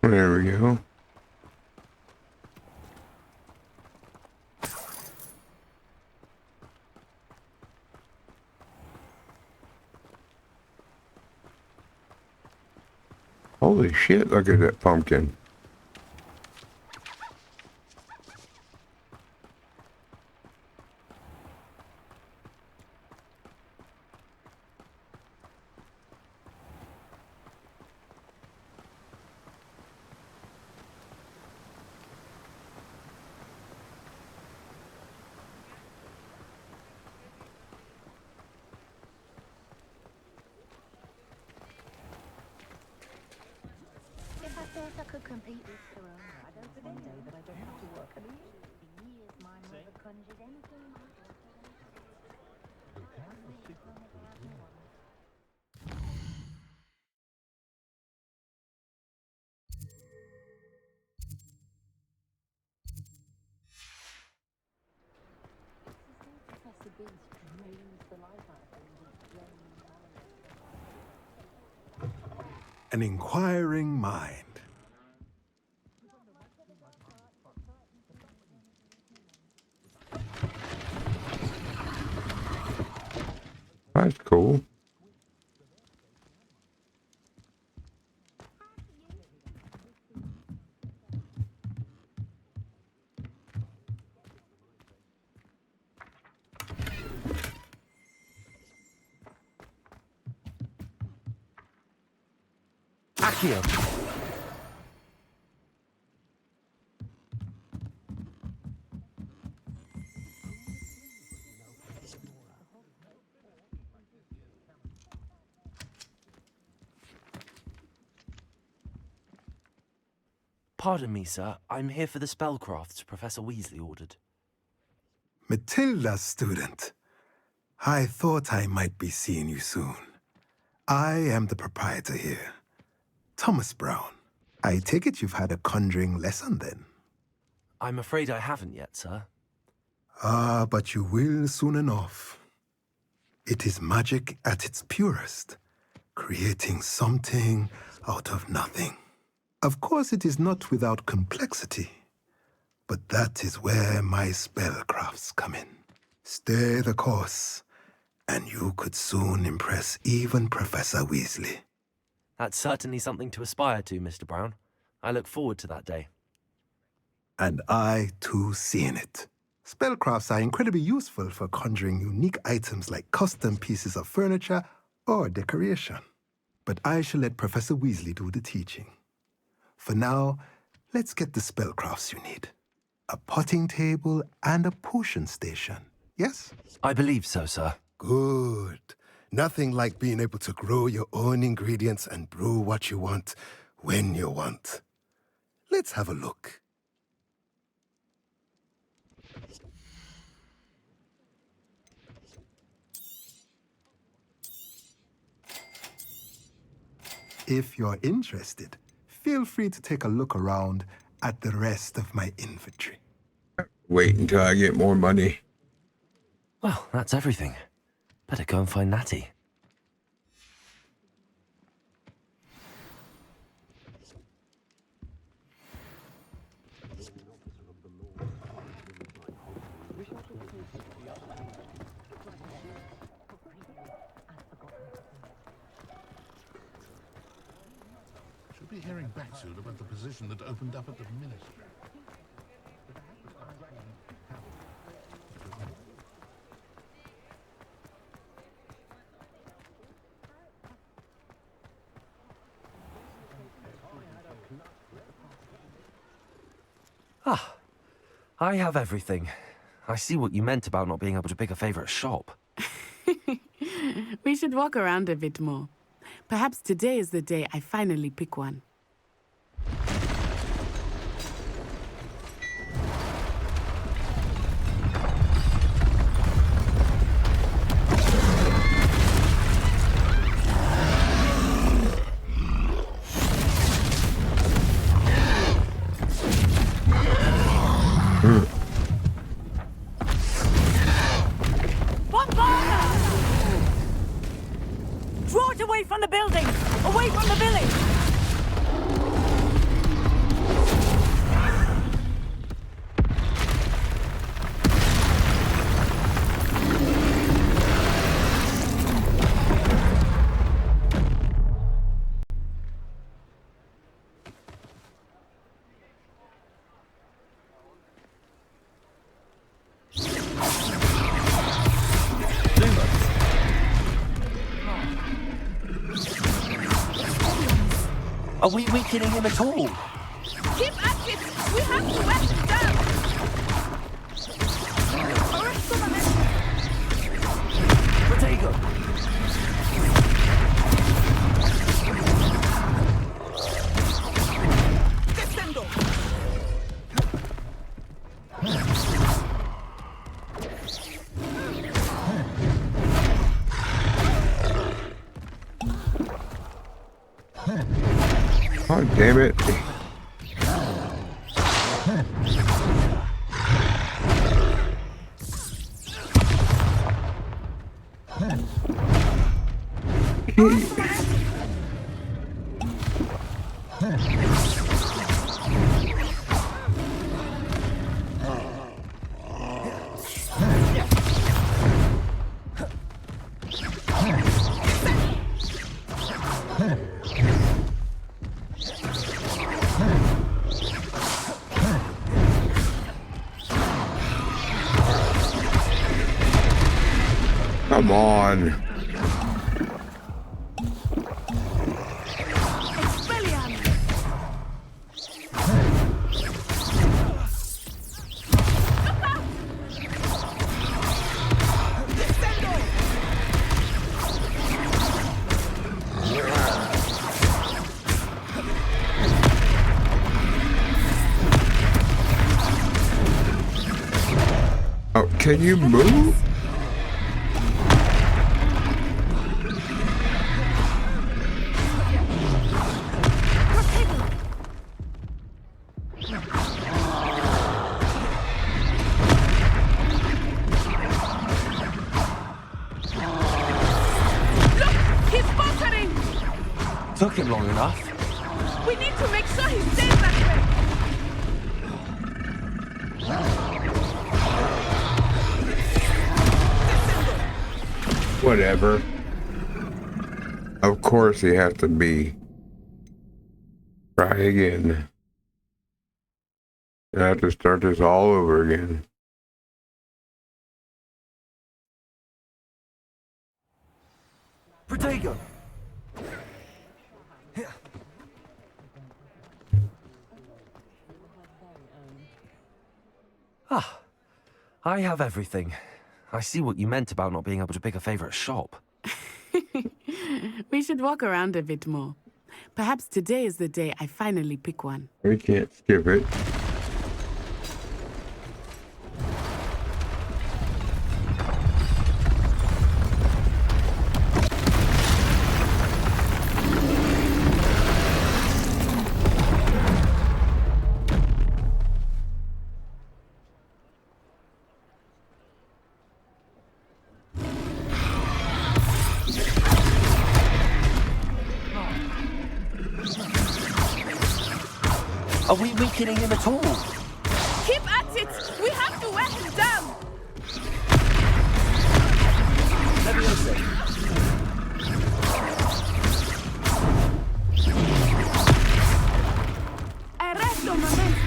There we go. Holy shit, look at that pumpkin. If I thought I could compete with Corona, I don't one day that I don't have to work at all. For years, my mother conjured anything my daughter Professor Beast drains the life out of things and drains knowledge. An inquiring mind. That's cool. Accio! Pardon me, sir. I'm here for the spellcrafts Professor Weasley ordered. Matilda, student. I thought I might be seeing you soon. I am the proprietor here, Thomas Brown. I take it you've had a conjuring lesson then? I'm afraid I haven't yet, sir. Ah, but you will soon enough. It is magic at its purest, creating something out of nothing. Of course, it is not without complexity, but that is where my spellcrafts come in. Stay the course, and you could soon impress even Professor Weasley. That's certainly something to aspire to, Mr. Brown. I look forward to that day. And I, too, seeing it. Spellcrafts are incredibly useful for conjuring unique items like custom pieces of furniture or decoration. But I shall let Professor Weasley do the teaching. For now, let's get the spellcrafts you need. A potting table and a potion station, yes? I believe so, sir. Good. Nothing like being able to grow your own ingredients and brew what you want when you want. Let's have a look. If you're interested, feel free to take a look around at the rest of my inventory. Wait until I get more money. Well, that's everything. Better go and find Natty. Should be hearing back soon about the position that opened up at the ministry. Ah, I have everything. I see what you meant about not being able to pick a favorite shop. We should walk around a bit more. Perhaps today is the day I finally pick one. Draw it away from the building! Away from the village! Are we weakening him at all? Keep at it! We have to wet him down! Protego! Descendo! Oh, damn it. Come on. Can you move? He's faltering! Took him long enough. We need to make sure he stays that way! Whatever. Of course he has to be. Try again. I have to start this all over again. Protego! Ah, I have everything. I see what you meant about not being able to pick a favorite shop. We should walk around a bit more. Perhaps today is the day I finally pick one. We can't skip it. Are we weakening him at all? Keep at it! We have to wear him down! Arresto momento!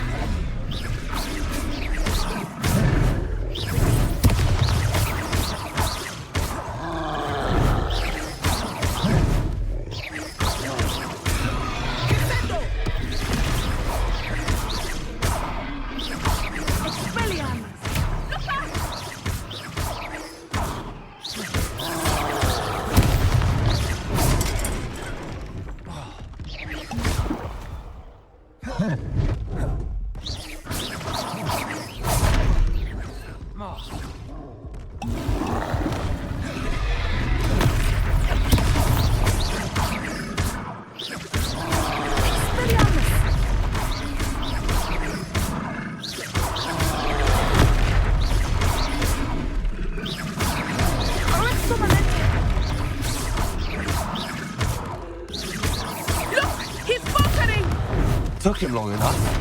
Took him long enough.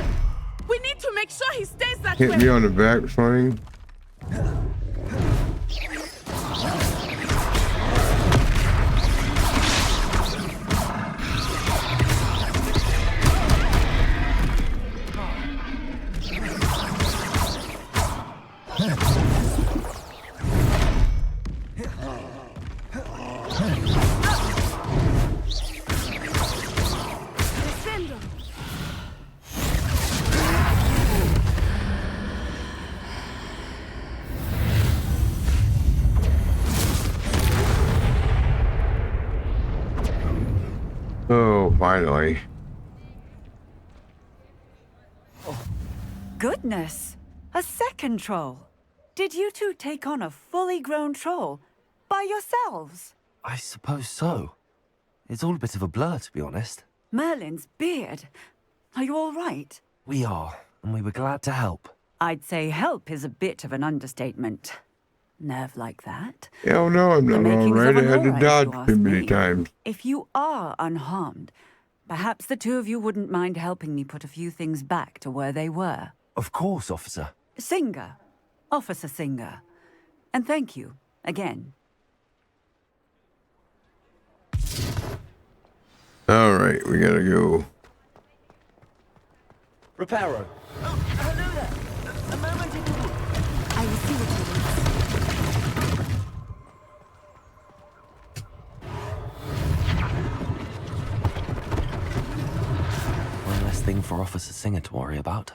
We need to make sure he stays that Hit way! me on the back swing. Oh, finally. Goodness! A second troll. Did you two take on a fully grown troll by yourselves? I suppose so. It's all a bit of a blur, to be honest. Merlin's beard. Are you all right? We are, and we were glad to help. I'd say help is a bit of an understatement. Nerve like that. Hell no, I'm not all right. I had to dodge too many times. If you are unharmed, perhaps the two of you wouldn't mind helping me put a few things back to where they were. Of course, officer. Singer. Officer Singer. And thank you, again. All right, we gotta go. Reparo. Oh, hello there. A moment ago. I will see what you want. One less thing for Officer Singer to worry about.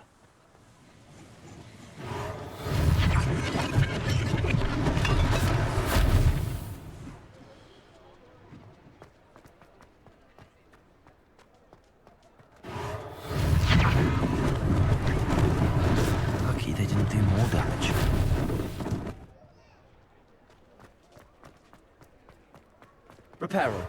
Lucky they didn't do more damage. Repair room.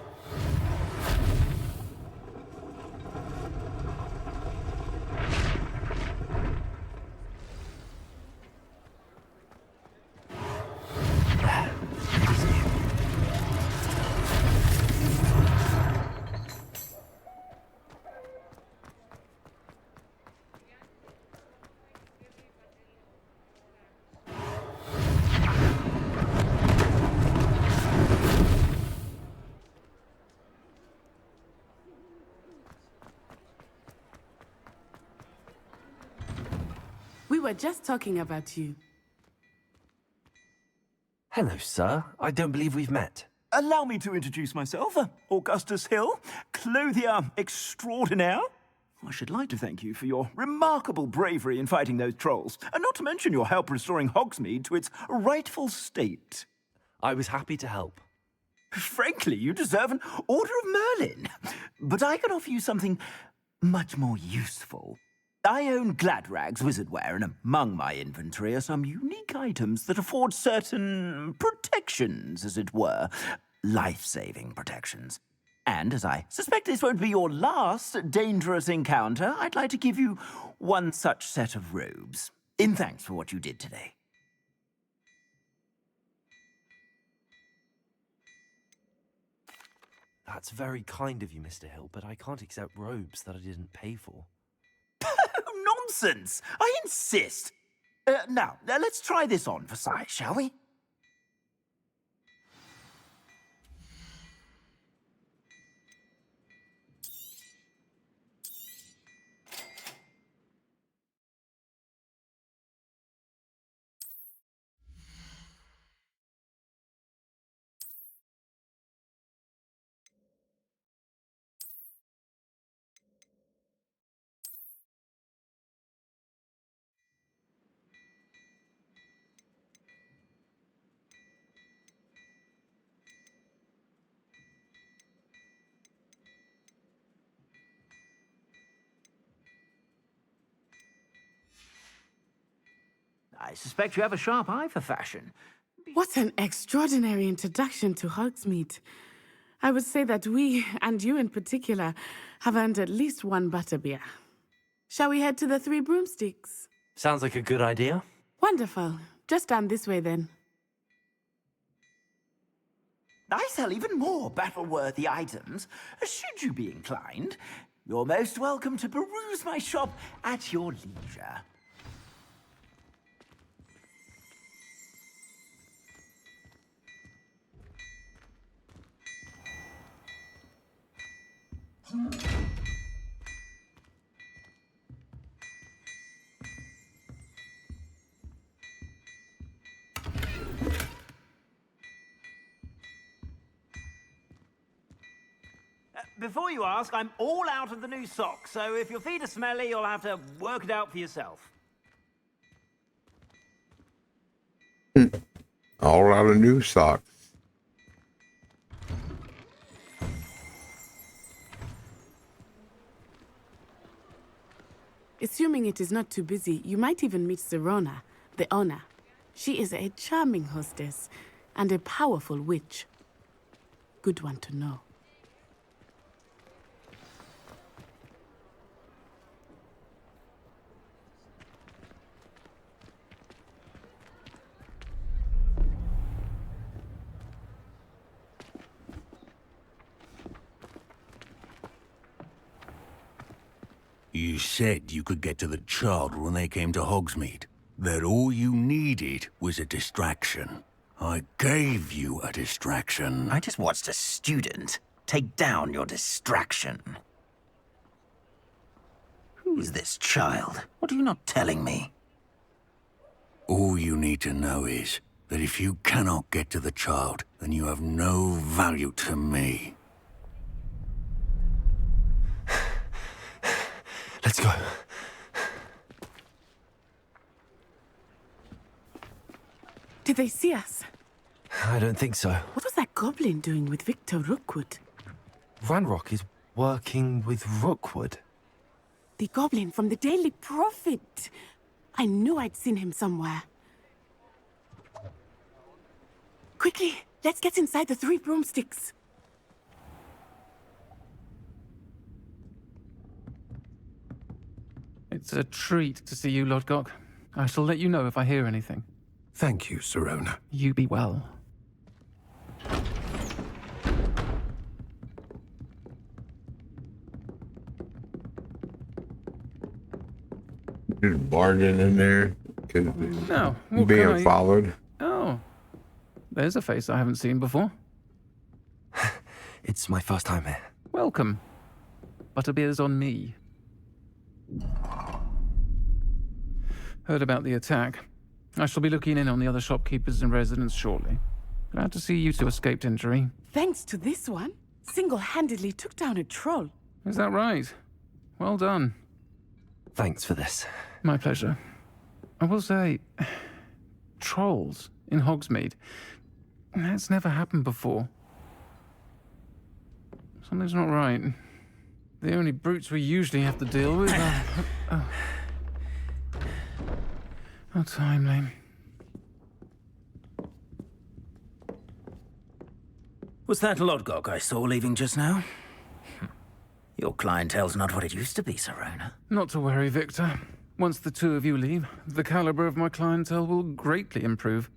We were just talking about you. Hello, sir. I don't believe we've met. Allow me to introduce myself, Augustus Hill, clothier extraordinaire. I should like to thank you for your remarkable bravery in fighting those trolls, and not to mention your help restoring Hogsmeade to its rightful state. I was happy to help. Frankly, you deserve an Order of Merlin. But I can offer you something much more useful. I own Gladrag's wizardware, and among my inventory are some unique items that afford certain protections, as it were. Life-saving protections. And as I suspect this won't be your last dangerous encounter, I'd like to give you one such set of robes, in thanks for what you did today. That's very kind of you, Mr. Hill, but I can't accept robes that I didn't pay for. Nonsense! I insist! Now, let's try this on for size, shall we? I suspect you have a sharp eye for fashion. What an extraordinary introduction to Hogsmeade. I would say that we, and you in particular, have earned at least one butterbeer. Shall we head to the Three Broomsticks? Sounds like a good idea. Wonderful. Just down this way then. I sell even more battle-worthy items. Should you be inclined, you're most welcome to peruse my shop at your leisure. Before you ask, I'm all out of the new socks, so if your feet are smelly, you'll have to work it out for yourself. All out of new socks. Assuming it is not too busy, you might even meet Serona, the owner. She is a charming hostess and a powerful witch. Good one to know. You said you could get to the child when they came to Hogsmeade. That all you needed was a distraction. I gave you a distraction. I just watched a student take down your distraction. Who is this child? What are you not telling me? All you need to know is that if you cannot get to the child, then you have no value to me. Let's go. Did they see us? I don't think so. What was that goblin doing with Victor Rookwood? Ranrock is working with Rookwood. The goblin from the Daily Prophet. I knew I'd seen him somewhere. Quickly, let's get inside the Three Broomsticks. It's a treat to see you, Lodgok. I shall let you know if I hear anything. Thank you, Sirona. You be well. Just barging in there because No, what being can I- followed. Oh, there's a face I haven't seen before. It's my first time here. Welcome. Butterbeer's on me. Heard about the attack. I shall be looking in on the other shopkeepers and residents shortly. Glad to see you two escaped injury. Thanks to this one, single-handedly took down a troll. Is that right? Well done. Thanks for this. My pleasure. I will say, trolls in Hogsmeade. That's never happened before. Something's not right. The only brutes we usually have to deal with are... How timely. Was that Lodgok I saw leaving just now? Your clientele's not what it used to be, Sirona. Not to worry, Victor. Once the two of you leave, the caliber of my clientele will greatly improve.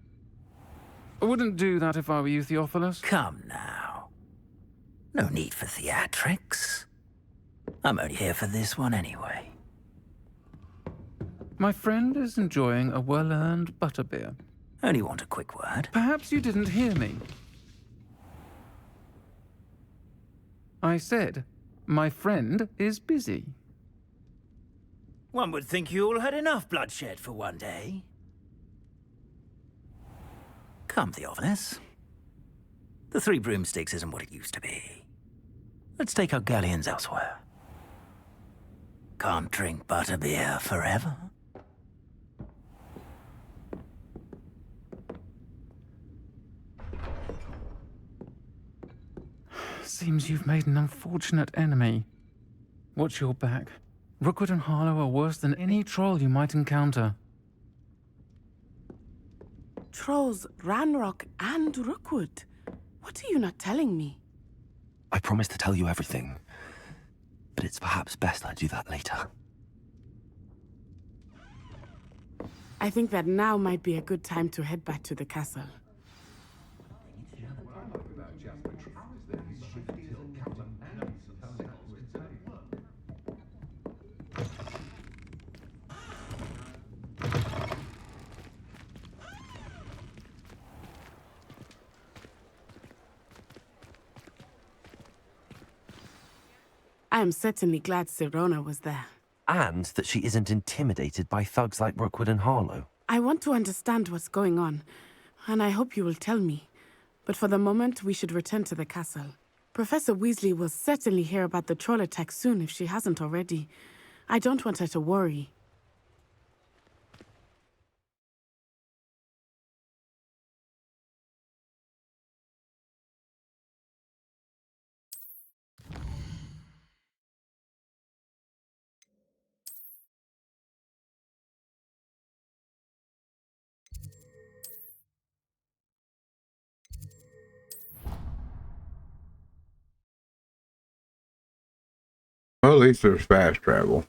I wouldn't do that if I were you, Theophilus. Come now. No need for theatrics. I'm only here for this one anyway. My friend is enjoying a well-earned butterbeer. Only want a quick word. Perhaps you didn't hear me. I said, my friend is busy. One would think you all had enough bloodshed for one day. Come, Theophilus. The Three Broomsticks isn't what it used to be. Let's take our galleons elsewhere. Can't drink butterbeer forever. Seems you've made an unfortunate enemy. Watch your back. Rookwood and Harlow are worse than any troll you might encounter. Trolls, Ranrock, and Rookwood. What are you not telling me? I promise to tell you everything, but it's perhaps best I do that later. I think that now might be a good time to head back to the castle. I am certainly glad Sirona was there. And that she isn't intimidated by thugs like Rookwood and Harlow. I want to understand what's going on, and I hope you will tell me. But for the moment, we should return to the castle. Professor Weasley will certainly hear about the troll attack soon if she hasn't already. I don't want her to worry. Well, at least there's fast travel.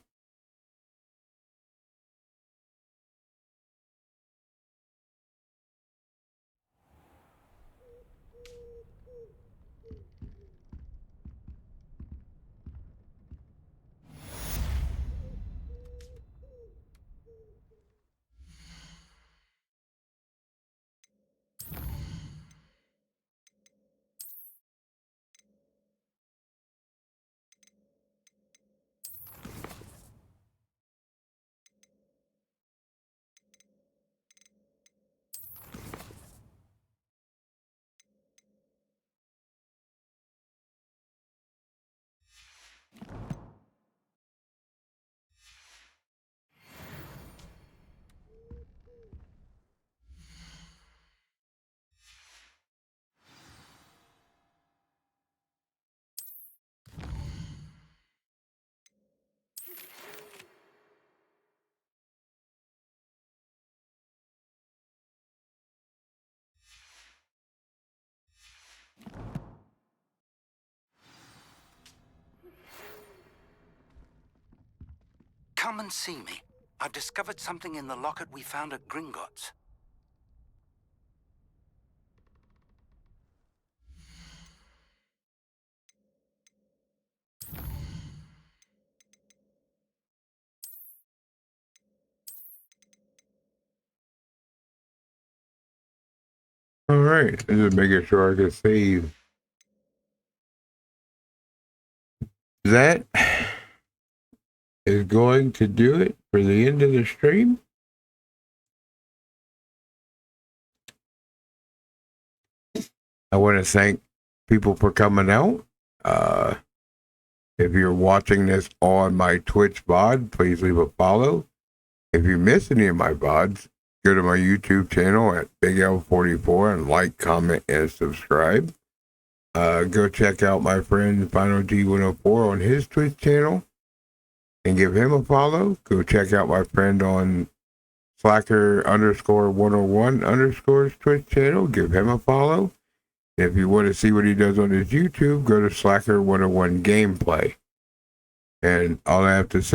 come and see me. I've discovered something in the locket we found at Gringotts. All right, I'm just making sure I can save. That is going to do it for the end of the stream. I want to thank people for coming out. If you're watching this on my Twitch VOD, please leave a follow. If you miss any of my VODs, go to my YouTube channel at Big L44 and like, comment, and subscribe. Go check out my friend Final G104 on his Twitch channel and give him a follow. Go check out my friend on Slacker_101_ Twitch channel. Give him a follow. If you want to see what he does on his YouTube, go to Slacker101 Gameplay. And all I have to say